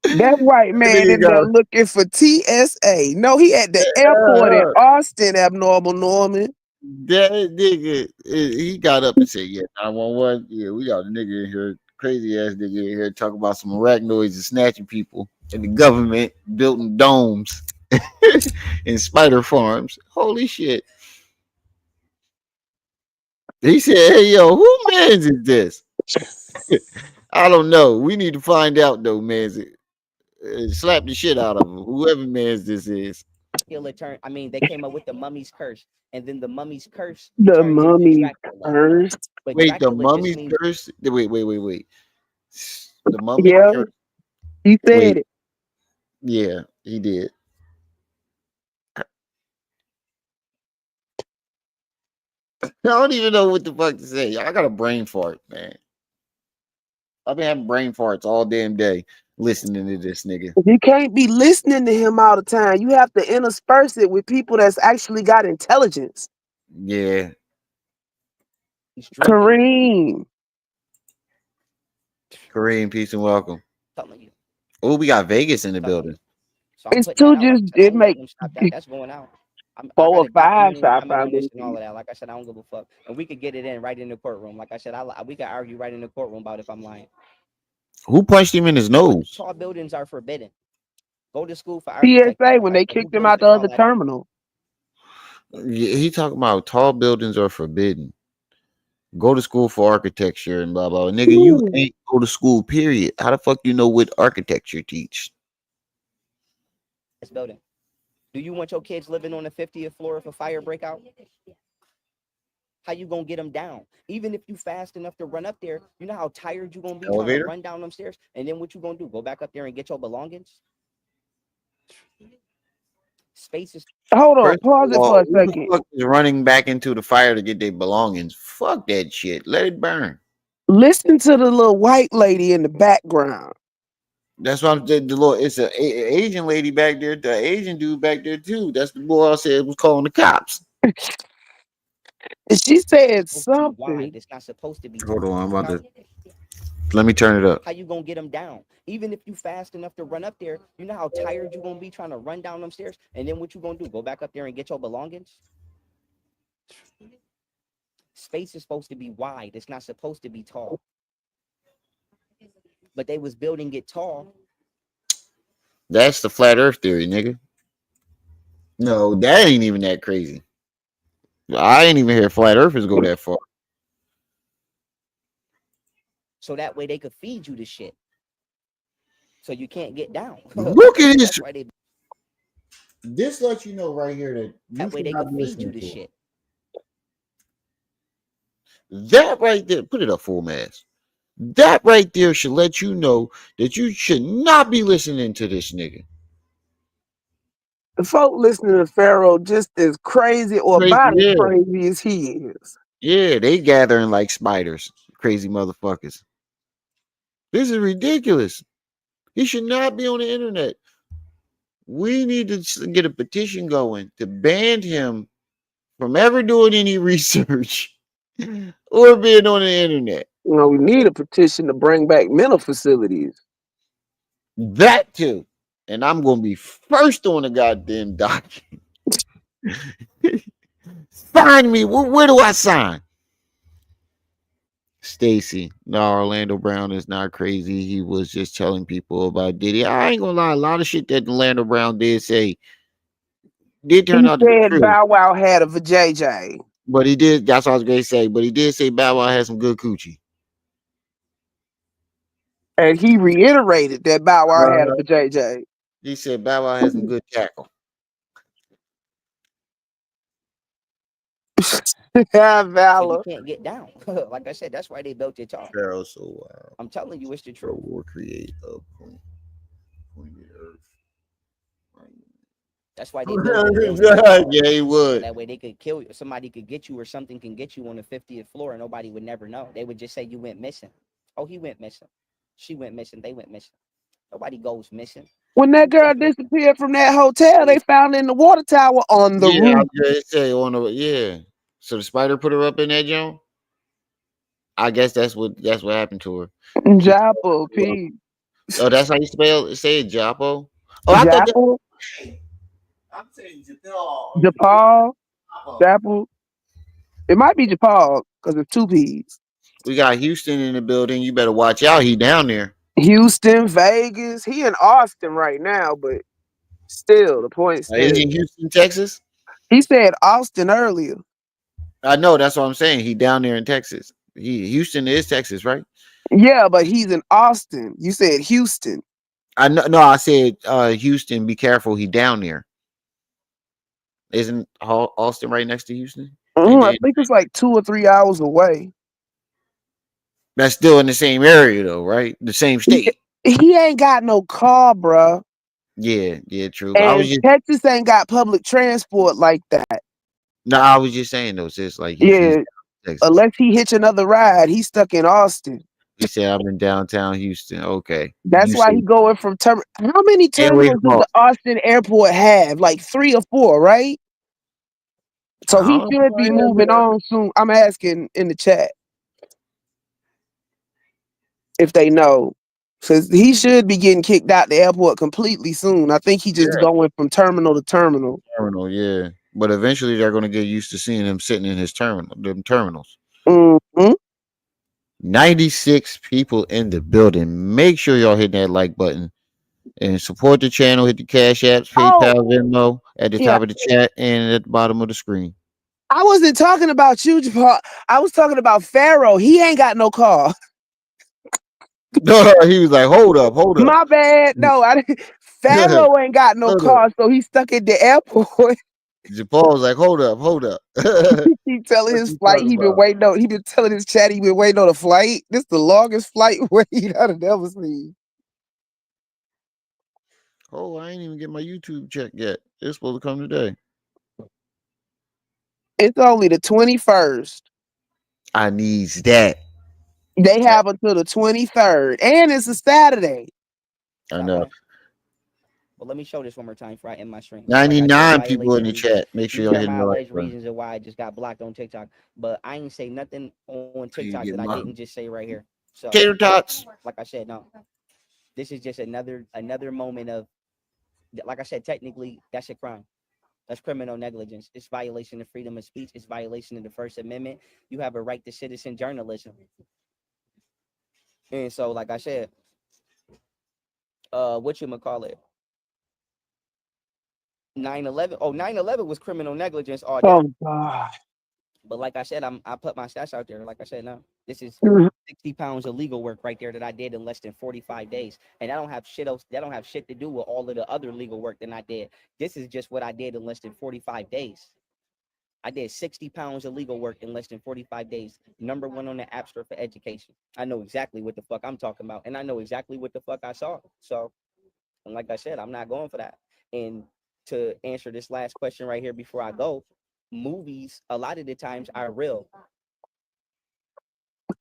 That white man ended up looking for TSA. No, he at the airport in Austin, Abnormal Norman. That nigga, he got up and said, yeah, 911. Yeah, we got a nigga in here, crazy ass nigga in here talking about some arachnoids and snatching people and the government building domes. in spider farms. Holy shit. He said, "Hey yo, who mans is this?" I don't know. We need to find out though, mans. Slap the shit out of him. Whoever mans this is. They came up with the mummy's curse, and then the mummy's curse The turns into mummy Dracula. curse. But Wait, the Dracula just mummy's means curse? Wait. The mummy Yeah, curse. he said Wait, it. yeah, he did. I don't even know what the fuck to say. I got a brain fart, man. I've been having brain farts all damn day listening to this nigga. You can't be listening to him all the time. You have to intersperse it with people that's actually got intelligence. Yeah. he's drinking. Kareem. Kareem, peace and welcome. Telling you. Oh, we got Vegas in the Telling you. building. So I'm It's putting too that out. Like just I said, I it ain't letting make them stop that. That's going out. I 4 got or a 5 documentary. sci-fi I'm on this movies. and all of that. Like I said, I don't give a fuck. And we could get it in right in the courtroom. Like I said, we could argue right in the courtroom about if I'm lying. Who punched him in his nose? Tall buildings are forbidden. Go to school for architecture. PSA when Like I they said, who kicked him built out it? the All other that. terminal. Yeah, he talking about tall buildings are forbidden. Go to school for architecture and blah blah. Nigga, you Ooh. ain't go to school. Period. How the fuck you know what architecture teach? This building. Do you want your kids living on the 50th floor if a fire break out? How you gonna get them down? Even if you fast enough to run up there, you know how tired you gonna be trying to Elevator. run down them stairs? And then what you gonna do? Go back up there and get your belongings? Space is Hold on, First pause of it for all, a who the second. fuck is running back into the fire to get their belongings? Fuck that shit. Let it burn. Listen to the little white lady in the background. That's why I'm saying the Lord. It's a Asian lady back there. The Asian dude back there too. That's the boy I said was calling the cops. And she said supposed to be something. wide. It's not supposed to be Hold tall. on, I'm about to. Let me turn it up. How you gonna get them down? Even if you fast enough to run up there, you know how tired you gonna be trying to run down them stairs? And then what you gonna do? Go back up there and get your belongings? Space is supposed to be wide. It's not supposed to be tall. But they was building it tall. That's the flat Earth theory, nigga. No, that ain't even that crazy. I ain't even hear flat Earthers go that far. So that way they could feed you the shit. So you can't get down. Look at this. That's why they This lets you know right here that you that way should they not could be feed you listening the to it. shit. That right there, put it up full mass. That right there should let you know that you should not be listening to this nigga. The folk listening to Pharaoh just as crazy or Crazy, about as yeah. crazy as he is. Yeah, they gathering like spiders. Crazy motherfuckers. This is ridiculous. He should not be on the internet. We need to get a petition going to ban him from ever doing any research or being on the internet. You know, we need a petition to bring back mental facilities. That too. And I'm going to be first on the goddamn document. Sign me. Where do I sign? Stacy. No, Orlando Brown is not crazy. He was just telling people about Diddy. I ain't gonna lie, a lot of shit that Orlando Brown did say did turn He out to be said true. Bow Wow had a vajayjay. But he did, that's what I was gonna say. But he did say Bow Wow had some good coochie. And he reiterated that Bow Wow had a vajayjay. He said Bow Wow had some good tackle. So you Valor. can't get down. Like I said, that's why they built it tall. Pharaoh so wild. I'm telling you, it's the truth. Will create a pointed earth. That's why they built the building tall. Yeah, he So would. that way they could kill you. Somebody could get you or something can get you on the 50th floor and nobody would never know. They would just say you went missing. Oh, he went missing. She went missing. They went missing. Nobody goes missing. When that girl disappeared from that hotel, they found her in the water tower on the Yeah, I roof. was gonna say on the yeah. So the spider put her up in that joint. I guess that's what happened to her. Joppo, P. Oh, that's how you say it, Joppo. Oh, I thought that. Joppo, I'm saying Japal. Japal, Jappo. It might be Japal because it's 2 P's. We got Houston in the building. You better watch out. He down there. Houston, Vegas. He in Austin right now, but Still, the point Is he stands. in Houston, Texas? He said Austin earlier. I know. That's what I'm saying. He down there in Texas. Houston is Texas, right? Yeah, but he's in Austin. You said Houston. I know. No, I said Houston. Be careful. He down there. Isn't Austin right next to Houston? I think it's like 2 or 3 hours away. That's still in the same area, though, right? The same state. He ain't got no car, bruh. Yeah, true. I was And just Texas ain't got public transport like that. I was just saying though, sis. Like he's Yeah, in Texas. unless he hitch another ride, he's stuck in Austin. He said I'm in downtown Houston. Okay, That's you why said he going from How many stay away terminals from does the Austin. Austin airport have? Like 3 or 4, right? So I he don't should be moving know. on soon. I'm asking in the chat if they know. Because he should be getting kicked out the airport completely soon. I think he just Yeah, going from terminal to terminal. terminal. Yeah, but eventually they're going to get used to seeing him sitting in his terminals. Mm-hmm. 96 people in the building. Make sure y'all hit that like button and support the channel. Hit the Cash Apps, Oh, PayPal, Venmo at the yeah. top of the chat and at the bottom of the screen. I wasn't talking about you, Jamar. I was talking about Pharaoh. He ain't got no car. No, he was like, hold up. My bad. No, I didn't. Pharaoh ain't got no Hold up. car, so he's stuck at the airport. Paul was like, hold up. He telling What his you flight talking he been about? waiting on. He been telling his chat he been waiting on a flight. This the longest flight wait I've ever seen. Oh, I ain't even get my YouTube check yet. It's supposed to come today. It's only the 21st. I needs that. They have until the 23rd, and it's a Saturday. I know. Well, let me show this one more time before I end my stream. 99 people in the chat. Make sure You y'all tell hit my the like alleged button. reasons of why I just got blocked on TikTok, but I ain't say nothing on TikTok that I didn't just say right here. So, Tater tots. like I said, no, this is just another moment of, like I said, technically that's a crime. That's criminal negligence. It's violation of freedom of speech. It's violation of the First Amendment. You have a right to citizen journalism. And so, like I said, what you call it? 9/11. Oh, 9/11 was criminal negligence all day. Oh God. But like I said, I put my stats out there. Like I said, no, this is 60 pounds of legal work right there that I did in less than 45 days. And I don't have shit else. That don't have shit to do with all of the other legal work that I did. This is just what I did in less than 45 days. I did 60 pounds of legal work in less than 45 days. Number 1 on the App Store for education. I know exactly what the fuck I'm talking about. And I know exactly what the fuck I saw. So, and like I said, I'm not going for that. And to answer this last question right here before I go, movies, a lot of the times are real.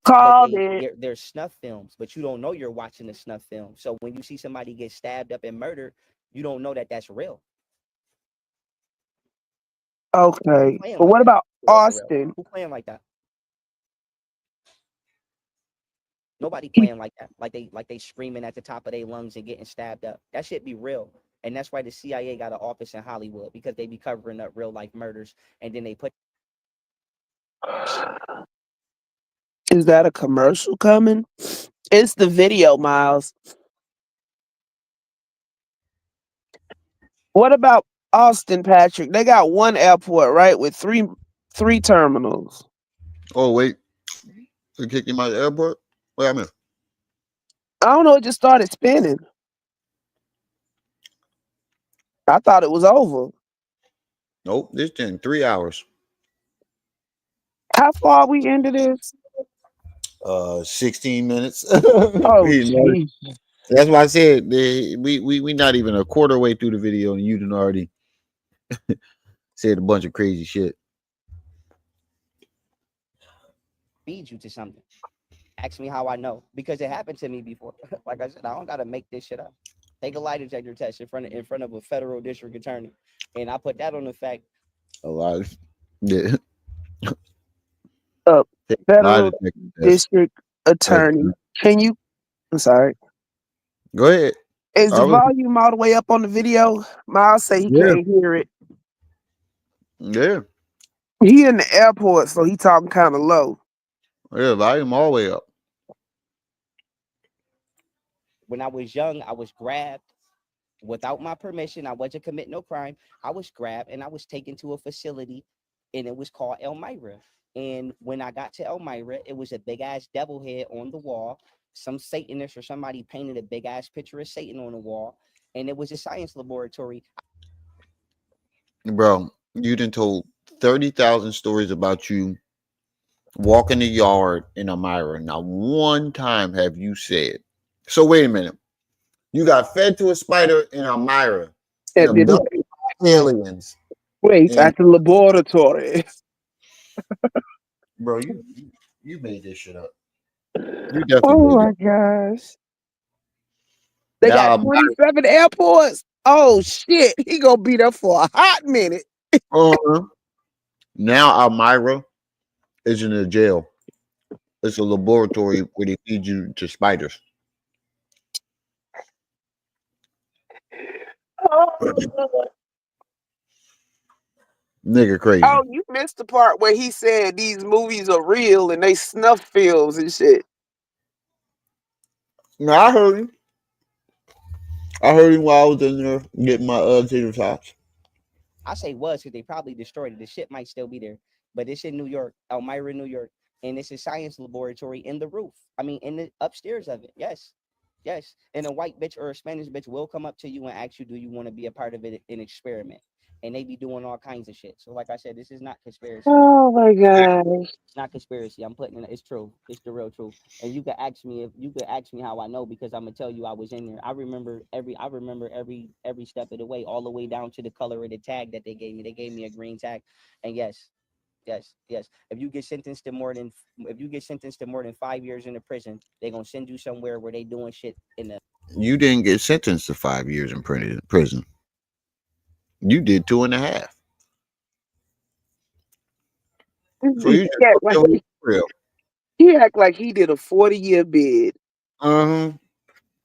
Called it. They're snuff films, but you don't know you're watching a snuff film. So when you see somebody get stabbed up and murdered, you don't know that that's real. Okay. But what about Austin? Who playing like that? Nobody playing like that. Like they screaming at the top of their lungs and getting stabbed up. That shit be real. And that's why the CIA got an office in Hollywood, because they be covering up real life murders, and then they put. Is that a commercial coming? It's the video, Miles. What about Austin, Patrick? They got one airport, right, with three terminals. Oh, wait. They kicked him out of the airport? What happened? I don't know. It just started spinning. I thought it was over. Nope. This in 3 hours. How far we into this? 16 minutes. Oh, geez. That's why I said we not even a quarter way through the video and you done already said a bunch of crazy shit. Feed you to something. Ask me how I know, because it happened to me before. Like I said, I don't gotta make this shit up. Take a lie detector test in front of a federal district attorney, and I put that on the fact. A lot of yeah. Federal district attorney. Can you? I'm sorry. Go ahead. Is the volume all the way up on the video? Miles say he can't hear it. Yeah. He in the airport, so he talking kind of low. Yeah, volume all the way up. When I was young, I was grabbed without my permission. I wasn't committing no crime. I was grabbed and I was taken to a facility, and it was called Elmira. And when I got to Elmira, it was a big ass devil head on the wall. Some Satanist or somebody painted a big ass picture of Satan on the wall, and it was a science laboratory. Bro, you done told 30,000 stories about you walking the yard in Elmira. Not one time have you said. So wait a minute. You got fed to a spider in Elmira and And then, abducted by aliens. wait, And at the laboratory. bro, you made this shit up. You definitely Oh made my that. gosh. They got Now, 27 airports. Oh shit. He gonna be there for a hot minute. now Elmira isn't a jail. It's a laboratory where they feed you to spiders. Nigga crazy. Oh, you missed the part where he said these movies are real and they snuff films and shit. No, I heard him. I heard him while I was in there getting my tater tots. I say was because they probably destroyed it. The shit might still be there, but it's in New York, Elmira, New York, and it's a science laboratory in the roof. I mean, in the upstairs of it. Yes, yes. And a white bitch or a Spanish bitch will come up to you and ask you, "Do you want to be a part of it, an experiment?" And they be doing all kinds of shit. So, like I said, this is not conspiracy. Oh my gosh. It's not conspiracy. I'm putting it. It's true. It's the real truth. And you could ask me if you could ask me how I know, because I'm gonna tell you I was in there. I remember every step of the way, all the way down to the color of the tag that they gave me. They gave me a green tag. And yes, yes, yes. If you get sentenced to more than 5 years in the prison, they're gonna send you somewhere where they doing shit in the You didn't get sentenced to 5 years in prison. You did 2.5. So you just Yeah, fucked like, your whole career. he act like he did a 40-year bid. Uh-huh.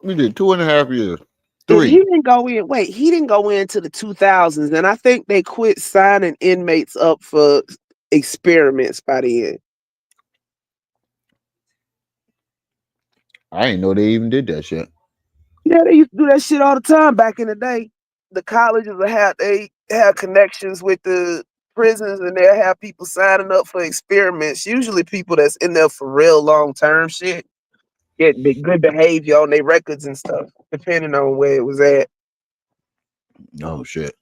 You did 2.5 years. And he 3. didn't go in. Wait, he didn't go into the 2000s, and I think they quit signing inmates up for experiments by the end. I didn't know they even did that shit. Yeah, they used to do that shit all the time back in the day. The colleges will have connections with the prisons, and they'll have people signing up for experiments. Usually, people that's in there for real long term shit get good behavior on their records and stuff, depending on where it was at. Oh shit.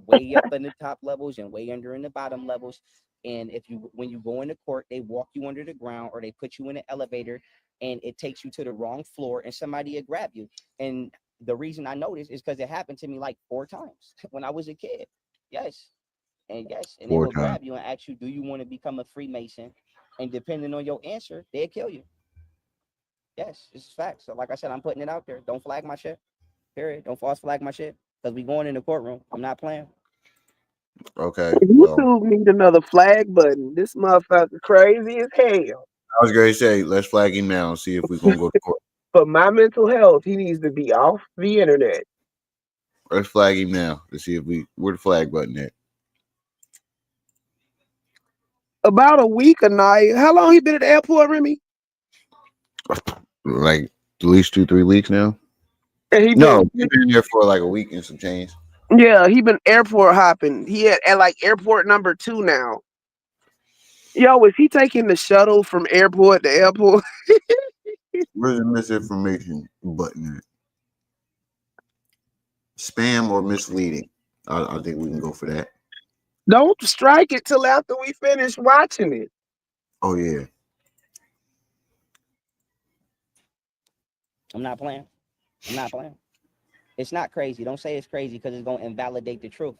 way up in the top levels and way under in the bottom levels. And when you go into court, they walk you under the ground or they put you in an elevator and it takes you to the wrong floor and somebody will grab you. And the reason I know this is because it happened to me like 4 times when I was a kid. Yes. And they 4 will times. grab you and ask you, do you want to become a Freemason? And depending on your answer, they'll kill you. Yes, this is fact. So like I said, I'm putting it out there. Don't flag my shit. Period. Don't false flag my shit. Because we going in the courtroom. I'm not playing. Okay. Well, YouTube need another flag button. This motherfucker crazy as hell. I was going to say, let's flag him now and see if we're going to go to court. For my mental health, he needs to be off the internet. Let's flag him now to see if where the flag button at. About a week a night. How long he been at the airport, Remy? Like at least 2-3 weeks now. And he been there for like a week and some change. Yeah, he been airport hopping. He at like airport number 2 now. Yo, is he taking the shuttle from airport to airport? Where's the misinformation button at? Spam or misleading? I think we can go for that. Don't strike it till after we finish watching it. Oh yeah. I'm not playing. I'm not playing. It's not crazy. Don't say it's crazy because it's going to invalidate the truth.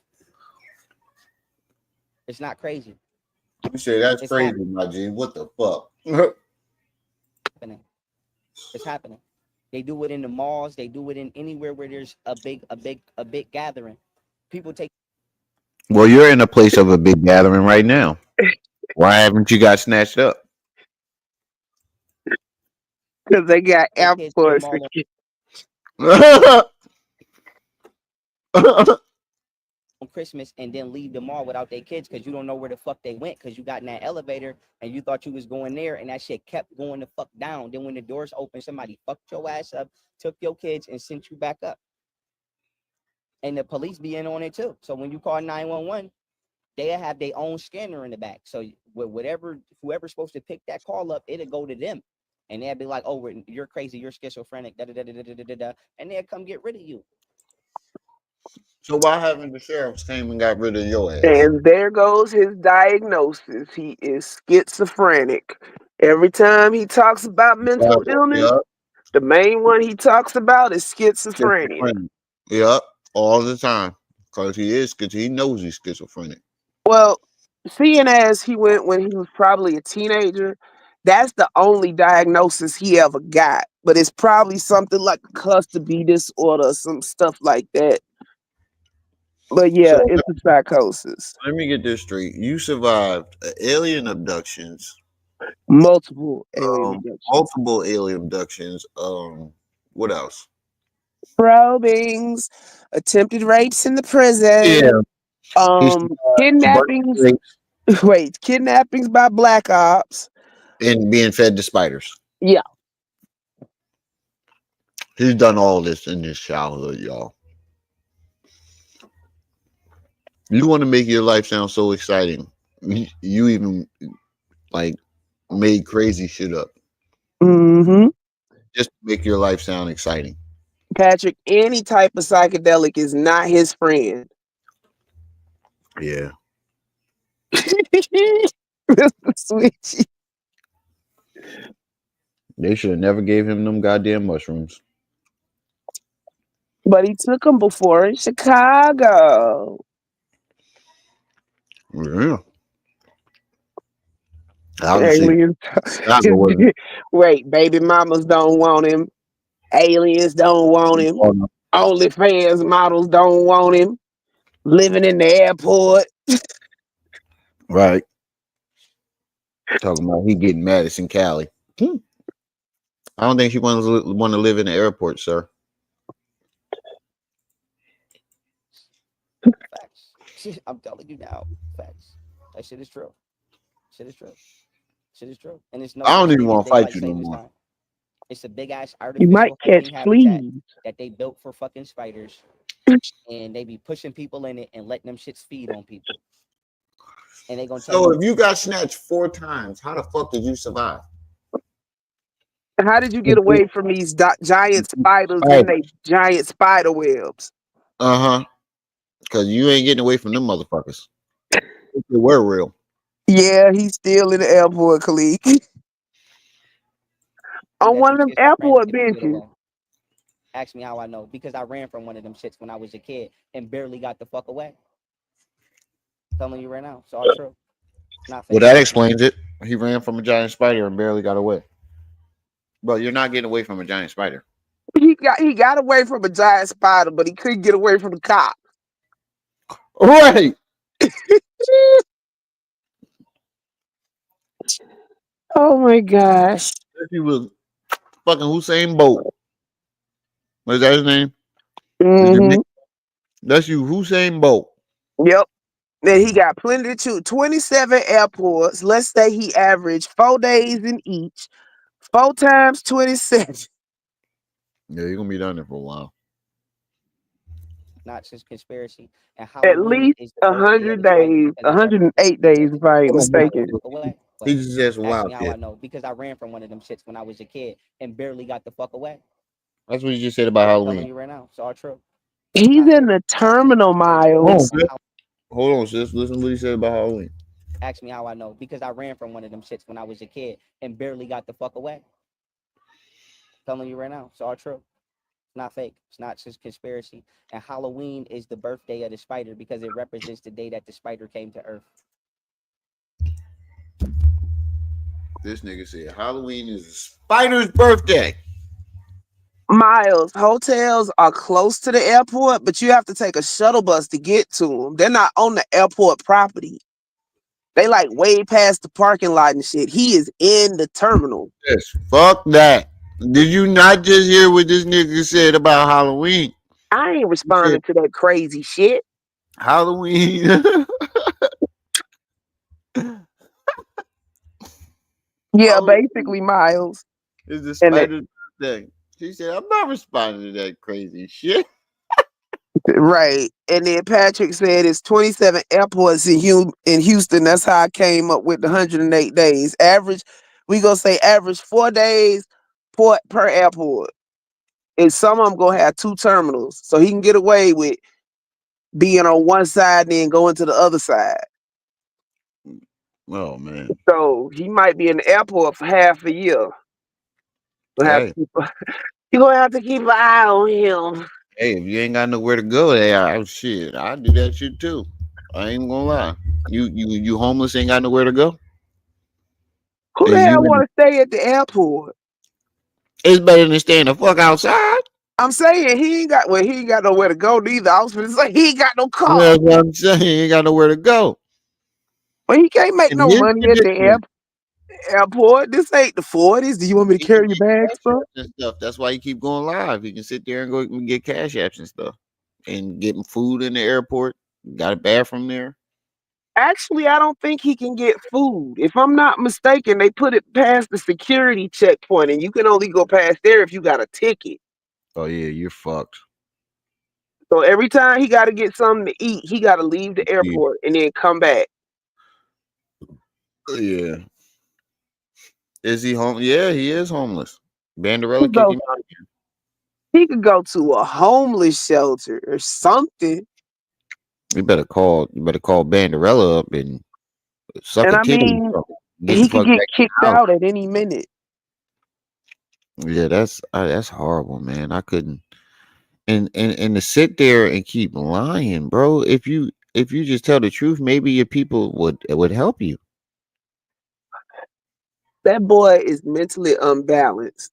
It's not crazy. You say that's It's crazy, my G. What the fuck? Happening. It's happening. They do it in the malls. They do it in anywhere where there's a big gathering. People take. Well, you're in a place of a big gathering right now. Why haven't you got snatched up? Because they got kids to the airport mall security. on Christmas and then leave the mall without their kids because you don't know where the fuck they went because you got in that elevator and you thought you was going there and that shit kept going the fuck down. Then when the doors open, somebody fucked your ass up, took your kids, and sent you back up. And the police be in on it too. So when you call 911, they have their own scanner in the back. So whoever's supposed to pick that call up, it'll go to them. And they'll be like, oh, you're crazy, you're schizophrenic, and they'll come get rid of you. So why haven't the sheriffs came and got rid of your ass? And there goes his diagnosis. He is schizophrenic. Every time he talks about mental illness, the main one he talks about is schizophrenia. Yep, all the time. Because he knows he's schizophrenic. Well, seeing as he went when he was probably a teenager, that's the only diagnosis he ever got. But it's probably something like a cluster disorder or some stuff like that. But yeah, So, it's a psychosis. Let me get this straight. You survived alien abductions, Multiple alien abductions. multiple alien abductions. What else? Probings, attempted rapes in the prison. Kidnappings. Wait, kidnappings by black ops. And being fed to spiders. Yeah. He's done all this in his childhood, y'all. You want to make your life sound so exciting. You even like made crazy shit up. Mm-hmm. Just to make your life sound exciting. Patrick, any type of psychedelic is not his friend. Yeah. Mr. Switchy. They should have never gave him them goddamn mushrooms. But he took them before in Chicago. Yeah. Aliens. Wait, baby mamas don't want him. Aliens don't want him. OnlyFans models don't want him. Living in the airport. Right. Talking about he getting Madison, Cali. I don't think she want to live in the airport, sir. Facts. I'm telling you now. Facts. That shit is true. Shit is true. Shit is true. And it's no. I don't even want to fight you no more. It's a big ass You artificial might catch habitat fleas. that they built for fucking spiders, and they be pushing people in it and letting them shits feed on people. And they gonna tell So you, if you got snatched 4 times, how the fuck did you survive? How did you get away from these giant spiders and they giant spider webs? Because you ain't getting away from them motherfuckers. If they were real. Yeah, he's still in the airport, Khalid. On one of them airport benches. Ask me how I know. Because I ran from one of them shits when I was a kid and barely got the fuck away. I'm telling you right now. It's all true. Not well, that explains it. He ran from a giant spider and barely got away. But you're not getting away from a giant spider. He got away from a giant spider, but he couldn't get away from the cop. Right. Oh my gosh. He was fucking Usain Bolt. What is that his name? Mm-hmm. That's you, Usain Bolt. Yep. Then he got plenty to choose. 27 airports. Let's say he averaged 4 days in each. 4 times 27. Yeah, you're gonna be down there for a while. Not just conspiracy. And at least 100 days, 108 days, if I ain't mistaken. He just says wild. How I know? Because I ran from one of them shits when I was a kid and barely got the fuck away. That's what you just said about Halloween. I'm telling you right now, it's all true. He's in the terminal, Miles. Hold on, sis. Listen to what he said about Halloween. Ask me how I know. Because I ran from one of them shits when I was a kid and barely got the fuck away. I'm telling you right now, it's all true. Not fake. It's not just conspiracy. And Halloween is the birthday of the spider because it represents the day that the spider came to Earth. This nigga said Halloween is the spider's birthday. Miles, hotels are close to the airport, but you have to take a shuttle bus to get to them. They're not on the airport property. They like way past the parking lot and shit. He is in the terminal. Yes, fuck that. Did you not just hear what this nigga said about Halloween? I ain't responding to that crazy shit. Halloween. Yeah, Halloween basically, Miles. is the And spider thing. She said, I'm not responding to that crazy shit. right. And then Patrick said it's 27 airports in Houston. That's how I came up with the 108 days. Average, we gonna say average 4 days per airport. And some of them gonna have 2 terminals. So he can get away with being on one side and then going to the other side. Oh man. So he might be in the airport for half a year. We'll have to Hey. you're gonna have to keep an eye on him. Hey, if you ain't got nowhere to go, shit, I do that shit too. I ain't gonna lie. You homeless ain't got nowhere to go. Who the And hell you in, want to stay at the airport? it's better than staying the fuck outside. I'm saying he ain't got nowhere to go neither. I was gonna say he ain't got no car. That's what I'm saying. You ain't got nowhere to go. But he can't make And no his money at the predicament, airport. This ain't the 40s. Do you want me to he can carry your get bags, cash bro? apps and stuff. That's why he keep going live. He can sit there and go and get cash apps and stuff, and getting food in the airport. Got a bathroom there. Actually, I don't think he can get food. If I'm not mistaken, they put it past the security checkpoint, and you can only go past there if you got a ticket. Oh yeah, you're fucked. So every time he got to get something to eat, he got to leave the Yeah. airport and then come back. Yeah. Is he home? Yeah, he is homeless. Banderella kicked So him out. he could go to a homeless shelter or something. You better call. You better call Banderella up and suck And a I titty. mean, Get the he could fuck get back in kicked the house. out at any minute. Yeah, that's horrible, man. I couldn't. And to sit there and keep lying, bro. If you just tell the truth, maybe your people would help you. That boy is mentally unbalanced.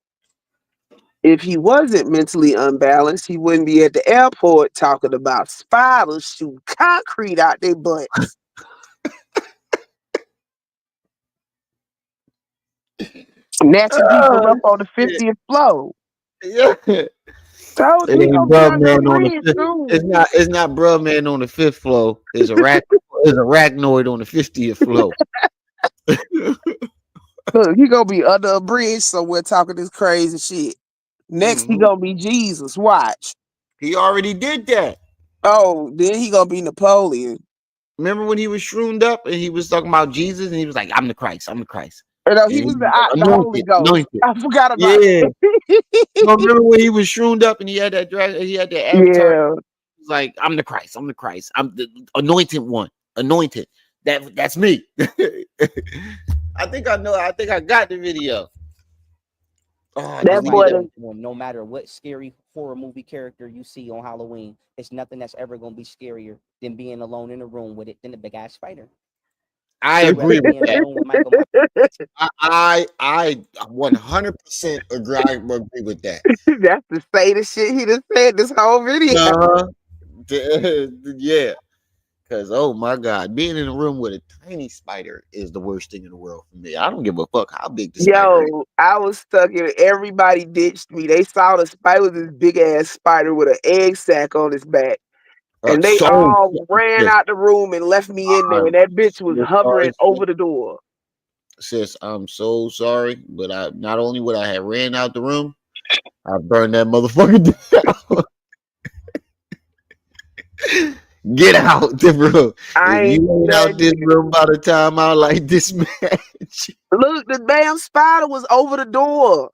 If he wasn't mentally unbalanced, he wouldn't be at the airport talking about spiders shooting concrete out their butts. Snatching people Oh up on the shit! 50th floor. Yeah, it Told you he ain't gonna be bruh under a man on the bridge fifth. soon. It's not bruh man on the fifth floor. It's a rat. It's a arachnoid on the 50th floor. Look, he gonna be under a bridge somewhere talking this crazy shit. Next, he Mhm. gonna be Jesus. Watch. He already did that. Oh, then he gonna be Napoleon. Remember when he was shroomed up and he was talking about Jesus and he was like, "I'm the Christ. I'm the Christ." Or no, And he he was was like, the Holy anointed, Ghost. anointed. I forgot about Yeah. that. No, remember when he was shroomed up and he had that drag, he had that avatar. Yeah. He was like, "I'm the Christ. I'm the Christ. I'm the anointed one. Anointed. That's me." I think I know. I think I got the video. Oh, That's That why boy, delete it. no matter what scary horror movie character you see on Halloween, it's nothing that's ever gonna be scarier than being alone in a room with it than a big ass spider. I Would you agree rather be with in a that. room with Michael Myers? I 100% agree with that. that's the status shit he just said this whole video. Uh-huh. Yeah. Because oh my god, being in a room with a tiny spider is the worst thing in the world for me. I don't give a fuck how big the spider is. Yo, I was stuck in it. Everybody ditched me. They saw the spider with this big ass spider with an egg sack on his back. And they So all ran sis, out the room and left me in there. I'm And that bitch was so hovering sorry, over the door. sis. I'm so sorry, but I not only would I have ran out the room, I burned that motherfucker down. Get out the room. I If ain't you ain't out studying. this room by the time I like this match. Look, the damn spider was over the door.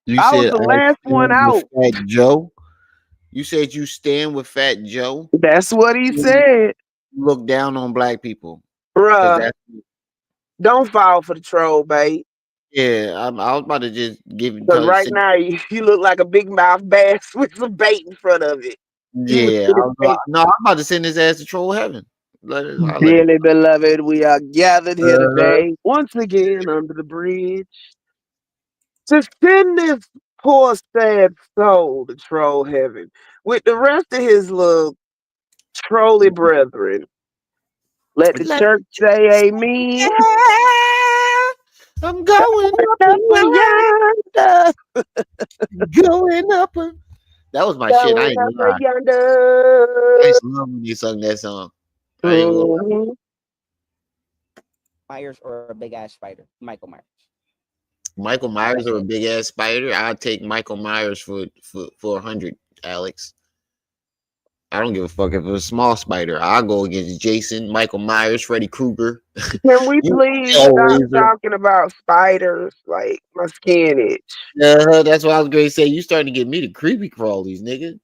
You I was said the I last one stand with out. Fat Joe. You said you stand with Fat Joe. That's what he You said. look down on black people because Bruh, that's don't fall for the troll, babe. yeah. I was about to just Because right now, you look like a big mouth bass with some bait in front of it. You was yeah. No, I'm about to send his ass to troll heaven. Let it. Dearly beloved, we are gathered here Uh-huh. today, once again under the bridge, to send this poor sad soul to troll heaven with the rest of his little trolly brethren. Let the Let church say amen. I'm going up Up in life, yonder. going up. That was my shit. I ain't gonna lie. I used to love when you sung that song. I ain't gonna lie. Mhm. Myers or a big ass spider? Michael Myers. Michael Like I Myers or a said, big ass spider. I'll take Michael Myers for 100, Alex. I don't give a fuck if it's a small spider. I'll go against Jason, Michael Myers, Freddy Krueger. Can we You please stop Hellraiser. talking about spiders? Like my skin itch. That's what I was going to say. You starting to get me to creepy crawlies, nigga.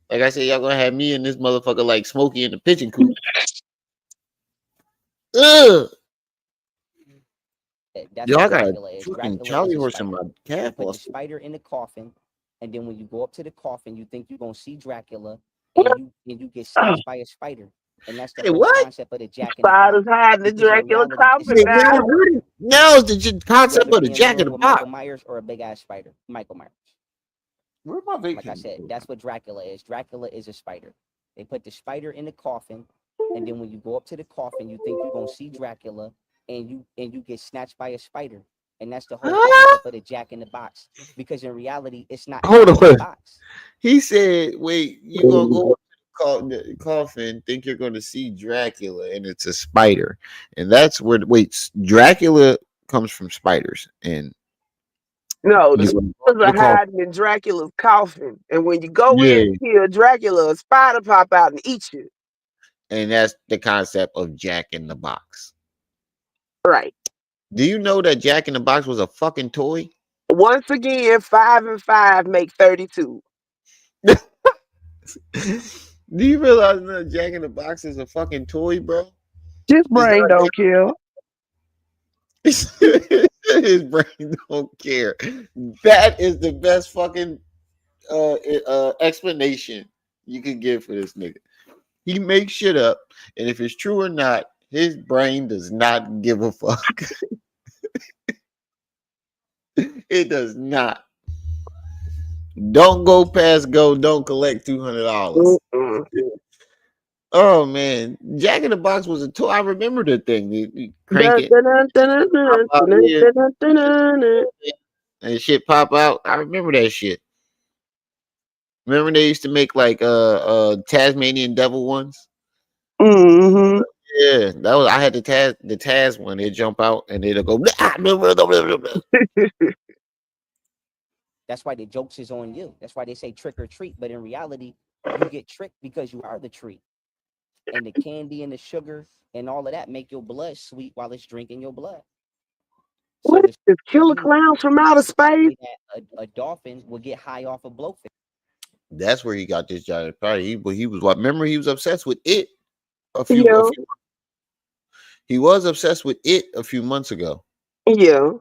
Like I said, y'all gonna have me and this motherfucker like Smokey in the pigeon coop. Ugh. that's Yo, what I got a Dracula is. fucking Dracula Charlie is a horse in spider. my They calf. put the Also. spider in the coffin, and then when you go up to the coffin, you think you're gonna see Dracula, and you get snatched by a spider. And that's the Hey, whole what? concept of the Jack in the Spiders Box. hiding the Because in Dracula reality, it's coffin Hey, not a now. spider. now is the You'd concept rather of the be in a Jack in room the with Box. Michael Myers or a big ass spider? Michael Myers. Where my Like I vacation? said, that's what Dracula is. Dracula is a spider. They put the spider in the coffin, and then when you go up to the coffin, you think you're gonna see Dracula, and you get snatched by a spider. And that's the whole Ah, concept of the Jack in the Box. Because in reality, it's not hold Jack in the on. Box. He said, "Wait, you gonna go up to the coffin, think you're gonna see Dracula, and it's a spider, and that's where Dracula comes from spiders, and No, the you gonna go up spiders to the are coffin, hiding in Dracula's coffin. And when you go in yeah, to kill Dracula, a spider pop out and eat you. and that's the concept of Jack in the Box. Right. Do you know that Jack in the Box was a fucking toy? Once again, 5 and 5 make 32. Do you realize that Jack in the Box is a fucking toy, bro? His It's brain don't kill. his brain don't care. That is the best fucking explanation you could give for this nigga. He makes shit up, and if it's true or not, his brain does not give a fuck. It does not. Don't go past go. Don't collect $200. Mm-mm. Oh man, Jack in the Box was a toy. I remember the thing. You crank Dun, it, dun, dun, dun, dun, pop dun, out dun, here, dun, dun, dun, dun, dun. and shit pop out. I remember that shit. Remember they used to make like Tasmanian devil ones? Mhm. Yeah, that was I had the Taz one. They jump out and they'll go. Blah, blah, blah, blah, blah, blah. That's why the jokes is on you. That's why they say trick or treat. But in reality, you get tricked because you are the treat. And the candy and the sugar and all of that make your blood sweet while it's drinking your blood. So What is the this? Killer you clowns from outer space? say that a dolphin will get high off of blowfish. That's where he got this giant party. He was what? Remember, he was obsessed with it Yeah. He was obsessed with it a few months ago. Yeah.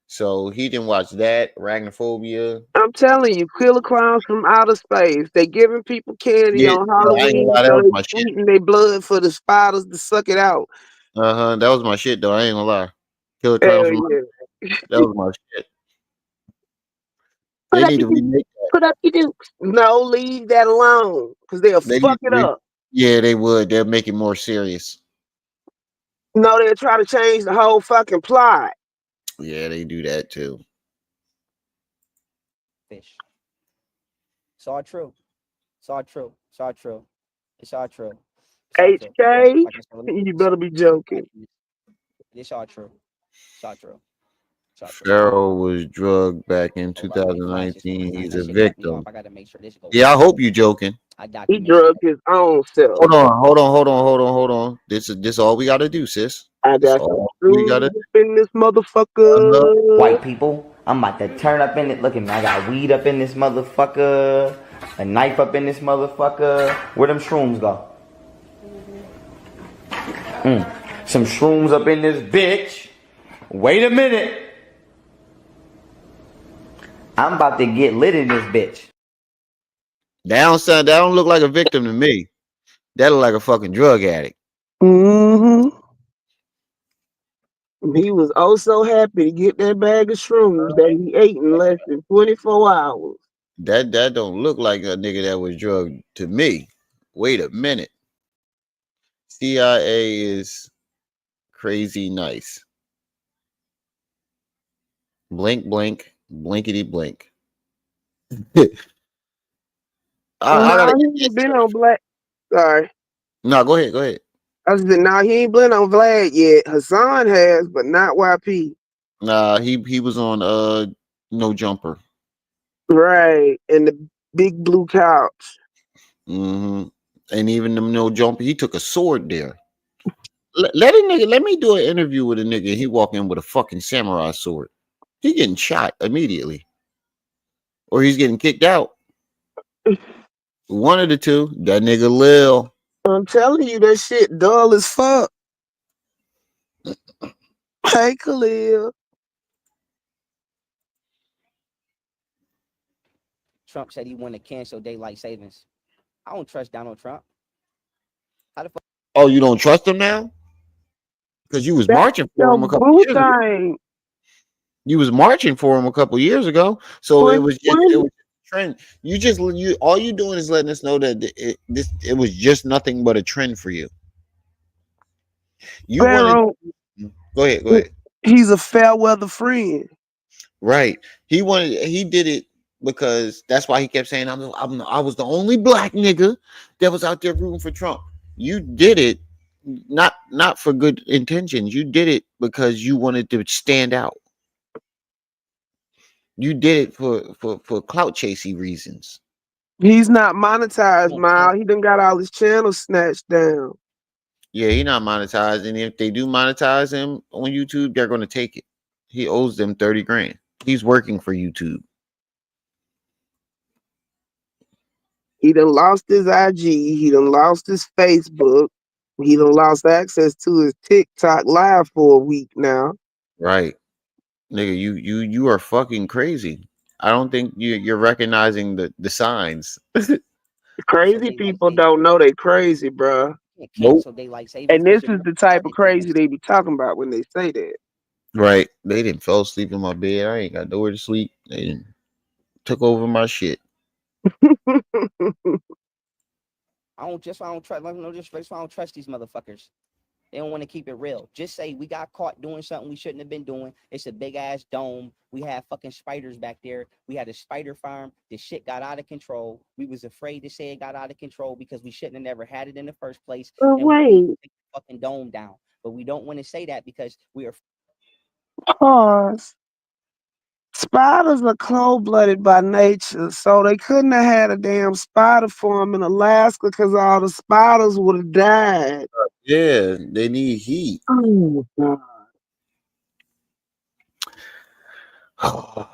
So he didn't watch that Arachnophobia. I'm telling you, killer clowns from outer space. They giving people candy Yeah, on yo, I ain't gonna Halloween, lie, that so was they my shit. sweeten their blood for the spiders to suck it out. That was my shit though. I ain't gonna lie. Killer Clowns Hell from yeah. that was my shit. Put They up need to your dukes. remake that. Put up your dukes. No, leave that alone, because they'll They need fuck to it up. yeah, they would. They'll make it more serious. No, they'll try to change the whole fucking plot. Yeah, they do that too. Fish. It's all true. It's all true. It's all true. It's all true. It's all true. HK, Like I said, let me you better be joking. it's all true. It's all true. It's all true. Pharaoh was drugged back in Hold up, my flash is on. 2019. He's That a shit cut me off. victim. I gotta make sure this goes. Yeah, I hope you joking. I He document drugged his own self. Hold on. This all we gotta do, sis. I This got some all we screws gotta up in this motherfucker. White people, I'm about to turn up in it. Look at me, I got weed up in this motherfucker, a knife up in this motherfucker. Where them shrooms go? Some shrooms up in this bitch. Wait a minute. I'm about to get lit in this bitch. that don't look like a victim to me. That look like a fucking drug addict. Mm-hmm. He was oh so happy to get that bag of shrooms that he ate in less than 24 hours. That don't look like a nigga that was drugged to me. Wait a minute. CIA is crazy nice. Blink, blink, blinkety blink. I No, gotta. he ain't been on Black. Sorry. No, go ahead. Go ahead. I said, nah, he ain't been on Vlad yet. Hassan has, but not YP. Nah, he was on No Jumper. Right. And the big blue couch. Mm-hmm. And even the No Jumper, he took a sword there. Let a nigga. Let me do an interview with a nigga. He walk in with a fucking samurai sword. He getting shot immediately, or he's getting kicked out. One of the two. That nigga Lil. I'm telling you, that shit dull as fuck. Hey, Khalil. Trump said he wanted to cancel daylight savings. I don't trust Donald Trump. How the fuck? Oh, you don't trust him now? Because you was That's marching for your him a couple boo years ago. thing. You was marching for him a couple years ago. So it was just When a trend. You all you doing is letting us know that it was just nothing but a trend for you. You wanted. Pharaoh, Go ahead. Go ahead. he's a fair weather friend. Right. He did it because that's why he kept saying I was the only black nigga that was out there rooting for Trump. You did it not for good intentions. You did it because you wanted to stand out. You did it for clout chasing reasons. He's not monetized, You Mal. He done got all his channels snatched down. Yeah, he not monetized, and if they do monetize him on YouTube, they're gonna take it. He owes them 30 grand. He's working for YouTube. He done lost his IG. He done lost his Facebook. He done lost access to his TikTok live for a week now. Right. Nigga, you are fucking crazy. I don't think you're recognizing the signs. cancel Crazy daylight people savings. don't know they crazy, bruh. You can't Nope. cancel daylight savings And this because is you're the type of targeting crazy us. they be talking about when they say that. Right. They didn't fell asleep in my bed. I ain't got nowhere to sleep. They didn't took over my shit. I don't trust. Like, no disrespect. I don't trust these motherfuckers. They don't want to keep it real. Just say we got caught doing something we shouldn't have been doing. It's a big ass dome. We had fucking spiders back there. We had a spider farm. The shit got out of control. We was afraid to say it got out of control because we shouldn't have never had it in the first place. But And we wait, take the fucking dome down. But we don't want to say that because we are pause. Spiders are cold-blooded by nature, so they couldn't have had a damn spider farm in Alaska because all the spiders would have died. Yeah, they need heat. Oh my God.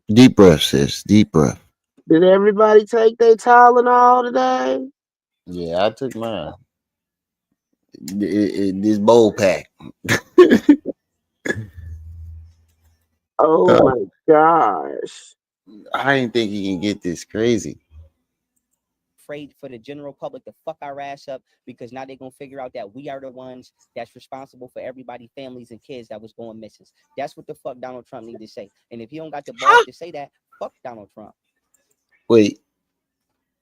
Deep breath, sis. Deep breath. Did everybody take their Tylenol today? Yeah, I took mine. This bowl pack. Oh Uh, my gosh. I didn't think he can get this crazy. afraid for the general public to fuck our ass up because now they're gonna figure out that we are the ones that's responsible for everybody, families and kids that was going missing. That's what the fuck Donald Trump need to say. And if he don't got the balls to say that, fuck Donald Trump. Wait,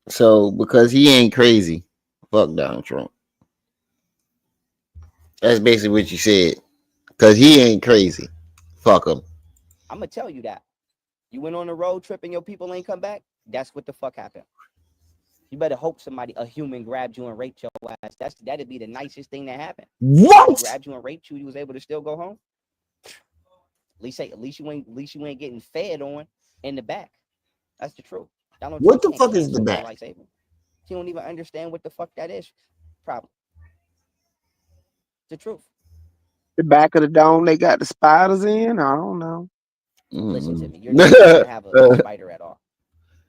so because he ain't crazy, fuck Donald Trump. That's basically what you said. Because he ain't crazy, fuck him. I'm gonna tell you that. You went on a road trip and your people ain't come back. That's what the fuck happened. You better hope a human grabbed you and raped your ass. That'd be the nicest thing that happened. He What? grabbed you and raped you. You was able to still go home. At least you ain't getting fed on in the back. That's the truth. Donald What Trump the can't fuck is the cancel back? daylight savings. He don't even understand what the fuck that is. Problem. The truth. The back of the dome they got the spiders in? I don't know. Listen to Mm. me. You're not supposed to have a spider at all.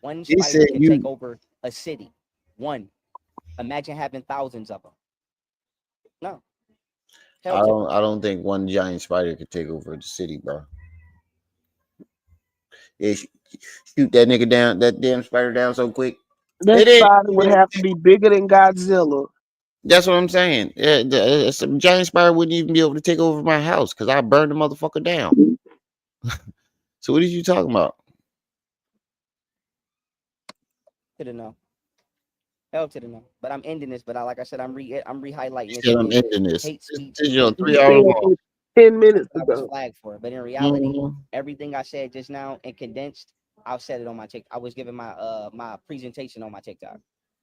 One He spider said can take you. over a city. One. Imagine having thousands of them. No. Hell to I don't think one giant spider could take over the city, bro. Yeah, shoot that nigga down, that damn spider down so quick. That It ain't. spider would have to be bigger than Godzilla. That's what I'm saying. Yeah, some giant spider wouldn't even be able to take over my house because I burned the motherfucker down. So what are you talking about? the no. Hell to the no. But I'm ending this. But like I said, I'm re-highlighting You this said I'm again. ending this. Hate This speech is is 3 You hours said long. it 10 minutes I was ago. flagged for it. But in reality, Mhm. everything I said just now and condensed, I'll set it on my TikTok. I was giving my presentation on my TikTok.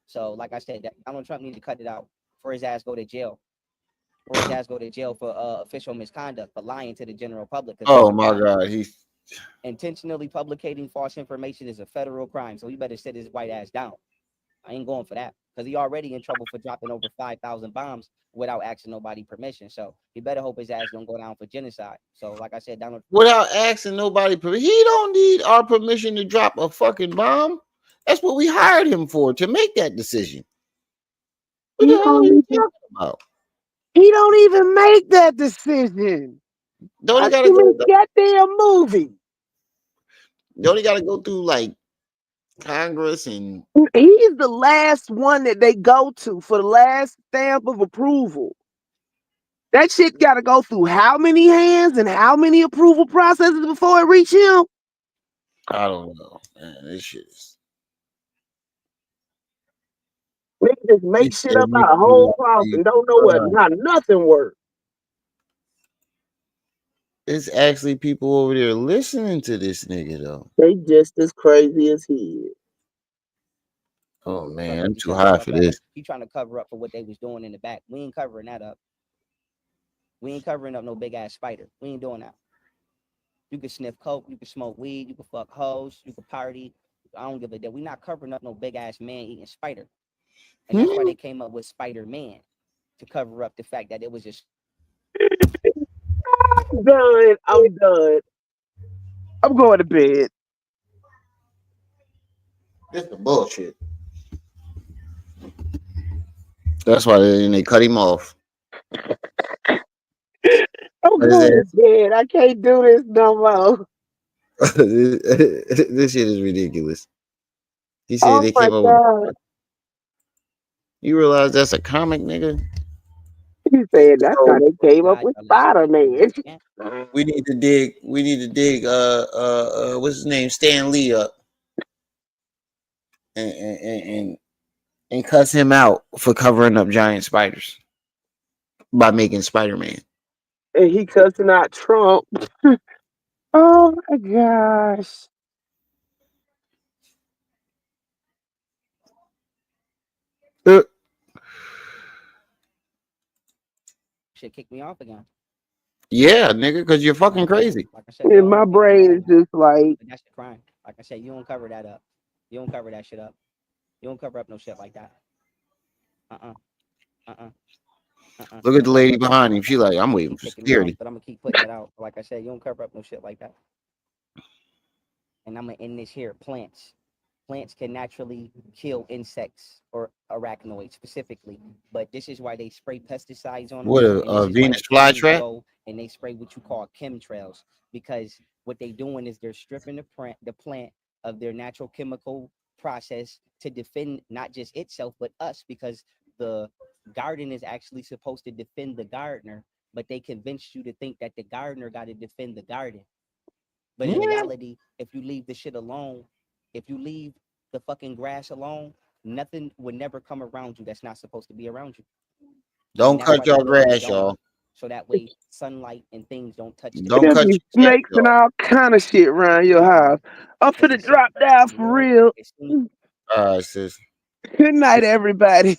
So like I said, Donald Trump needs to cut it out for his ass go to jail. For his ass go to jail for official misconduct, for lying to the general public. Oh my God, he's intentionally publicating false information is a federal crime. So he better sit his white ass down. I ain't going for that because he already in trouble for dropping over 5,000 bombs without asking nobody permission. So he better hope his ass don't go down for genocide. So like I said, Donald, without asking nobody permission. He don't need our permission to drop a fucking bomb. That's what we hired him for, to make that decision. What the hell are you talking about? He don't even make that decision. Don't he Watch gotta him go? in goddamn movie. Don't he gotta go through like Congress and He's the last one that they go to for the last stamp of approval. That shit got to go through how many hands and how many approval processes before it reach him? I don't know, man. This shit is. They just make shit up out of whole cloth and don't know what nothing works. It's actually people over there listening to this nigga though. They just as crazy as he is. Oh man, I'm too high for this. He trying to cover up for what they was doing in the back. We ain't covering that up. We ain't covering up no big ass spider. We ain't doing that. You can sniff coke, you can smoke weed, you can fuck hoes, you can party. I don't give a damn. We not covering up no big ass man eating spider. And that's why they came up with Spider-Man, to cover up the fact that it was just. I'm done. I'm done. I'm going to bed. This is bullshit. That's why they cut him off. I'm going to bed. I can't do this no more. This shit is ridiculous. He said they came up with. You realize that's a comic, nigga? He said that's how they came up with Spider-Man. We need to dig. What's his name? Stan Lee up, and cuss him out for covering up giant spiders by making Spider-Man. And he cussing out Trump. Oh my gosh. Shit kicked me off again. Yeah, nigga, because you're fucking crazy. Like I said, and my brain is just like. That's the crime. Like I said, you don't cover that up. You don't cover that shit up. You don't cover up no shit like that. Look at the lady behind him. She like, I'm waiting for security. But I'm gonna keep putting it out. Like I said, you don't cover up no shit like that. And I'm gonna end this here. Plants. Plants can naturally kill insects or arachnoids specifically, but this is why they spray pesticides on them. What a Venus flytrap? And they spray what you call chemtrails, because what they doing is they're stripping the plant of their natural chemical process to defend not just itself but us, because the garden is actually supposed to defend the gardener, but they convinced you to think that the gardener got to defend the garden. But in reality, if you leave the shit alone, if you leave the fucking grass alone, nothing would never come around you that's not supposed to be around you. Don't cut your grass, y'all. So that way sunlight and things don't touch the Don't cut your snakes and all kind of shit around your house. I'm finna drop down for real. All right, sis. Good night, everybody.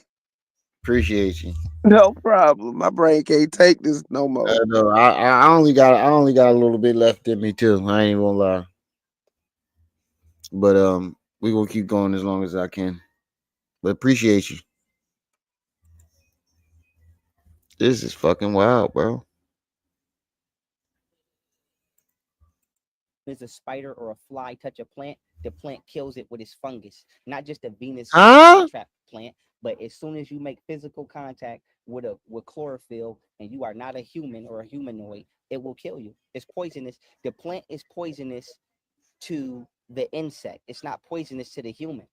Appreciate you. No problem. My brain can't take this no more. No, I only got a little bit left in me too. I ain't even gonna lie. But we gonna keep going as long as I can. But appreciate you. This is fucking wild, bro. There's a spider or a fly touch a plant, the plant kills it with its fungus. Not just a Venus trap plant, but as soon as you make physical contact with chlorophyll and you are not a human or a humanoid, it will kill you. It's poisonous. The plant is poisonous to the insect. It's not poisonous to the human.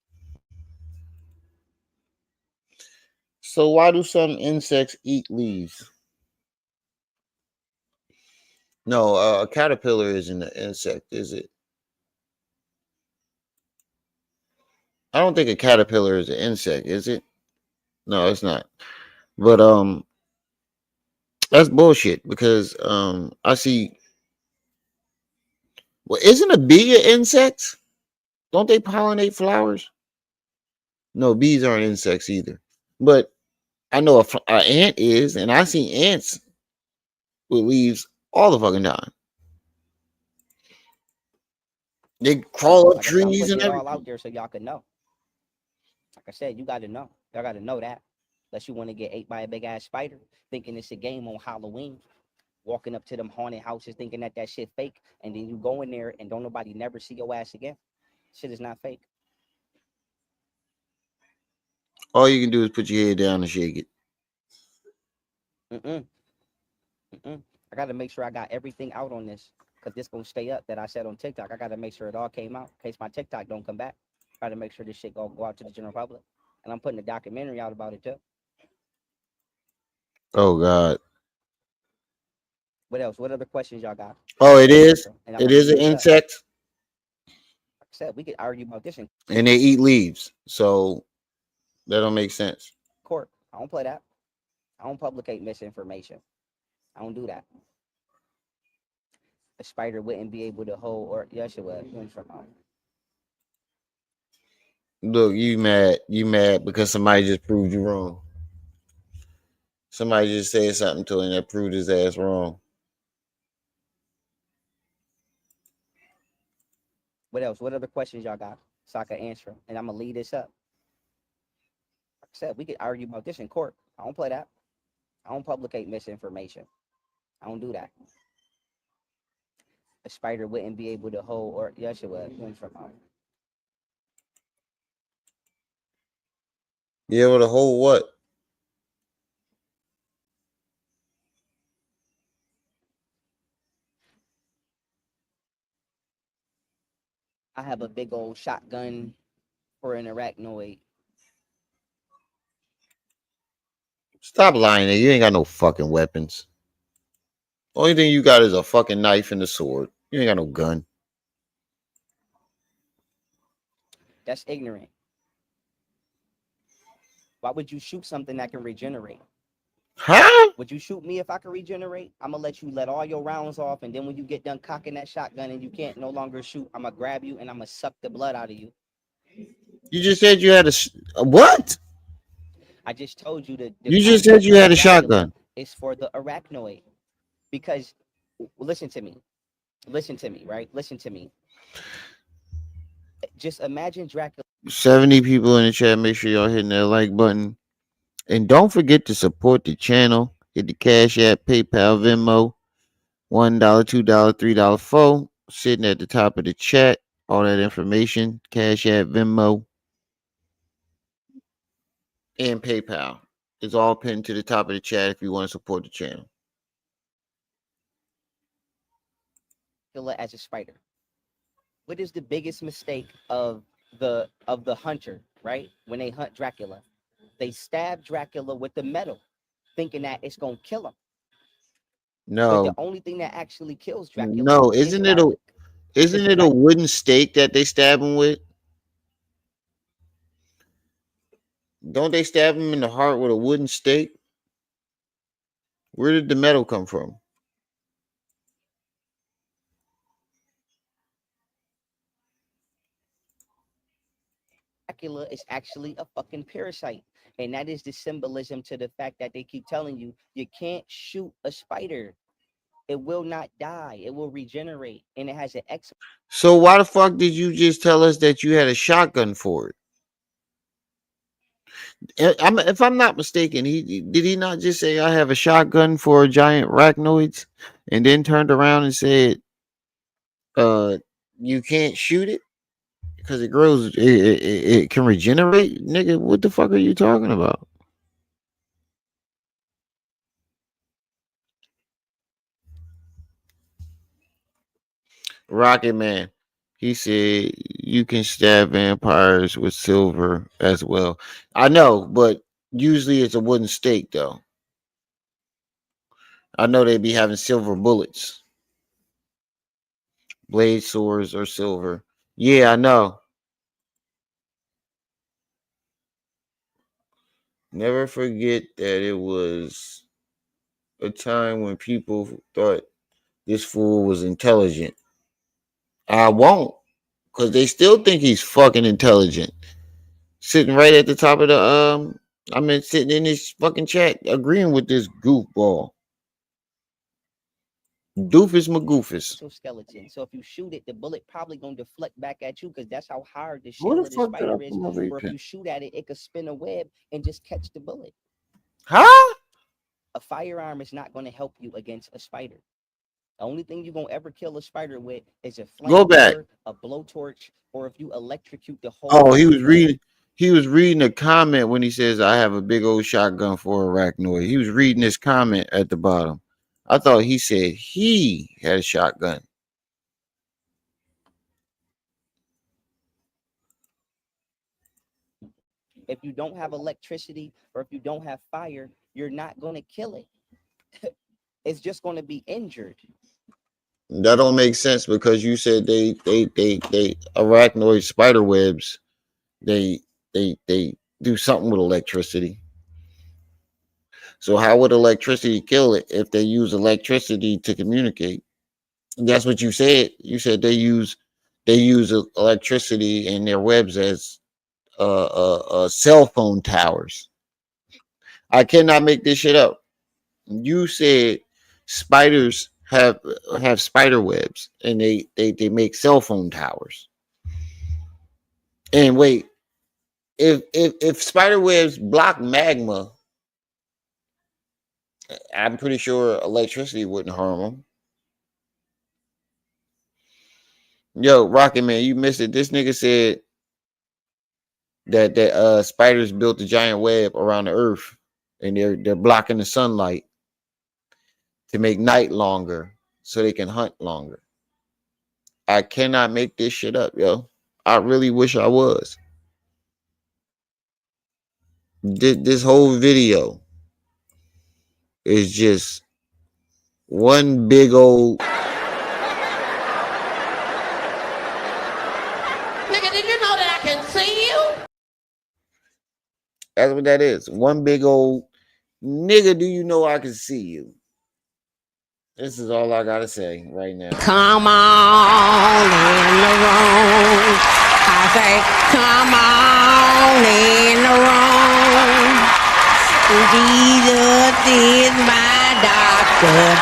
So why do some insects eat leaves? No, a caterpillar isn't an insect, is it? I don't think a caterpillar is an insect, is it? No, it's not. But that's bullshit, because I see. Well, isn't a bee an insect? Don't they pollinate flowers? No, bees aren't insects either. But I know a ant is, and I see ants with leaves all the fucking time. They crawl up Like I said, I'm trees putting and it all everything. out there so y'all can know. Like I said, you got to know. Y'all got to know that. Unless you want to get ate by a big ass spider, thinking it's a game on Halloween, walking up to them haunted houses thinking that that shit fake, and then you go in there and don't nobody never see your ass again. Shit is not fake. All you can do is put your head down and shake it. Mm-mm. Mm-mm. I got to make sure I got everything out on this because this gonna stay up that I said on TikTok. I got to make sure it all came out in case my TikTok don't come back. Got to make sure this shit go out to the general public, and I'm putting a documentary out about it too. Oh God. What else? What other questions y'all got? Oh, it is. Answer 'em, and I'm It gonna is leave an this up. insect, Like I said, we could argue about this in and they eat leaves. So that don't make sense. court. I don't play that. I don't publicate misinformation. I don't do that. A spider wouldn't be able to hold, or yes, it would. Look, you mad? You mad because somebody just proved you wrong? Somebody just said something to him that proved his ass wrong. What else? What other questions y'all got? So I can answer 'em, and I'm gonna leave this up. Like I said, we could argue about this in court. I don't play that. I don't publicate misinformation. I don't do that. A spider wouldn't be able to hold, or yes, it would. You able to hold what? I have a big old shotgun for an arachnoid. Stop lying. There. You ain't got no fucking weapons. Only thing you got is a fucking knife and a sword. You ain't got no gun. That's ignorant. Why would you shoot something that can regenerate? Huh? Would you shoot me if I could regenerate? I'm gonna let you let all your rounds off, and then when you get done cocking that shotgun and you can't no longer shoot, I'm gonna grab you and I'm gonna suck the blood out of you. You just said you had a what? I just told you that the You just said concept you of had a Dracula shotgun. is for the arachnoid. Because listen to me. Listen to me, right? Listen to me. Just imagine Dracula. 70 people in the chat. Make sure y'all hitting that like button. And don't forget to support the channel. Hit the Cash App, PayPal, Venmo. $1, $2, $3, $4. Sitting at the top of the chat. All that information. Cash App, Venmo, and PayPal. It's all pinned to the top of the chat if you want to support the channel. As a spider. What is the biggest mistake of the hunter, right? When they hunt Dracula, they stab Dracula with the metal, thinking that it's gonna kill him. But the No, only thing that actually kills Dracula no, is isn't it a garlic. isn't It's it a wooden stake that they stab him with? Don't they stab him in the heart with a wooden stake? Where did the metal come from? Dracula is actually a fucking parasite. And that is the symbolism to the fact that they keep telling you you can't shoot a spider. It will not die. It will regenerate. And it has an X. So why the fuck did you just tell us that you had a shotgun for it? If I'm not mistaken, he not just say I have a shotgun for giant arachnoids, and then turned around and said, you can't shoot it because it grows, it can regenerate." Nigga, what the fuck are you talking about? Rocket Man, he said you can stab vampires with silver as well. I know, but usually it's a wooden stake though. I know they be having silver bullets. Blade swords or silver. Yeah, I know. Never forget that it was a time when people thought this fool was intelligent. I won't. because they still think he's fucking intelligent. Sitting right at the top of the sitting in this fucking chat agreeing with this goofball. Doofus McGoofus. Skeleton. So if you shoot it, the bullet probably gonna deflect back at you because that's how hard the Where shell the of the fuck did I spider put is. my vape Or if pen? you shoot at it, it could spin a web and just catch the bullet. Huh? A firearm is not gonna help you against a spider. The only thing you're gonna ever kill a spider with is a Go back. flamethrower, a blowtorch, or if you electrocute the whole. Oh, he was reading a comment when he says, I have a big old shotgun for arachnoid. He was reading this comment at the bottom. I thought he said he had a shotgun. If you don't have electricity or if you don't have fire, you're not gonna kill it. It's just gonna be injured. That don't make sense because you said they arachnoid spider webs. They do something with electricity. So how would electricity kill it if they use electricity to communicate? That's what you said. You said they use electricity in their webs as cell phone towers. I cannot make this shit up. You said spiders have spider webs and they make cell phone towers. And wait, if spider webs block magma, I'm pretty sure electricity wouldn't harm them. Yo, Rocket Man, you missed it. This nigga said that spiders built a giant web around the earth and they're blocking the sunlight to make night longer so they can hunt longer. I cannot make this shit up, yo. I really wish I was. This whole video is just one big old. Nigga, did you know that I can see you? That's what that is. One big old nigga. Do you know I can see you? This is all I gotta say right now. Come on in the room. I say, come on in the room. Jesus is my doctor.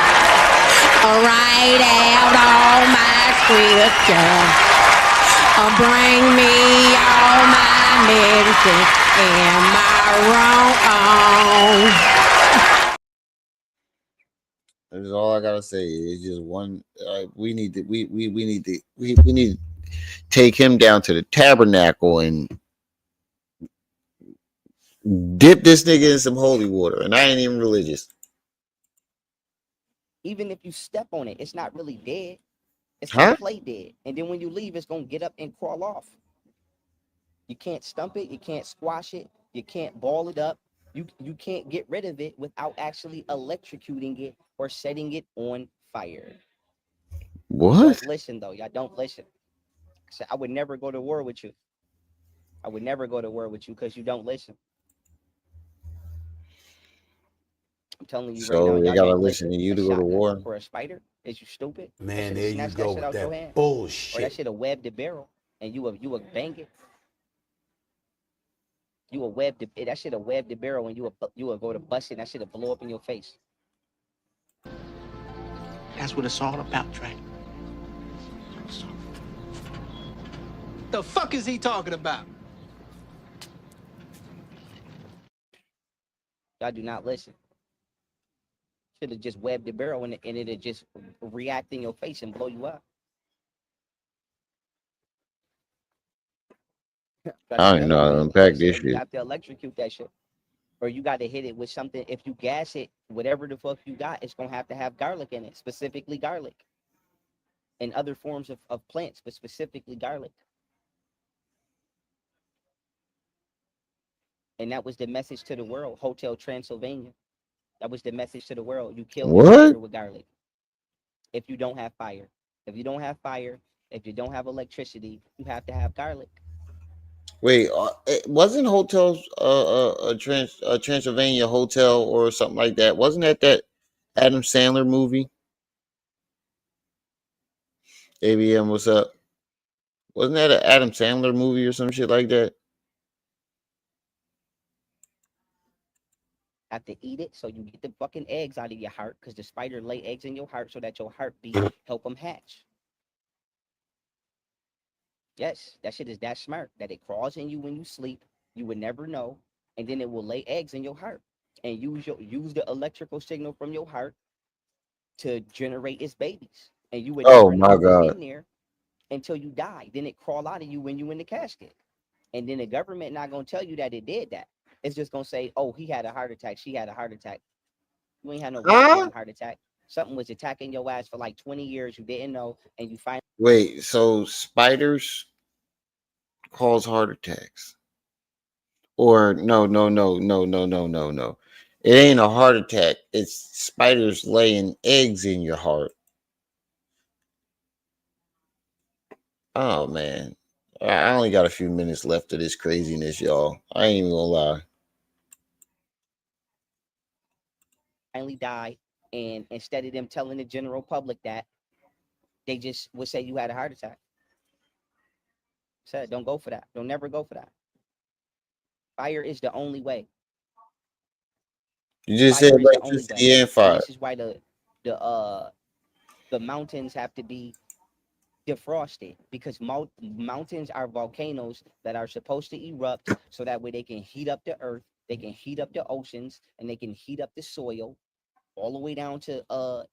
Write out all my scripture. Bring me all my medicine. Am I wrong? This is all I gotta say. It's just one. We need to take him down to the tabernacle and dip this nigga in some holy water. And I ain't even religious. Even if you step on it, it's not really dead. It's gonna play dead. And then when you leave, it's gonna get up and crawl off. You can't stump it, you can't squash it, you can't ball it up. You can't get rid of it without actually electrocuting it or setting it on fire. What? Don't listen though, y'all don't listen. So I would never go to war with you. I would never go to war with you because you don't listen. I'm telling you So right now, they y'all gotta don't listen to you to go to war. For a spider? Is you stupid? Man, there you go with that Or bullshit. that shit a web the barrel and you a bang it. You a web the that shit a web the barrel and you a go to bust it and that shit a blow up in your face. That's what it's all about, Trey. The fuck is he talking about? Y'all do not listen. Should have just webbed the barrel and it'd just react in your face and blow you up. I don't know how to unpack this shit. You have to electrocute that shit. Or you got to hit it with something. If you gas it, whatever the fuck you got, it's going to have garlic in it, specifically garlic. And other forms of plants, but specifically garlic. And that was the message to the world. Hotel Transylvania. That was the message to the world. You kill the spider with garlic. If you don't have fire. If you don't have fire, if you don't have electricity, you have to have garlic. Wait, wasn't Hotels Transylvania Hotel or something like that? Wasn't that Adam Sandler movie? ABM, what's up? Wasn't that an Adam Sandler movie or some shit like that? Have to eat it so you get the fucking eggs out of your heart because the spider lay eggs in your heart so that your heartbeat help them hatch. Yes, that shit is that smart that it crawls in you when you sleep. You would never know, and then it will lay eggs in your heart and use the electrical signal from your heart to generate its babies, and you would Oh never know my it was god. in there until you die. Then it crawl out of you when you in the casket, and then the government not gonna tell you that it did that. It's just gonna say, "Oh, he had a heart attack. She had a heart attack." You ain't had no Huh? goddamn heart attack. Something was attacking your ass for like 20 years. You didn't know, and you finally Wait, so spiders cause heart attacks? Or no. It ain't a heart attack. It's spiders laying eggs in your heart. Oh man. I only got a few minutes left of this craziness, y'all. I ain't even gonna lie. die, and instead of them telling the general public that, they just would say you had a heart attack. Said, don't go for that. Don't never go for that. Fire is the only way. You just said Fire is the only way, electricity and and fire. this is why the mountains have to be defrosted because mountains are volcanoes that are supposed to erupt so that way they can heat up the earth, they can heat up the oceans, and they can heat up the soil all the way down to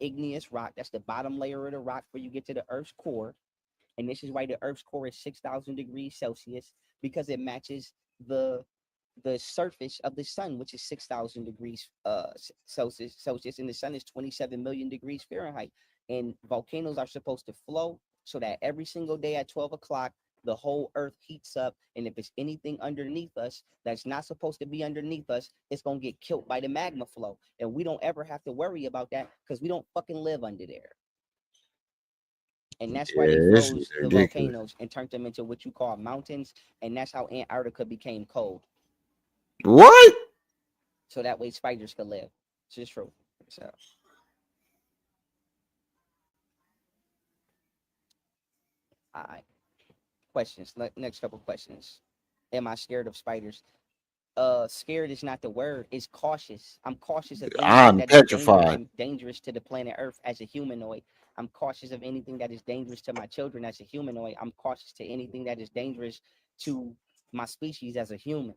igneous rock. That's the bottom layer of the rock before you get to the earth's core. And this is why the earth's core is 6,000 degrees Celsius because it matches the surface of the sun, which is 6,000 degrees Celsius, and the sun is 27 million degrees Fahrenheit. And volcanoes are supposed to flow so that every single day at 12 o'clock, the whole earth heats up. And if it's anything underneath us that's not supposed to be underneath us, it's going to get killed by the magma flow. And we don't ever have to worry about that because we don't fucking live under there. And that's why they Yeah, this froze is the ridiculous. volcanoes and turned them into what you call mountains. And that's how Antarctica became cold. What? So that way spiders could live. It's just true. So all right. Questions. Next couple questions. Am I scared of spiders? Scared is not the word. It's cautious. I'm cautious of anything I'm that is petrified. dangerous to the planet Earth as a humanoid. I'm cautious of anything that is dangerous to my children as a humanoid. I'm cautious to anything that is dangerous to my species as a human.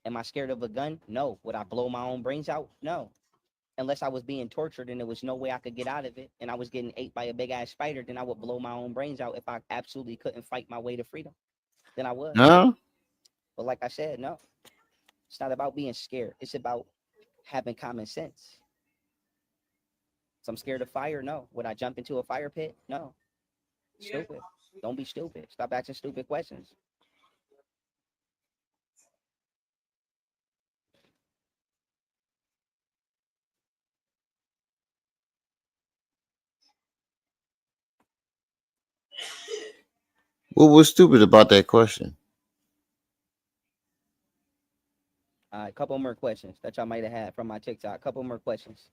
Am I scared of a gun? No. Would I blow my own brains out? No. Unless I was being tortured and there was no way I could get out of it and I was getting ate by a big ass spider, then I would blow my own brains out if I absolutely couldn't fight my way to freedom. Then I would. Huh? But like I said, no. It's not about being scared. It's about having common sense. So I'm scared of fire? No. Would I jump into a fire pit? No. Stupid. Don't be stupid. Stop asking stupid questions. What was stupid about that question? A couple more questions that y'all might have had from my TikTok. A couple more questions.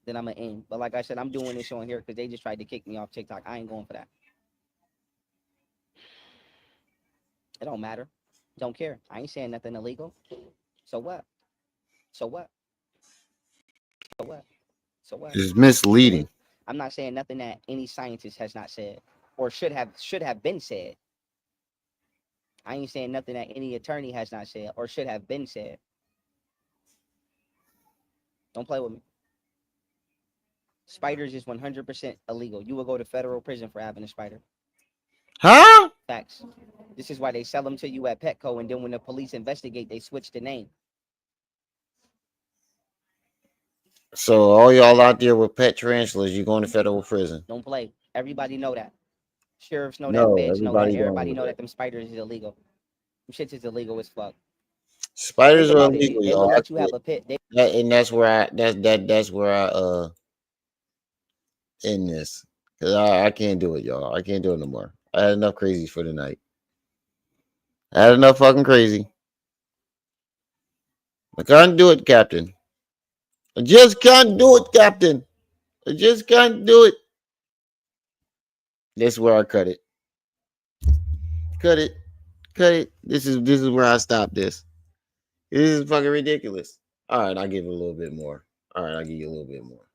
Then I'm going to end. But like I said, I'm doing this on here because they just tried to kick me off TikTok. I ain't going for that. It don't matter. Don't care. I ain't saying nothing illegal. So what? So what? So what? So what? It's misleading. I'm not saying nothing that any scientist has not said or should have been said. I ain't saying nothing that any attorney has not said or should have been said. Don't play with me. Spiders is 100% illegal. You will go to federal prison for having a spider. Huh? Facts. This is why they sell them to you at Petco, and then when the police investigate, they switch the name. So all y'all out there with pet tarantulas, you going to federal prison? Don't play. Everybody know that. Sheriffs know that. No, Feds know that. everybody don't Everybody know know that. that them spiders is illegal. Them shits is illegal as fuck. Spiders Think are about it. illegal, They would y'all. let you have a pit. And that's where that's where I end this. Cause I can't do it, y'all. I can't do it no more. I had enough crazy for the night. I had enough fucking crazy. I can't do it, Captain. I just can't do it, Captain. I just can't do it. That's where I cut it. Cut it. Cut it. This is where I stop this. This is fucking ridiculous. All right, I'll give it a little bit more. All right, I'll give you a little bit more.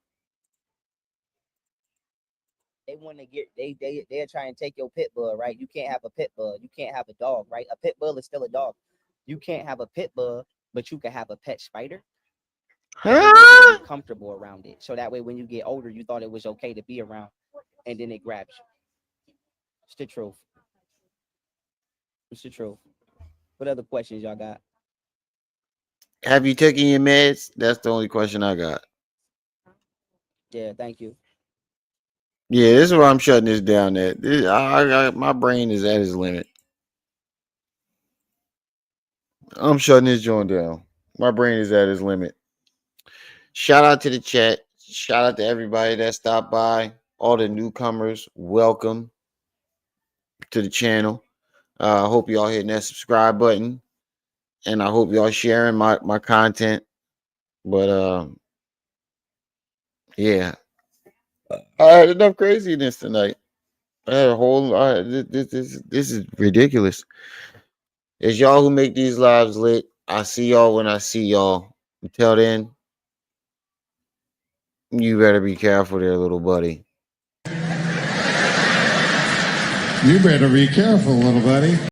They want to get they're trying to take your pit bull, right? You can't have a pit bull. You can't have a dog, right? A pit bull is still a dog. You can't have a pit bull, but you can have a pet spider. Huh? Be comfortable around it, so that way when you get older, you thought it was okay to be around, and then it grabs you. It's the truth. It's the truth. What other questions y'all got? Have you taken your meds? That's the only question I got. Yeah, thank you. Yeah, this is where I'm shutting this down at. My brain is at its limit. I'm shutting this joint down. My brain is at its limit. Shout out to the chat. Shout out to everybody that stopped by. All the newcomers, welcome to the channel. I hope y'all hitting that subscribe button. And I hope y'all sharing my content. But yeah. I had enough craziness tonight. I had a whole this is ridiculous. It's y'all who make these lives lit. I see y'all when I see y'all. Until then, you better be careful there, little buddy. You better be careful, little buddy.